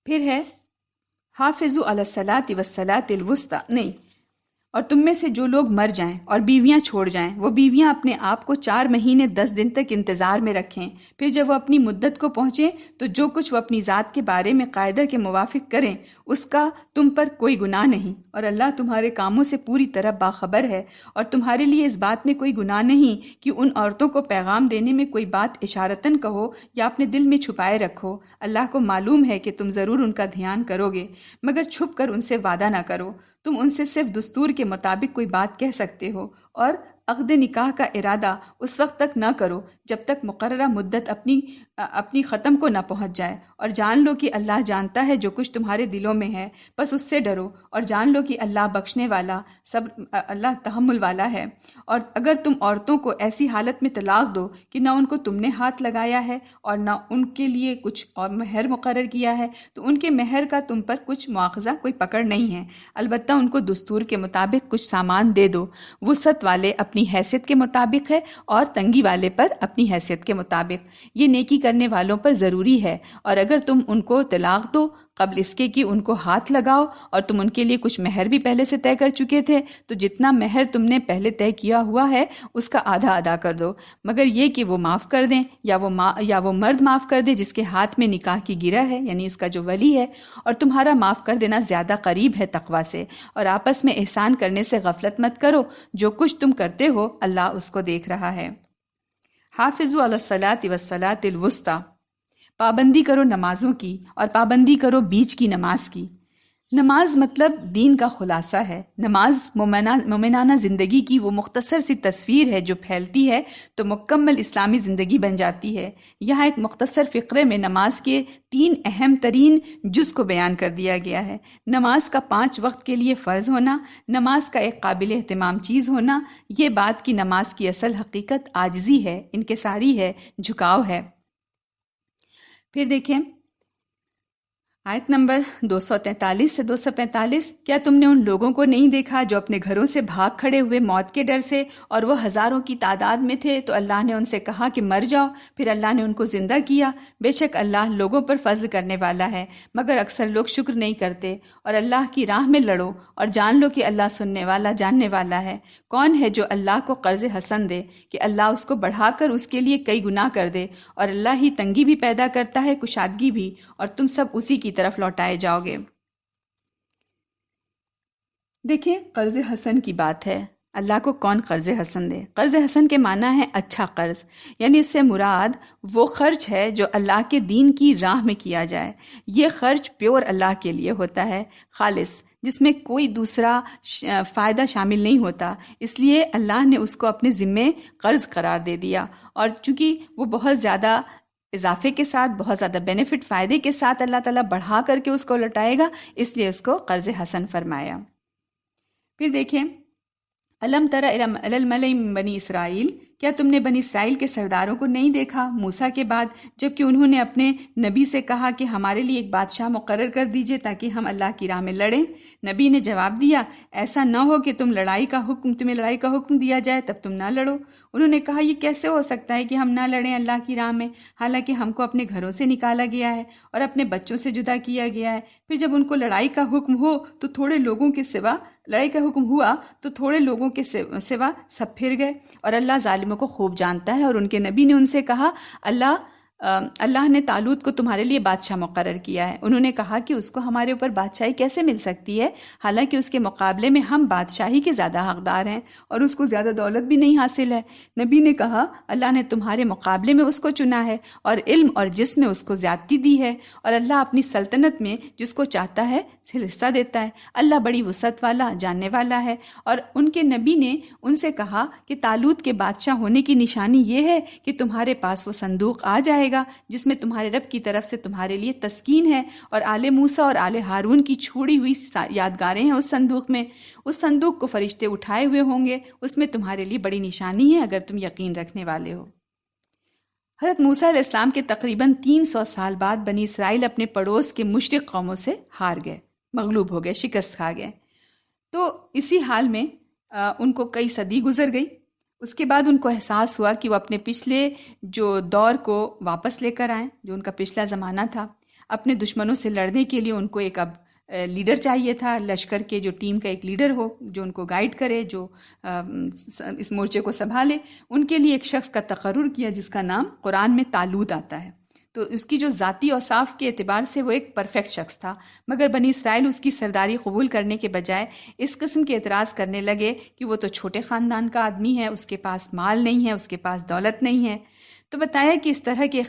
پھر ہے حافظوا علی الصلاۃ والصلاۃ الوسطی، نہیں، اور تم میں سے جو لوگ مر جائیں اور بیویاں چھوڑ جائیں، وہ بیویاں اپنے آپ کو 4 مہینے 10 دن تک انتظار میں رکھیں، پھر جب وہ اپنی مدت کو پہنچیں تو جو کچھ وہ اپنی ذات کے بارے میں قاعدہ کے موافق کریں اس کا تم پر کوئی گناہ نہیں، اور اللہ تمہارے کاموں سے پوری طرح باخبر ہے، اور تمہارے لیے اس بات میں کوئی گناہ نہیں کہ ان عورتوں کو پیغام دینے میں کوئی بات اشارتاً کہو یا اپنے دل میں چھپائے رکھو، اللہ کو معلوم ہے کہ تم ضرور ان کا دھیان کرو گے، مگر چھپ کر ان سے وعدہ نہ کرو، تم ان سے صرف دستور کے مطابق کوئی بات کہہ سکتے ہو، اور عقد نکاح کا ارادہ اس وقت تک نہ کرو جب تک مقررہ مدت اپنی ختم کو نہ پہنچ جائے، اور جان لو کہ اللہ جانتا ہے جو کچھ تمہارے دلوں میں ہے، بس اس سے ڈرو، اور جان لو کہ اللہ بخشنے والا اللہ تحمل والا ہے۔ اور اگر تم عورتوں کو ایسی حالت میں طلاق دو کہ نہ ان کو تم نے ہاتھ لگایا ہے اور نہ ان کے لیے کچھ اور مہر مقرر کیا ہے، تو ان کے مہر کا تم پر کچھ مواخذہ، کوئی پکڑ نہیں ہے، البتہ ان کو دستور کے مطابق کچھ سامان دے دو، وسعت والے اپنی حیثیت کے مطابق ہے اور تنگی والے پر اپنی حیثیت کے مطابق، یہ نیکی کرنے والوں پر ضروری ہے۔ اور اگر تم ان کو طلاق دو قبل اس کے کہ ان کو ہاتھ لگاؤ اور تم ان کے لیے کچھ مہر بھی پہلے سے طے کر چکے تھے، تو جتنا مہر تم نے پہلے طے کیا ہوا ہے اس کا آدھا ادا کر دو، مگر یہ کہ وہ معاف کر دیں یا وہ مرد معاف کر دے جس کے ہاتھ میں نکاح کی گرہ ہے، یعنی اس کا جو ولی ہے، اور تمہارا معاف کر دینا زیادہ قریب ہے تقویٰ سے، اور آپس میں احسان کرنے سے غفلت مت کرو، جو کچھ تم کرتے ہو اللہ اس کو دیکھ رہا ہے۔ حافظوا علی الصلاۃ والصلاۃ الوسطی، پابندی کرو نمازوں کی اور پابندی کرو بیچ کی نماز کی۔ نماز مطلب دین کا خلاصہ ہے۔ نماز مومنانہ زندگی کی وہ مختصر سی تصویر ہے جو پھیلتی ہے تو مکمل اسلامی زندگی بن جاتی ہے۔ یہاں ایک مختصر فقرے میں نماز کے 3 اہم ترین جز کو بیان کر دیا گیا ہے۔ نماز کا 5 وقت کے لیے فرض ہونا، نماز کا ایک قابل اہتمام چیز ہونا، یہ بات کہ نماز کی اصل حقیقت عاجزی ہے، انکساری ہے، جھکاؤ ہے۔ پھر دیکھیں آیت نمبر 243 سے 245، کیا تم نے ان لوگوں کو نہیں دیکھا جو اپنے گھروں سے بھاگ کھڑے ہوئے موت کے ڈر سے، اور وہ ہزاروں کی تعداد میں تھے، تو اللہ نے ان سے کہا کہ مر جاؤ، پھر اللہ نے ان کو زندہ کیا۔ بے شک اللہ لوگوں پر فضل کرنے والا ہے، مگر اکثر لوگ شکر نہیں کرتے۔ اور اللہ کی راہ میں لڑو اور جان لو کہ اللہ سننے والا جاننے والا ہے۔ کون ہے جو اللہ کو قرض حسن دے کہ اللہ اس کو بڑھا کر اس کے لیے کئی گنا کر دے، اور اللہ ہی تنگی بھی پیدا کرتا ہے کشادگی بھی، اور تم سب اسی کی طرف لوٹائے جاؤ گے۔ دیکھیں قرض حسن کی بات ہے، اللہ کو کون قرض حسن دے؟ قرض حسن کے معنی ہے اچھا قرض، یعنی اس سے مراد وہ خرچ ہے جو اللہ کے دین کی راہ میں کیا جائے۔ یہ خرچ پیور اللہ کے لیے ہوتا ہے، خالص، جس میں کوئی دوسرا فائدہ شامل نہیں ہوتا، اس لیے اللہ نے اس کو اپنے ذمے قرض قرار دے دیا، اور چونکہ وہ بہت زیادہ اضافے کے ساتھ، بہت زیادہ بینیفٹ، فائدے کے ساتھ اللہ تعالیٰ بڑھا کر کے اس کو لوٹائے گا، اس لیے اس کو قرض حسن فرمایا۔ پھر دیکھیں الم تر الی الملأ من بنی اسرائیل، کیا تم نے بنی اسرائیل کے سرداروں کو نہیں دیکھا موسیٰ کے بعد، جبکہ انہوں نے اپنے نبی سے کہا کہ ہمارے لیے ایک بادشاہ مقرر کر دیجئے تاکہ ہم اللہ کی راہ میں لڑیں۔ نبی نے جواب دیا، ایسا نہ ہو کہ تمہیں لڑائی کا حکم دیا جائے تب تم نہ لڑو۔ انہوں نے کہا یہ کیسے ہو سکتا ہے کہ ہم نہ لڑیں اللہ کی راہ میں، حالانکہ ہم کو اپنے گھروں سے نکالا گیا ہے اور اپنے بچوں سے جدا کیا گیا ہے۔ پھر جب ان کو لڑائی کا حکم ہو تو تھوڑے لوگوں کے سوا لڑائی کا حکم ہوا تو تھوڑے لوگوں کے سوا سب پھر گئے، اور اللہ ظالموں کو خوب جانتا ہے۔ اور ان کے نبی نے ان سے کہا اللہ نے طالوت کو تمہارے لیے بادشاہ مقرر کیا ہے۔ انہوں نے کہا کہ اس کو ہمارے اوپر بادشاہی کیسے مل سکتی ہے، حالانکہ اس کے مقابلے میں ہم بادشاہی کے زیادہ حقدار ہیں اور اس کو زیادہ دولت بھی نہیں حاصل ہے۔ نبی نے کہا اللہ نے تمہارے مقابلے میں اس کو چنا ہے اور علم اور جسم میں اس کو زیادتی دی ہے، اور اللہ اپنی سلطنت میں جس کو چاہتا ہے حصہ دیتا ہے۔ اللہ بڑی وسعت والا، جاننے والا ہے۔ اور ان کے نبی نے ان سے کہا کہ طالوت کے بادشاہ ہونے کی نشانی یہ ہے کہ تمہارے پاس وہ صندوق آ جائے گا جس میں تمہارے رب کی طرف سے تمہارے لیے تسکین ہے، اور آل موسیٰ اور آل ہارون کی چھوڑی ہوئی یادگاریں ہیں اس صندوق میں۔ اس صندوق کو فرشتے اٹھائے ہوئے ہوں گے، اس میں تمہارے لیے بڑی نشانی ہے اگر تم یقین رکھنے والے ہو۔ حضرت موسیٰ علیہ السلام کے تقریباً 300 سال بعد بنی اسرائیل اپنے پڑوس کے مشرک قوموں سے ہار گئے، مغلوب ہو گئے، شکست کھا گئے۔ تو اسی حال میں ان کو کئی صدی گزر گئی۔ اس کے بعد ان کو احساس ہوا کہ وہ اپنے پچھلے جو دور کو واپس لے کر آئیں، جو ان کا پچھلا زمانہ تھا۔ اپنے دشمنوں سے لڑنے کے لیے ان کو ایک اب لیڈر چاہیے تھا، لشکر کے جو ٹیم کا ایک لیڈر ہو جو ان کو گائیڈ کرے، جو اس مورچے کو سنبھالے. ان کے لیے ایک شخص کا تقرر کیا جس کا نام قرآن میں طالوت آتا ہے. تو اس کی جو ذاتی اوصاف کے اعتبار سے وہ ایک پرفیکٹ شخص تھا، مگر بنی اسرائیل اس کی سرداری قبول کرنے کے بجائے اس قسم کے اعتراض کرنے لگے کہ وہ تو چھوٹے خاندان کا آدمی ہے، اس کے پاس مال نہیں ہے، اس کے پاس دولت نہیں ہے. تو بتایا کہ اس طرح کے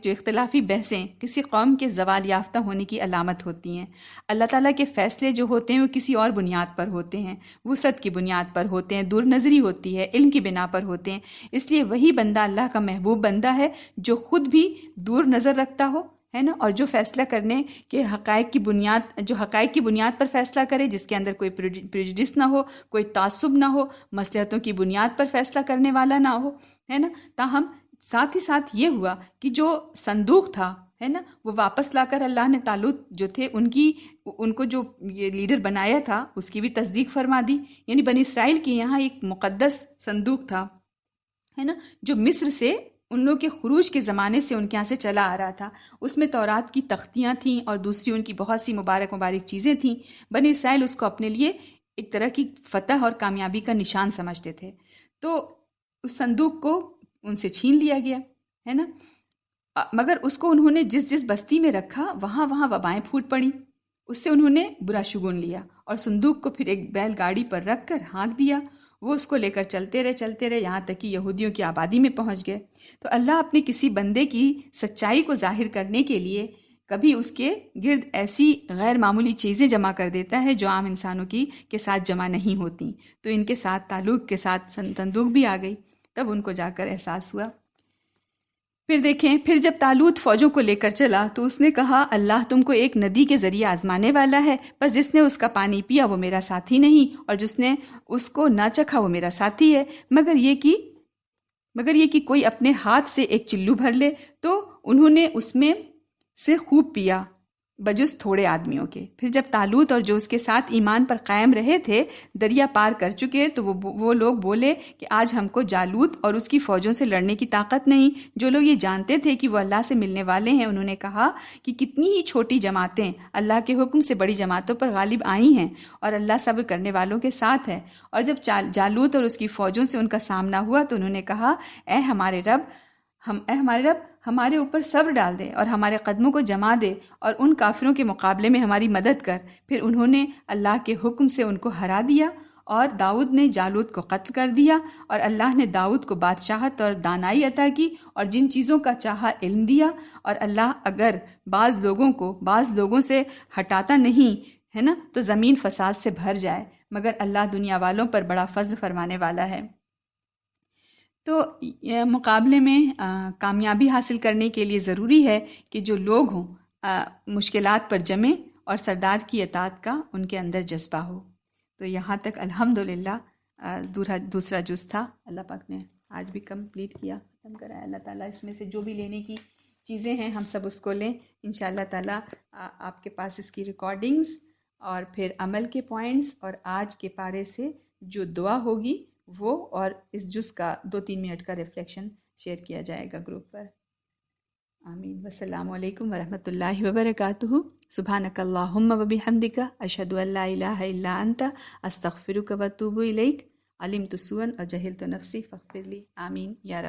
جو اختلافی بحثیں کسی قوم کے زوال یافتہ ہونے کی علامت ہوتی ہیں. اللہ تعالیٰ کے فیصلے جو ہوتے ہیں وہ کسی اور بنیاد پر ہوتے ہیں، وسعت کی بنیاد پر ہوتے ہیں، دور نظری ہوتی ہے، علم کی بنا پر ہوتے ہیں. اس لیے وہی بندہ اللہ کا محبوب بندہ ہے جو خود بھی دور نظر رکھتا ہو، ہے نا، اور جو فیصلہ کرنے کے حقائق کی بنیاد پر فیصلہ کرے، جس کے اندر کوئی پریجڈس نہ ہو، کوئی تعصب نہ ہو، مصلحتوں کی بنیاد پر فیصلہ کرنے والا نہ ہو، ہے نا. تاہم ساتھ ہی ساتھ یہ ہوا کہ جو صندوق تھا، ہے نا، وہ واپس لا کر اللہ نے طالوت جو تھے ان کو جو یہ لیڈر بنایا تھا اس کی بھی تصدیق فرما دی. یعنی بنی اسرائیل کے یہاں ایک مقدس صندوق تھا، ہے نا، جو مصر سے ان لوگ کے خروج کے زمانے سے ان کے یہاں سے چلا آ رہا تھا. اس میں تورات کی تختیاں تھیں اور دوسری ان کی بہت سی مبارک چیزیں تھیں. بنی اسرائیل اس کو اپنے لیے ایک طرح کی فتح اور کامیابی کا نشان سمجھتے تھے. تو اس صندوق کو ان سے چھین لیا گیا، ہے نا، مگر اس کو انہوں نے جس بستی میں رکھا وہاں وبائیں پھوٹ پڑیں. اس سے انہوں نے برا شگون لیا اور صندوق کو پھر ایک بیل گاڑی پر رکھ کر ہانک دیا. وہ اس کو لے کر چلتے رہے یہاں تک کہ یہودیوں کی آبادی میں پہنچ گئے. تو اللہ اپنے کسی بندے کی سچائی کو ظاہر کرنے کے لیے کبھی اس کے گرد ایسی غیر معمولی چیزیں جمع کر دیتا ہے جو عام انسانوں کے ساتھ جمع نہیں ہوتی. تو ان کے ساتھ تعلق کے ساتھ صندوق بھی آ گئی. تب ان کو جا کر احساس ہوا. پھر جب طالوت فوجوں کو لے کر چلا تو اس نے کہا اللہ تم کو ایک ندی کے ذریعے آزمانے والا ہے، بس جس نے اس کا پانی پیا وہ میرا ساتھی نہیں، اور جس نے اس کو نہ چکھا وہ میرا ساتھی ہے، مگر یہ کہ کوئی اپنے ہاتھ سے ایک چلو بھر لے. تو انہوں نے اس میں سے خوب پیا بجز تھوڑے آدمیوں کے. پھر جب طالوت اور جو اس کے ساتھ ایمان پر قائم رہے تھے دریا پار کر چکے تو وہ لوگ بولے کہ آج ہم کو جالوت اور اس کی فوجوں سے لڑنے کی طاقت نہیں. جو لوگ یہ جانتے تھے کہ وہ اللہ سے ملنے والے ہیں انہوں نے کہا کہ کتنی ہی چھوٹی جماعتیں اللہ کے حکم سے بڑی جماعتوں پر غالب آئی ہیں اور اللہ صبر کرنے والوں کے ساتھ ہے. اور جب جالوت اور اس کی فوجوں سے ان کا سامنا ہوا تو انہوں نے کہا اے ہمارے رب ہمارے اوپر صبر ڈال دے اور ہمارے قدموں کو جما دے اور ان کافروں کے مقابلے میں ہماری مدد کر. پھر انہوں نے اللہ کے حکم سے ان کو ہرا دیا اور داؤد نے جالوت کو قتل کر دیا. اور اللہ نے داؤد کو بادشاہت اور دانائی عطا کی اور جن چیزوں کا چاہا علم دیا. اور اللہ اگر بعض لوگوں سے ہٹاتا نہیں ہے نا تو زمین فساد سے بھر جائے، مگر اللہ دنیا والوں پر بڑا فضل فرمانے والا ہے. تو مقابلے میں کامیابی حاصل کرنے کے لیے ضروری ہے کہ جو لوگ ہوں مشکلات پر جمیں اور سردار کی اطاعت کا ان کے اندر جذبہ ہو. تو یہاں تک الحمدللہ دوسرا جز تھا. اللہ پاک نے آج بھی کمپلیٹ کیا، ختم کرایا. اللہ تعالیٰ اس میں سے جو بھی لینے کی چیزیں ہیں ہم سب اس کو لیں انشاءاللہ تعالیٰ. آپ کے پاس اس کی ریکارڈنگز اور پھر عمل کے پوائنٹس اور آج کے پارے سے جو دعا ہوگی وہ اور اس جز کا 2-3 منٹ کا ریفلیکشن شیئر کیا جائے گا گروپ پر. آمین. والسلام علیکم ورحمۃ اللہ وبرکاتہ. سبحانک اللہم وبحمدک اشہد ان لا الہ الا انت استغفرک واتوب الیک. علمت سوءا اور جہلت نفسی فاغفر لی. آمین یا رب.